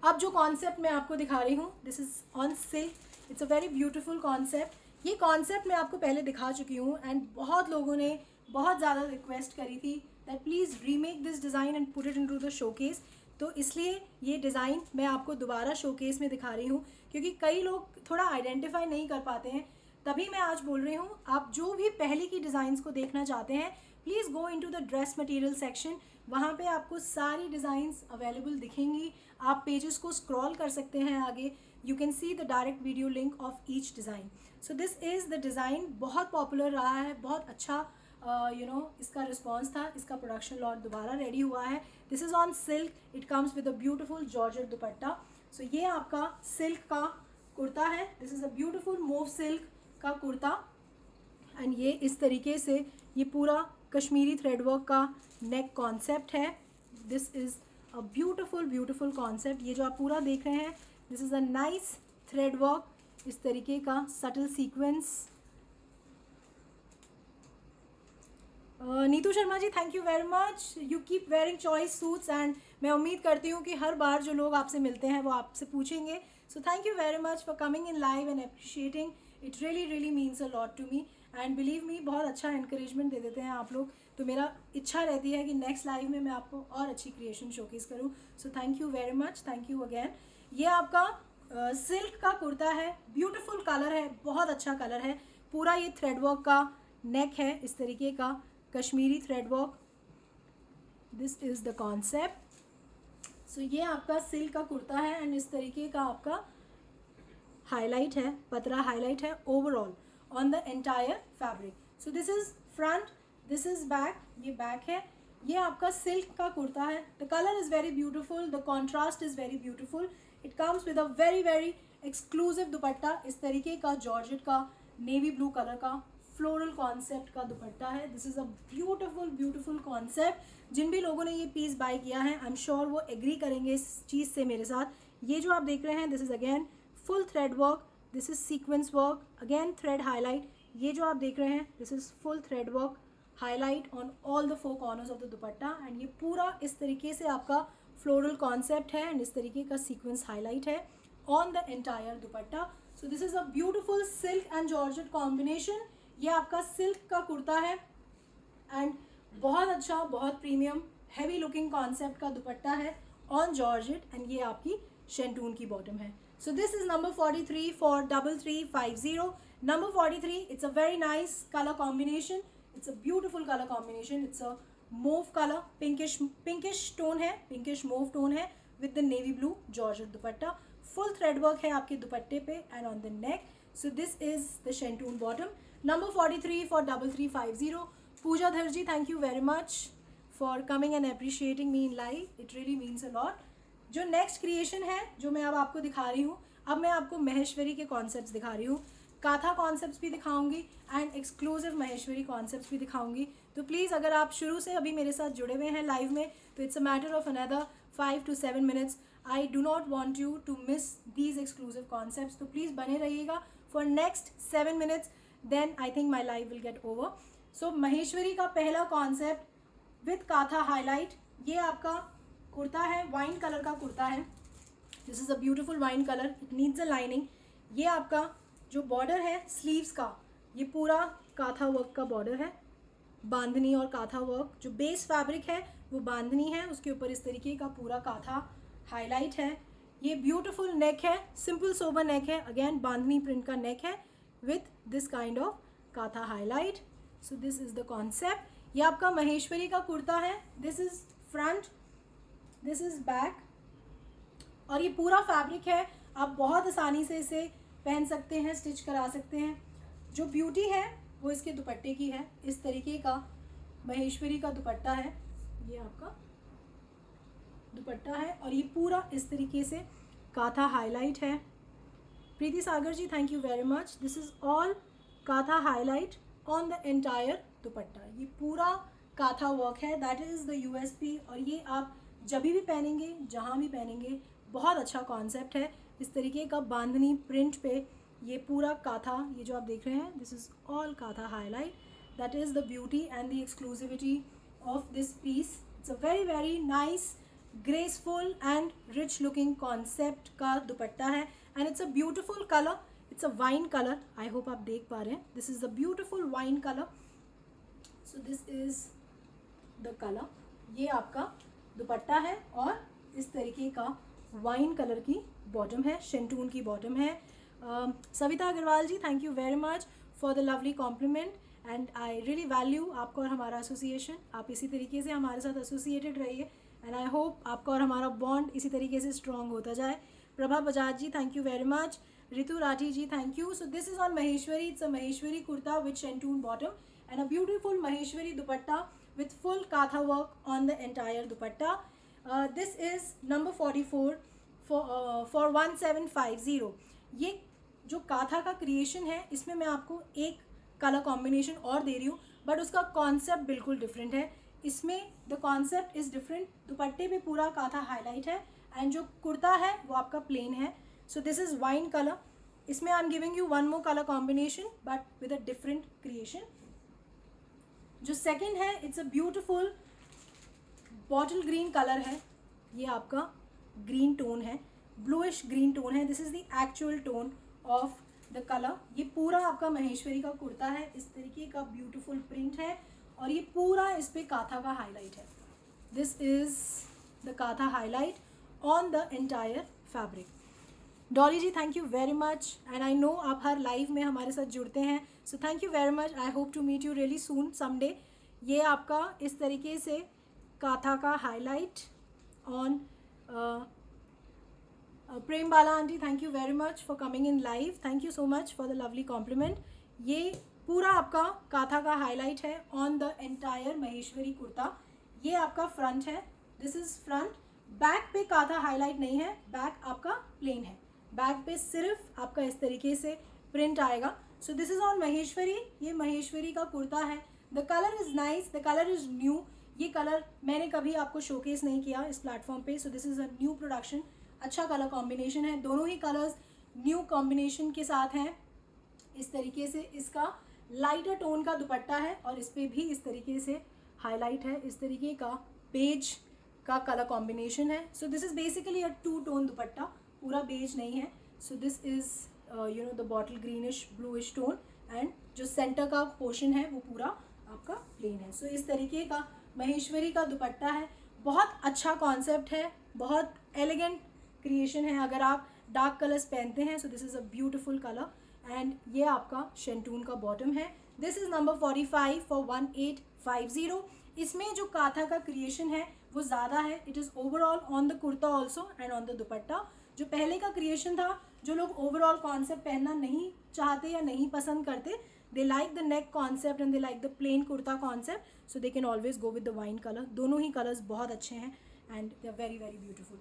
अब जो कॉन्सेप्ट मैं आपको दिखा रही हूँ, this is on silk. It's a very beautiful concept. ये concept मैं आपको पहले दिखा चुकी हूँ एंड बहुत लोगों ने बहुत ज़्यादा रिक्वेस्ट करी थी that please remake this design and put it into the showcase. तो इसलिए ये डिज़ाइन मैं आपको दोबारा शोकेस में दिखा रही हूँ क्योंकि कई लोग थोड़ा आइडेंटिफाई नहीं कर पाते हैं तभी मैं आज बोल रही हूँ, आप जो भी पहले की डिज़ाइंस को देखना चाहते हैं please go into the dress material section. वहाँ पे आपको सारी डिज़ाइंस अवेलेबल दिखेंगी। आप पेजेस को स्क्रॉल कर सकते हैं आगे, you can see the direct video link of each design. So this is the design, बहुत पॉपुलर रहा है, बहुत अच्छा इसका रिस्पॉन्स था। इसका प्रोडक्शन लॉट दोबारा रेडी हुआ है। This is on silk, it comes with a beautiful georgette dupatta. So ये आपका सिल्क का कुर्ता है, this is a beautiful mauve silk का कुर्ता एंड ये इस तरीके से ये पूरा कश्मीरी थ्रेडवर्क का नेक कॉन्सेप्ट है। This is a beautiful concept. ये जो आप पूरा देख रहे हैं this is a nice thread work, इस तरीके का subtle sequence. Neetu Sharma ji thank you very much, you keep wearing choice suits and मैं उम्मीद करती हूँ कि हर बार जो लोग आपसे मिलते हैं वो आपसे पूछेंगे। So thank you very much for coming in live and appreciating, it really means a lot to me and believe me, बहुत अच्छा इंकरेजमेंट दे देते हैं आप लोग। तो मेरा इच्छा रहती है कि नेक्स्ट लाइव में मैं आपको और अच्छी क्रिएशन शोकेस करूँ। सो thank you very much, thank you again. ये आपका सिल्क का कुर्ता है, ब्यूटिफुल कलर है, बहुत अच्छा कलर है। पूरा ये थ्रेडवर्क का नेक है, इस तरीके का Kashmiri thread work, this is the concept. So ये आपका सिल्क का कुर्ता है एंड इस तरीके का आपका हाईलाइट है, पतरा हाईलाइट है overall on the entire fabric. So this is front, this is back, ये बैक है। ये आपका सिल्क का कुर्ता है, the colour is very beautiful, the contrast is very beautiful. It comes with a very exclusive dupatta, इस तरीके का जॉर्जेट का नेवी ब्लू कलर का फ्लोरल कॉन्सेप्ट का दुपट्टा है। This is a beautiful concept. जिन भी लोगों ने ये पीस बाय किया है आई एम श्योर वो एग्री करेंगे इस चीज़ से मेरे साथ। ये जो आप देख रहे हैं this is again full thread work, this is sequence work, again thread highlight. ये जो आप देख रहे हैं this is full thread work highlight on all the 4 corners of the dupatta and ये पूरा इस तरीके से आपका फ्लोरल कॉन्सेप्ट है एंड इस तरीके का सीक्वेंस हाईलाइट है on the entire dupatta. So this is a beautiful silk and georgette combination. ये आपका सिल्क का कुर्ता है एंड बहुत अच्छा, बहुत प्रीमियम हैवी लुकिंग कॉन्सेप्ट का दुपट्टा है ऑन जॉर्जेट एंड ये आपकी शेंटून की बॉटम है। So this is number 43 for 3350। Number 43, it's a very nice colour combination, it's a beautiful colour combination, it's a mauve colour, pinkish tone है, pinkish mauve tone है with the navy blue georgette dupatta. Full threadwork है आपके दुपट्टे पे and on the neck. So this is the shantoon bottom. Number 43 for 3350। Puja Dhar ji thank you very much for coming and appreciating me in live, it really means a lot. जो next creation है जो मैं अब आपको दिखा रही हूँ, अब मैं आपको महेश्वरी के कॉन्सेप्ट्स दिखा रही हूँ, काथा कॉन्सेप्ट्स भी दिखाऊंगी एंड एक्सक्लूसिव महेश्वरी कॉन्सेप्ट्स भी दिखाऊंगी। तो प्लीज़ अगर आप शुरू से अभी मेरे साथ जुड़े हुए हैं लाइव में तो it's a matter of another 5 to 7 minutes। I do not want you to miss these exclusive concepts, तो प्लीज़ बने रहिएगा for next 7 minutes, then I think my live will get over. So Maheshwari का पहला concept with काथा highlight, ये आपका कुर्ता है, wine colour का कुर्ता है, this is a beautiful wine colour, it needs a lining. ये आपका जो बॉर्डर है स्लीव्स का, ये पूरा काथा वर्क का बॉर्डर है, बांधनी और काथा वर्क, जो बेस फैब्रिक है वो बांधनी है, उसके ऊपर इस तरीके का पूरा काथा हाईलाइट है। ये ब्यूटिफुल नेक है, सिंपल सोबर नेक है, अगेन बांधनी प्रिंट का नेक है with this kind of katha highlight. So this is the concept. ये आपका महेश्वरी का कुर्ता है, this is front, this is back और ये पूरा फैब्रिक है, आप बहुत आसानी से इसे पहन सकते हैं, स्टिच करा सकते हैं। जो ब्यूटी है वो इसके दुपट्टे की है, इस तरीके का महेश्वरी का दुपट्टा है, ये आपका दुपट्टा है और ये पूरा इस तरीके से काथा हाईलाइट है। Preeti Sagar ji thank you very much, this is all katha highlight on the entire dupatta. ये पूरा काथा वर्क है, दैट इज़ द यूएसपी और ये आप जब भी पहनेंगे, जहाँ भी पहनेंगे, बहुत अच्छा कॉन्सेप्ट है। इस तरीके का बांधनी प्रिंट पे ये पूरा काथा, ये जो आप देख रहे हैं this is all katha highlight, that is the beauty and the exclusivity of this piece. It's a very nice graceful and rich looking concept का दुपट्टा है and it's a beautiful colour, it's a wine colour, I hope आप देख पा रहे हैं, this is the beautiful wine colour. So this is the colour, ये आपका दुपट्टा है और इस तरीके का वाइन कलर की बॉटम है, शेंटून की बॉटम है। Savita Agarwal ji, thank you very much for the lovely compliment and I really value आपका और हमारा एसोसिएशन. आप इसी तरीके से हमारे साथ एसोसिएटेड रहिए एंड आई होप आपका और हमारा बॉन्ड इसी तरीके से स्ट्रॉन्ग होता जाए. Prabha Bajaj ji, thank you very much. Ritu Rathi ji, thank you. So this is on Maheshwari. It's a Maheshwari kurta with shantoon bottom and a beautiful Maheshwari dupatta with full katha work on the entire dupatta. This is number 44 for 1750. ये जो काथा का creation है इसमें मैं आपको एक कलर कॉम्बिनेशन और दे रही हूँ, बट उसका कॉन्सेप्ट बिल्कुल डिफरेंट है. इसमें द कॉन्सेप्ट इज़ डिफरेंट. दुपट्टे पे पूरा काथा हाईलाइट है एंड जो कुर्ता है वो आपका प्लेन है. So this is wine colour. इसमें I am giving you one more colour combination but with a different creation. जो सेकंड है, it's a beautiful bottle green colour है. ये आपका ग्रीन टोन है, ब्लूइश ग्रीन टोन है. This is the actual tone of the colour. ये पूरा आपका महेश्वरी का कुर्ता है. इस तरीके का ब्यूटीफुल प्रिंट है और ये पूरा इस पर काथा का हाईलाइट है. This is the katha highlight on the entire fabric. Dolly ji, thank you very much and I know आप हर लाइव में हमारे साथ जुड़ते हैं. So thank you very much. I hope to meet you really soon someday. ये आपका इस तरीके से काथा का highlight on. Prem Bala aunty, thank you very much for coming in live. Thank you so much for the lovely complement. ये पूरा आपका काथा का हाईलाइट है on the entire Maheshwari kurta. ये आपका फ्रंट है. This is front. बैक पे काथा हाईलाइट नहीं है, बैक आपका प्लेन है. बैक पे सिर्फ आपका इस तरीके से प्रिंट आएगा. सो दिस इज़ ऑन महेश्वरी. ये महेश्वरी का कुर्ता है. The colour is nice, the colour is new. ये कलर मैंने कभी आपको शोकेस नहीं किया इस प्लेटफॉर्म पे. So this is a new production. अच्छा कलर कॉम्बिनेशन है. दोनों ही कलर्स न्यू कॉम्बिनेशन के साथ हैं. इस तरीके से इसका लाइटर टोन का दुपट्टा है और इस पर भी इस तरीके से हाईलाइट है. इस तरीके का बेज का कलर कॉम्बिनेशन है. So this is basically a two tone dupatta, पूरा बेज नहीं है. So this is you know the bottle greenish bluish tone and जो सेंटर का पोर्शन है वो पूरा आपका प्लेन है. सो इस तरीके का महेश्वरी का दुपट्टा है. बहुत अच्छा कॉन्सेप्ट है, बहुत एलिगेंट क्रिएशन है. अगर आप डार्क कलर्स पहनते हैं, so this is a beautiful colour and ये आपका शेंटून का बॉटम है. This is number 45 for 1850. इसमें जो काथा का क्रिएशन है वो ज़्यादा है. It is overall on the kurta also and on the दुपट्टा. जो पहले का क्रिएशन था, जो लोग ओवरऑल कॉन्सेप्ट पहनना नहीं चाहते या नहीं पसंद करते, they like the neck concept and they like the plain kurta concept. So they can always go with the wine colour. दोनों ही कलर्स बहुत अच्छे हैं and they are very very beautiful.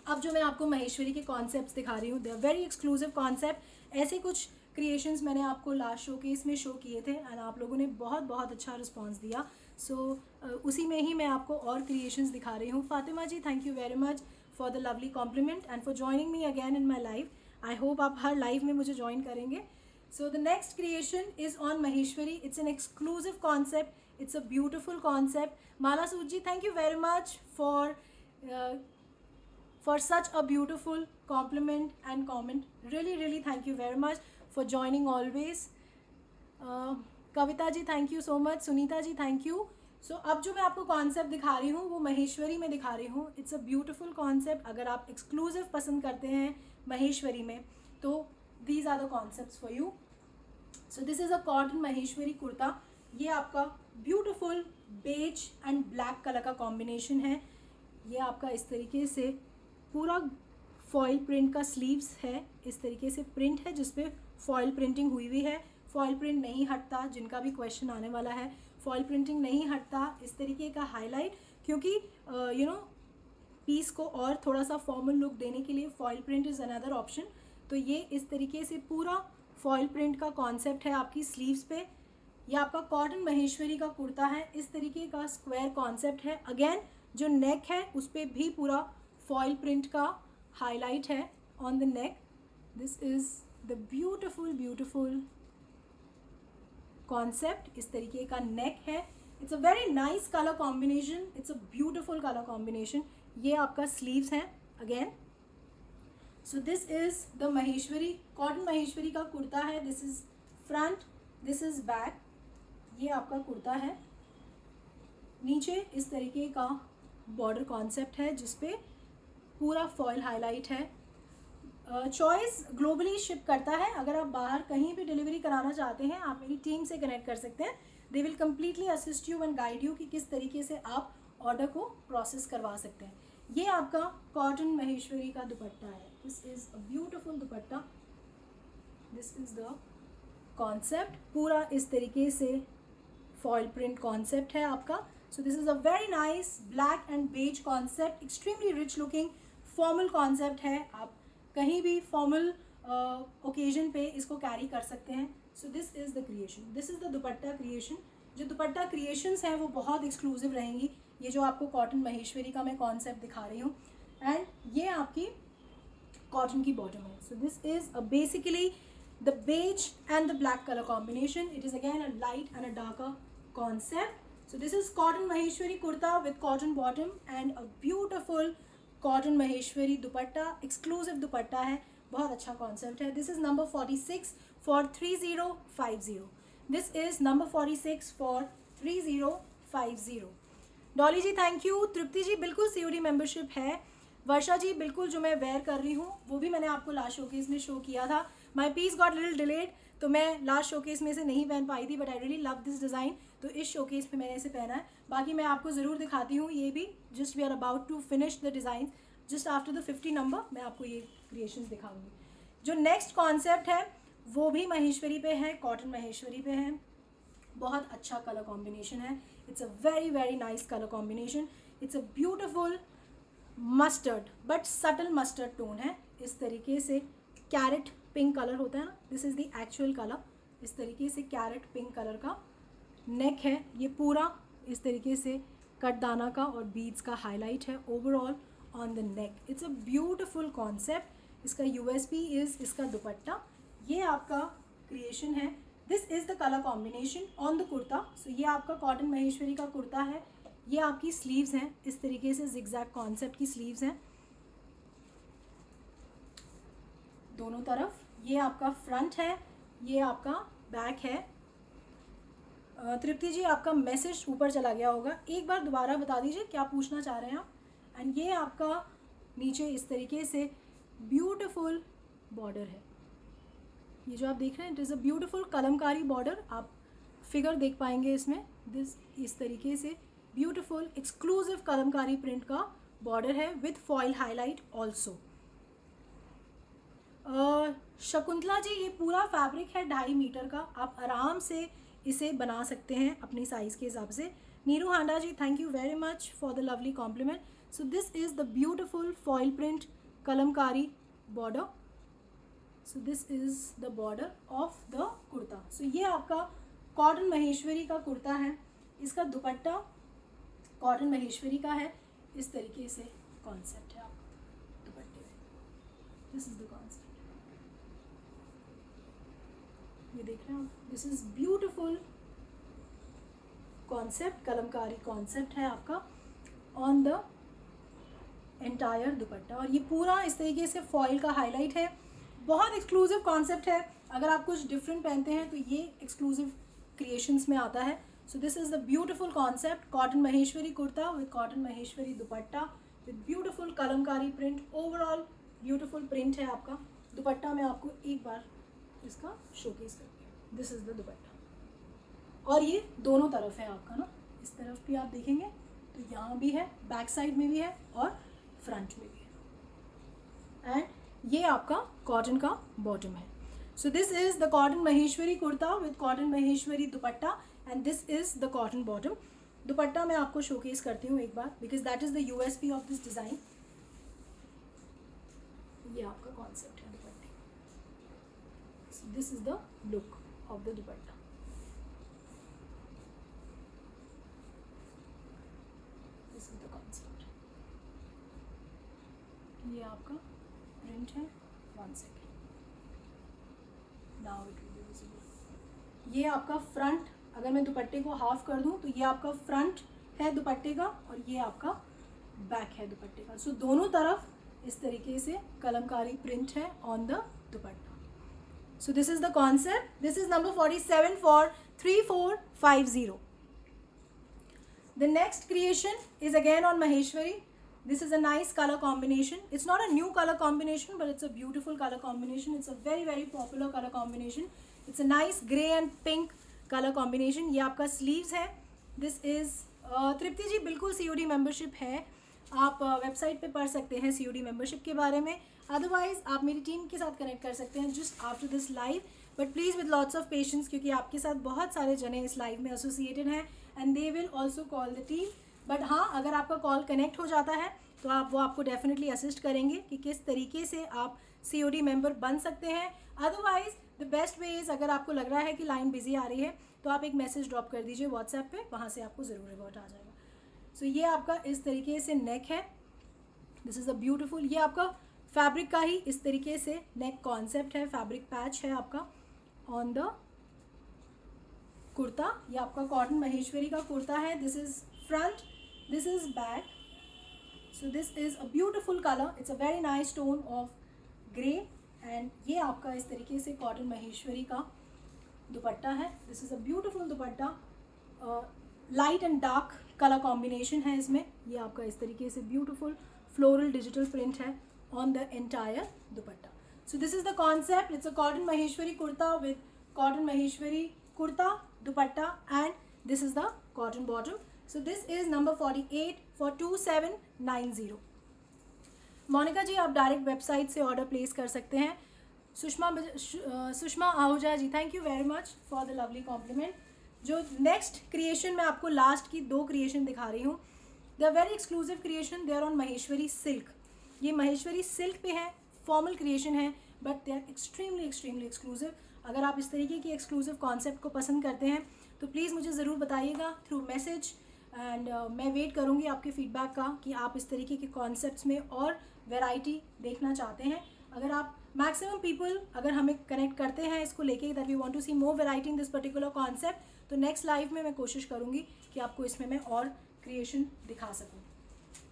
अब जो मैं आपको महेश्वरी के कॉन्सेप्ट्स दिखा रही हूँ, they are very exclusive concept. ऐसे कुछ क्रिएशंस मैंने आपको लास्ट शोकेस में शो किए थे एंड आप लोगों ने बहुत बहुत अच्छा रिस्पांस दिया. सो उसी में ही मैं आपको और क्रिएशंस दिखा रही हूँ. Fatima ji, thank you very much for the lovely compliment and for joining me again in my live. I hope आप हर लाइव में मुझे ज्वाइन करेंगे. So the next creation is on Maheshwari. It's an exclusive concept. It's a beautiful concept. Mala Sood ji, thank you very much for such a beautiful compliment and comment. Really thank you very much for joining always. Kavita ji, thank you so much. Sunita ji, thank you. So अब जो मैं आपको concept दिखा रही हूँ वो महेश्वरी में दिखा रही हूँ. It's a beautiful concept. अगर आप एक्सक्लूसिव पसंद करते हैं महेश्वरी में तो these are the concepts for you. So this is a cotton Maheshwari kurta. ये आपका beautiful beige and black colour का कॉम्बिनेशन है. ये आपका इस तरीके से पूरा फॉइल प्रिंट का स्लीव्स है. इस तरीके से प्रिंट है जिस पे फॉइल प्रिंटिंग हुई हुई है. फॉइल प्रिंट नहीं हटता, जिनका भी क्वेश्चन आने वाला है, फॉइल प्रिंटिंग नहीं हटता. इस तरीके का हाईलाइट, क्योंकि यू नो पीस को और थोड़ा सा फॉर्मल लुक देने के लिए foil print is another option. तो ये इस तरीके से पूरा फॉइल प्रिंट का कॉन्सेप्ट है आपकी स्लीव्स पे. ये आपका कॉटन महेश्वरी का कुर्ता है. इस तरीके का स्क्वायर कॉन्सेप्ट है. अगेन जो नेक है उस पर भी पूरा फॉइल प्रिंट का हाईलाइट है on the neck. This is the beautiful concept. इस तरीके का नेक है. It's a very nice colour combination. It's a beautiful colour combination. ये आपका स्लीव्स हैं again. So this is the Maheshwari, cotton Maheshwari का कुर्ता है. This is front, this is back. ये आपका कुर्ता है. नीचे इस तरीके का बॉर्डर कॉन्सेप्ट है जिसपे पूरा फॉइल हाईलाइट है. चॉइस ग्लोबली शिप करता है. अगर आप बाहर कहीं भी डिलीवरी कराना चाहते हैं, आप मेरी टीम से कनेक्ट कर सकते हैं. They will completely assist you and guide you कि किस तरीके से आप ऑर्डर को प्रोसेस करवा सकते हैं. ये आपका कॉटन महेश्वरी का दुपट्टा है. This is a beautiful dupatta. This is the concept. पूरा इस तरीके से फॉयल प्रिंट कॉन्सेप्ट है आपका. So this is a very nice black and beige concept. Extremely rich looking formal concept है. आप कहीं भी फॉर्मल ओकेजन पे इसको कैरी कर सकते हैं. So this is the creation. This is the dupatta creation. जो दुपट्टा क्रिएशंस हैं वो बहुत एक्सक्लूसिव रहेंगी. ये जो आपको कॉटन महेश्वरी का मैं कॉन्सेप्ट दिखा रही हूँ. एंड ये आपकी कॉटन की बॉटम है. So this is a basically the beige and the black colour combination. It is again a light and a darker concept. So this is cotton Maheshwari kurta with cotton bottom and a beautiful cotton Maheshwari dupatta. Exclusive dupatta है. बहुत अच्छा concept है. This is number 46 for 3050. This is number 46 for 3050. Dolly ji thank you. Tripti ji बिल्कुल COD membership है. वर्षा जी बिल्कुल जो मैं where कर रही हूँ वो भी मैंने आपको लास्ट शोकेस में शो किया था. माई पीस गॉट लिटिल डिलेड, तो मैं लास्ट शोकेस में से नहीं पहन पाई थी. But I really love this design. तो इस शोकेस में मैंने इसे पहना है. बाकी मैं आपको ज़रूर दिखाती हूँ ये भी. Just we are about to finish the design. Just after the 50 number मैं आपको ये क्रिएशंस दिखाऊंगी. जो नेक्स्ट कॉन्सेप्ट है वो भी महेश्वरी पे है, कॉटन महेश्वरी पे है. बहुत अच्छा कलर कॉम्बिनेशन है. It's a very very nice colour combination. It's a beautiful mustard but subtle mustard tone है. इस तरीके से कैरेट पिंक कलर होता है ना, this is the actual colour. इस तरीके से कैरेट पिंक कलर का नेक है. ये पूरा इस तरीके से कटदाना का और बीड्स का हाईलाइट है overall on the neck. It's a beautiful concept. इसका USP इज़ इसका दुपट्टा. ये आपका क्रिएशन है. This is the colour combination on the kurta. So ये आपका कॉटन महेश्वरी का कुर्ता है. ये आपकी स्लीव्स हैं. इस तरीके से जिगजैग कॉन्सेप्ट की स्लीव्स हैं दोनों तरफ. ये आपका फ्रंट है, ये आपका बैक है. तृप्ति जी आपका मैसेज ऊपर चला गया होगा, एक बार दोबारा बता दीजिए क्या पूछना चाह रहे हैं आप. एंड ये आपका नीचे इस तरीके से ब्यूटिफुल बॉर्डर है. ये जो आप देख रहे हैं it is a beautiful kalamkari border. आप फिगर देख पाएंगे इसमें. दिस इस तरीके से ब्यूटिफुल एक्सक्लूसिव कलमकारी प्रिंट का बॉर्डर है with foil highlight also. Shakuntala ji ये पूरा फैब्रिक है 2.5 मीटर का. आप आराम से इसे बना सकते हैं अपनी साइज़ के हिसाब से. Neeru Handa ji thank you very much for the lovely compliment. So this is the beautiful foil print kalamkari border. So this is the border of the kurta. So ये आपका कॉटन महेश्वरी का कुर्ता है. इसका दुपट्टा कॉटन महेश्वरी का है. इस तरीके से कॉन्सेप्ट है आपका दुपट्टे में. This is the concept. ये देख रहे हैं आप. This is beautiful concept. Kalamkari concept है आपका ऑन द एंटायर दुपट्टा. और ये पूरा इस तरीके से फॉयल का हाईलाइट है. बहुत एक्सक्लूसिव कॉन्सेप्ट है. अगर आप कुछ डिफरेंट पहनते हैं तो ये एक्सक्लूसिव क्रिएशंस में आता है. So this is the beautiful concept cotton Maheshwari kurta with cotton Maheshwari dupatta with beautiful kalamkari print. Overall beautiful print है आपका. दुपट्टा मैं आपको एक बार इसका शोकेस करती हूँ. दिस इज़ द दुपट्टा. और ये दोनों तरफ है आपका ना. इस तरफ भी आप देखेंगे तो यहाँ भी है, बैक साइड में भी है और फ्रंट में भी है. एंड ये आपका कॉटन का बॉटम है. So this is the cotton Maheshwari kurta with cotton Maheshwari dupatta and this is the cotton bottom. Dupatta मैं आपको शोकेस करती हूँ एक बार because that is the USP of this design. ये आपका कॉन्सेप्ट है दुपट्टे. So this is the look of the dupatta. This is the concept. ये आपका प्रिंट है. 1 second. Now it will be visible. ये आपका फ्रंट. अगर मैं दुपट्टे को हाफ कर दूं तो ये आपका फ्रंट है दुपट्टे का और ये आपका बैक है दुपट्टे का. सो दोनों तरफ इस तरीके से कलमकारी प्रिंट है on the dupatta. So this is the concept. This is number 47 for 3450. The next creation is again on Maheshwari. This is a nice color combination. It's not a new color combination, but it's a beautiful color combination. It's a very very popular color combination. It's a nice gray and pink color combination. ये आपका sleeves है. This is तृप्ति जी बिल्कुल COD membership है. आप website पे पढ़ सकते हैं COD membership के बारे में. अदरवाइज आप मेरी टीम के साथ कनेक्ट कर सकते हैं just after this live. But please with lots of patience, क्योंकि आपके साथ बहुत सारे जने इस लाइव में एसोसिएटेड हैं and they will also call the team. But हाँ, अगर आपका कॉल कनेक्ट हो जाता है तो वो आपको डेफिनेटली असिस्ट करेंगे कि किस तरीके से आप COD मेंबर बन सकते हैं. Otherwise the best way is, अगर आपको लग रहा है कि लाइन बिजी आ रही है तो आप एक मैसेज ड्रॉप कर दीजिए व्हाट्सएप पे, वहाँ से आपको ज़रूर रिवर्ट आ जाएगा. सो ये आपका इस तरीके से नेक है. दिस इज़ अ ब्यूटिफुल, ये आपका फैब्रिक का ही इस तरीके से नेक कॉन्सेप्ट है. फैब्रिक पैच है आपका ऑन द कुर्ता. ये आपका कॉटन महेश्वरी का कुर्ता है. This is front, this is back. So this is a beautiful colour. It's a very nice tone of grey and ये आपका इस तरीके से कॉटन महेश्वरी का दुपट्टा है. This is a beautiful dupatta. Light and dark colour combination है इसमें. ये आपका इस तरीके से ब्यूटिफुल फ्लोरल डिजिटल प्रिंट है on the entire dupatta. So this is the concept. It's a cotton maheshwari kurta with cotton maheshwari kurta dupatta and this is the cotton bottom. So this is number 48 for 2790. Monika ji आप direct website से order place कर सकते हैं. Sushma Ahuja ji, thank you very much for the lovely compliment. जो next creation मैं आपको last की 2 creation दिखा रही हूँ, they are very exclusive creation. They are on Maheshwari silk. ये महेश्वरी सिल्क पे है, फॉर्मल क्रिएशन है, but they are extremely exclusive. अगर आप इस तरीके की एक्सक्लूसिव कॉन्सेप्ट को पसंद करते हैं तो प्लीज़ मुझे ज़रूर बताइएगा थ्रू मैसेज एंड मैं वेट करूँगी आपके फीडबैक का कि आप इस तरीके के कॉन्सेप्ट्स में और वैरायटी देखना चाहते हैं. अगर आप मैक्सिमम पीपल अगर हमें कनेक्ट करते हैं इसको लेके that we want to see more variety in this particular concept, तो नेक्स्ट लाइव में मैं कोशिश करूँगी कि आपको इसमें मैं और क्रिएशन दिखा सकूँ.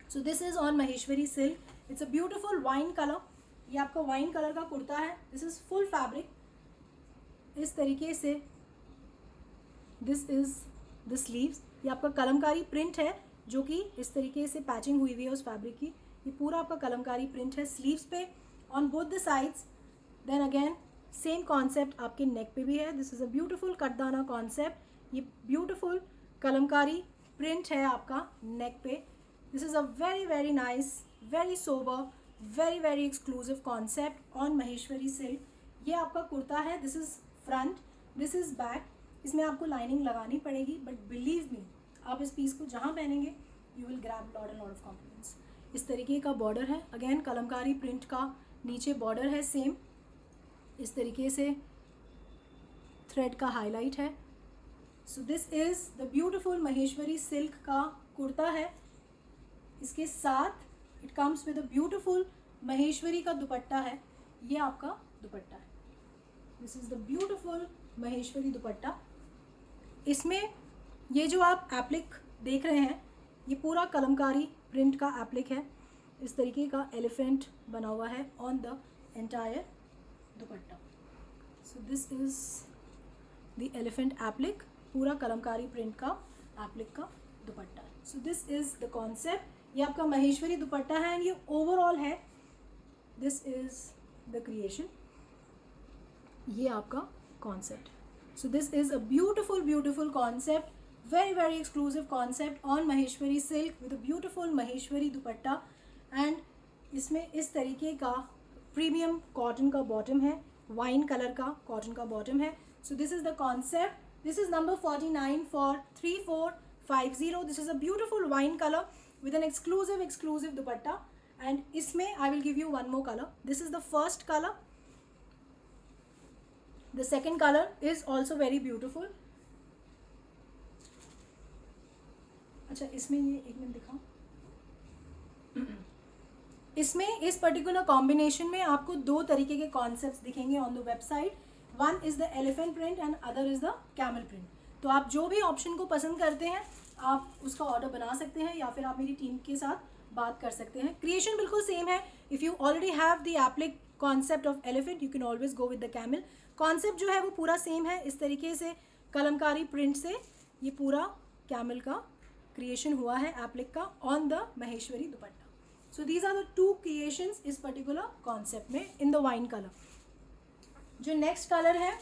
सो this is on Maheshwari silk. It's a beautiful wine colour. ये आपका वाइन कलर का कुर्ता है. दिस इज़ फुल फैब्रिक इस तरीके से. This is the sleeves. ये आपका कलमकारी प्रिंट है जो कि इस तरीके से पैचिंग हुई हुई है उस फैब्रिक की. ये पूरा आपका कलमकारी प्रिंट है स्लीव्स पे on both the sides. Then again same concept आपके नेक पे भी है. This is a beautiful cutdana concept. ये ब्यूटिफुल कलमकारी प्रिंट है आपका नेक पे. This is a very very nice, very sober, very very exclusive concept on Maheshwari silk. ये आपका कुर्ता है. This is front, this is back. इसमें आपको लाइनिंग लगानी पड़ेगी, बट बिलीव मी आप इस पीस को जहाँ पहनेंगे you will grab lot and lot of compliments. इस तरीके का बॉर्डर है. अगेन कलमकारी प्रिंट का नीचे बॉर्डर है सेम. इस तरीके से थ्रेड का हाईलाइट है. So this is the beautiful Maheshwari silk का कुर्ता है. इसके साथ it comes with a beautiful Maheshwari का दुपट्टा है. ये आपका दुपट्टा है. This is the beautiful Maheshwari दुपट्टा. इसमें ये जो आप एप्लिक देख रहे हैं ये पूरा कलमकारी प्रिंट का एप्लिक है. इस तरीके का एलिफेंट बना हुआ है on the entire dupatta. So this is the elephant applique. पूरा कलमकारी प्रिंट का एप्लिक का dupatta. So this is the concept. ये आपका महेश्वरी दुपट्टा है एंड ये ओवरऑल है. This is the creation. ये आपका concept. So this is a beautiful beautiful concept, very very exclusive concept on Maheshwari silk with a beautiful Maheshwari dupatta. And इसमें इस तरीके का प्रीमियम कॉटन का बॉटम है, वाइन कलर का कॉटन का बॉटम है. So this is the concept. This is number 49 for 3450. This is a beautiful wine colour with an exclusive dupatta, and इसमें I will give you one more color. This is the first color. The second color is also very beautiful. अच्छा इसमें ये एक minute दिखाओ. इसमें इस particular combination में आपको 2 तरीके के कॉन्सेप्ट्स दिखेंगे on the website. One is the elephant print and other is the camel print. तो आप जो भी ऑप्शन को पसंद करते हैं आप उसका ऑर्डर बना सकते हैं या फिर आप मेरी टीम के साथ बात कर सकते हैं. क्रिएशन बिल्कुल सेम है. If you already have the applique concept of elephant you can always go with the camel. Concept जो है वो पूरा सेम है. इस तरीके से कलमकारी प्रिंट से ये पूरा कैमल का क्रिएशन हुआ है एप्लिक का on the Maheshwari dupatta. So these are the 2 creations इस पर्टिकुलर कॉन्सेप्ट में इन द वाइन कलर. जो नेक्स्ट कलर है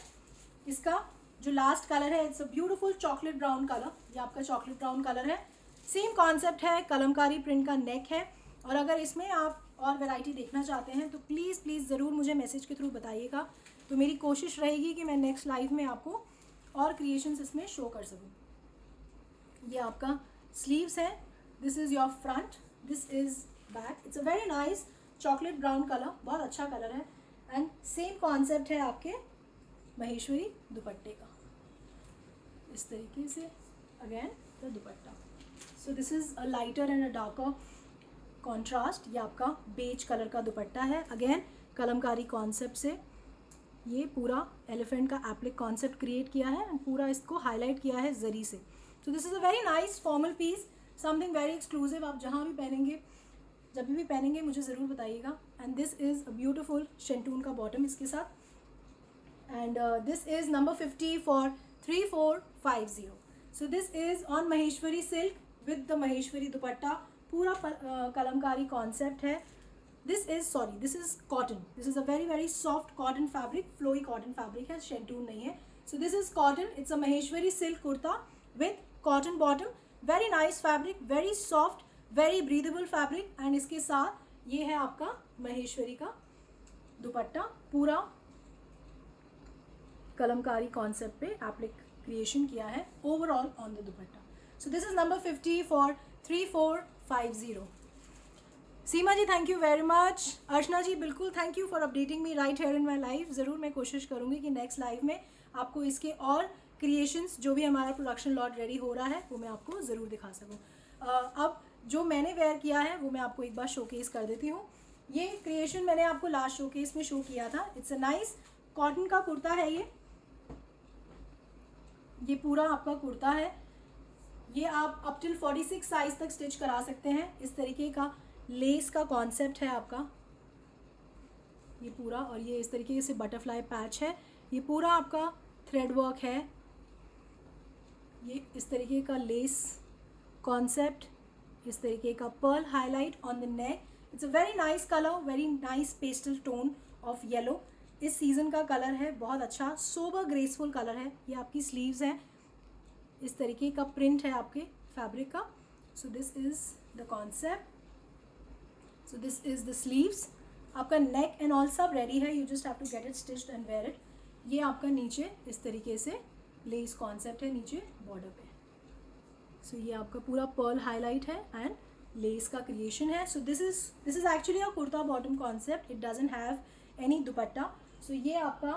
इसका, जो लास्ट कलर है, it's a beautiful chocolate brown colour. ये आपका चॉकलेट ब्राउन कलर है. सेम कॉन्सेप्ट है, कलमकारी प्रिंट का नेक है. और अगर इसमें आप और वैरायटी देखना चाहते हैं तो प्लीज़ प्लीज़ ज़रूर मुझे मैसेज के थ्रू बताइएगा. तो मेरी कोशिश रहेगी कि मैं नेक्स्ट लाइव में आपको और क्रिएशंस इसमें शो कर सकूं. ये आपका स्लीव्स है. This is your front, this is back. It's a very nice chocolate brown colour, बहुत अच्छा कलर है. एंड सेम कॉन्सेप्ट है आपके महेश्वरी दुपट्टे का. इस तरीके से again the dupatta. So this is a lighter and a darker contrast. ये आपका बेज कलर का दुपट्टा है. अगेन कलमकारी कॉन्सेप्ट से ये पूरा एलिफेंट का एप्लिक कॉन्सेप्ट क्रिएट किया है एंड पूरा इसको हाईलाइट किया है जरी से. So this is a very nice formal piece, something very exclusive. आप जहाँ भी पहनेंगे, जब भी पहनेंगे मुझे ज़रूर बताइएगा. And this is a beautiful shantoon का बॉटम इसके साथ. And this is number 50 for 3450. So this is on Maheshwari silk with the Maheshwari dupatta. पूरा कलमकारी कॉन्सेप्ट है. This is cotton. This is a very very soft cotton fabric, flowy cotton fabric है, शेंटून नहीं है. So this is cotton. It's a Maheshwari silk kurta with cotton bottom. Very nice fabric, very soft, very breathable fabric. And इसके साथ ये है आपका महेश्वरी का दुपट्टा. पूरा कलमकारी कॉन्सेप्ट पे एप्लिक क्रिएशन किया है overall on the dupatta. So this is number 50 for 3450. Seema ji thank you very much. Archana ji बिल्कुल thank you for updating me right here in my life. ज़रूर मैं कोशिश करूँगी कि नेक्स्ट लाइव में आपको इसके और क्रिएशंस, जो भी हमारा प्रोडक्शन लॉट रेडी हो रहा है, वो मैं आपको ज़रूर दिखा सकूँ. अब जो मैंने वेयर किया है वो मैं आपको एक बार शोकेस कर देती हूँ. ये क्रिएशन मैंने आपको लास्ट शोकेस में शो किया था. इट्स अ नाइस कॉटन का कुर्ता है. ये पूरा आपका कुर्ता है. ये आप अप टिल 46 साइज़ तक स्टिच करा सकते हैं. इस तरीके का लेस का कॉन्सेप्ट है आपका ये पूरा. और ये इस तरीके से बटरफ्लाई पैच है. ये पूरा आपका थ्रेड वर्क है. ये इस तरीके का लेस कॉन्सेप्ट, इस तरीके का pearl highlight on the neck. It's a very nice colour, very nice pastel tone of yellow. इस सीज़न का कलर है, बहुत अच्छा सोबर ग्रेसफुल कलर है. ये आपकी स्लीव्स हैं. इस तरीके का प्रिंट है आपके फैब्रिक का. So this is the concept. So this is the sleeves. आपका नेक एंड ऑल सब रेडी है. You just have to get it stitched and wear it. ये आपका नीचे इस तरीके से लेस कॉन्सेप्ट है नीचे बॉर्डर पे. सो ये आपका पूरा पर्ल हाईलाइट है एंड लेस का क्रिएशन है. So this is actually a kurta bottom concept. It doesn't have any dupatta. So ये आपका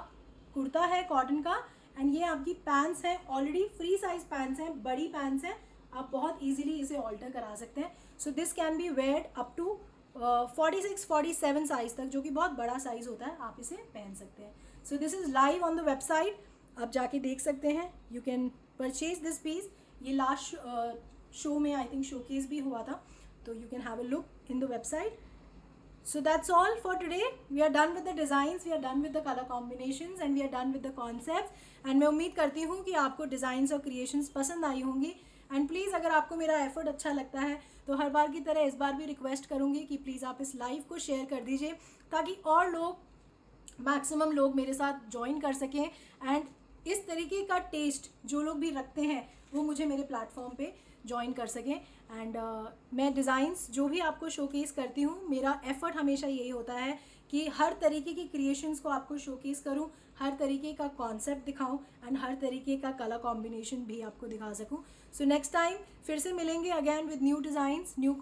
कुर्ता है कॉटन का. एंड ये आपकी पैंट्स हैं, ऑलरेडी फ्री साइज पैंट्स हैं, बड़ी पैंट्स हैं. आप बहुत इजीली इसे ऑल्टर करा सकते हैं. So this can be weared up to 46-47 size तक, जो कि बहुत बड़ा साइज़ होता है. आप इसे पहन सकते हैं. So this is live on the website. आप जाके देख सकते हैं. You can purchase this piece. ये लास्ट शो में आई थिंक शोकेस भी हुआ था, तो you can have a look in the website. So that's all for today. We are done with the designs, we are done with the color combinations and we are done with the concepts. And मैं उम्मीद करती हूँ कि आपको designs और creations पसंद आई होंगी. And please अगर आपको मेरा एफर्ट अच्छा लगता है तो हर बार की तरह इस बार भी रिक्वेस्ट करूँगी कि प्लीज़ आप इस लाइव को शेयर कर दीजिए ताकि और लोग, मैक्सिमम लोग मेरे साथ ज्वाइन कर सकें. एंड इस तरीके का टेस्ट जो लोग भी रखते हैं वो मुझे मेरे प्लेटफॉर्म पे ज्वाइन कर सकें. एंड मैं डिज़ाइंस जो भी आपको शोकेस करती हूँ, मेरा एफ़र्ट हमेशा यही होता है कि हर तरीके की क्रिएशंस को आपको शोकेस करूँ, हर तरीके का कॉन्सेप्ट दिखाऊँ एंड हर तरीके का कलर कॉम्बिनेशन भी आपको दिखा सकूँ. सो नेक्स्ट टाइम फिर से मिलेंगे again with new designs, new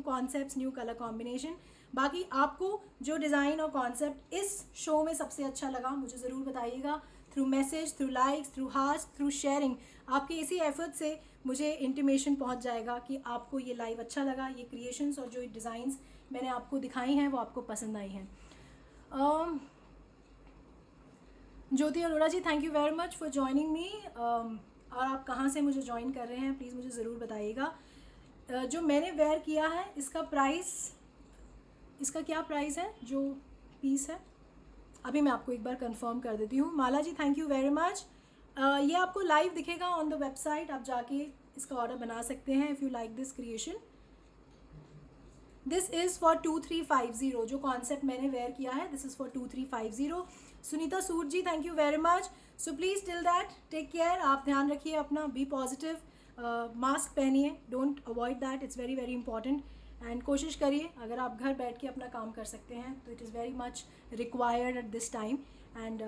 concepts, new colour combination. बाकी आपको जो डिज़ाइन और कॉन्सेप्ट इस शो में सबसे अच्छा लगा मुझे ज़रूर बताइएगा. Through message, through likes, through hearts, through sharing. आपके इसी एफर्ट से मुझे इंटीमेशन पहुंच जाएगा कि आपको ये लाइव अच्छा लगा, ये क्रिएशंस और जो डिज़ाइंस मैंने आपको दिखाई हैं वो आपको पसंद आई हैं. Jyoti Arora ji thank you very much for joining me. और आप कहाँ से मुझे ज्वाइन कर रहे हैं प्लीज़ मुझे ज़रूर बताइएगा. जो मैंने वेयर किया है इसका क्या प्राइस है, जो पीस है अभी मैं आपको एक बार कंफर्म कर देती हूँ. माला जी थैंक यू वेरी मच. ये आपको लाइव दिखेगा ऑन द वेबसाइट. आप जाके इसका ऑर्डर बना सकते हैं if you like this creation. This is for 2350, जो कॉन्सेप्ट मैंने वेयर किया है, this is for 2350। Sunita Sood ji, thank you very much. So please till that take care, आप ध्यान रखिए अपना, बी पॉजिटिव, मास्क पहनिए, don't avoid that, it's very very important. And कोशिश करिए अगर आप घर बैठ के अपना काम कर सकते हैं तो it is very much required at this time. And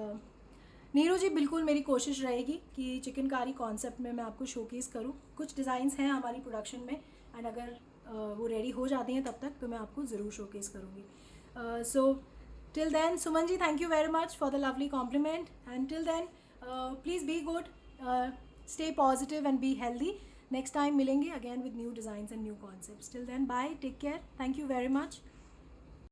Neeru ji, बिल्कुल मेरी कोशिश रहेगी कि चिकनकारी कॉन्सेप्ट में मैं आपको शोकेस करूं। कुछ डिज़ाइंस हैं हमारी प्रोडक्शन में, एंड अगर वो रेडी हो जाती हैं तब तक तो मैं आपको ज़रूर शोकेस करूँगी। So till then, Suman ji, thank you very much for the lovely compliment. And till then please be good, stay positive and be healthy. Next time मिलेंगे again with new designs and new concepts. Till then, bye, take care, thank you very much.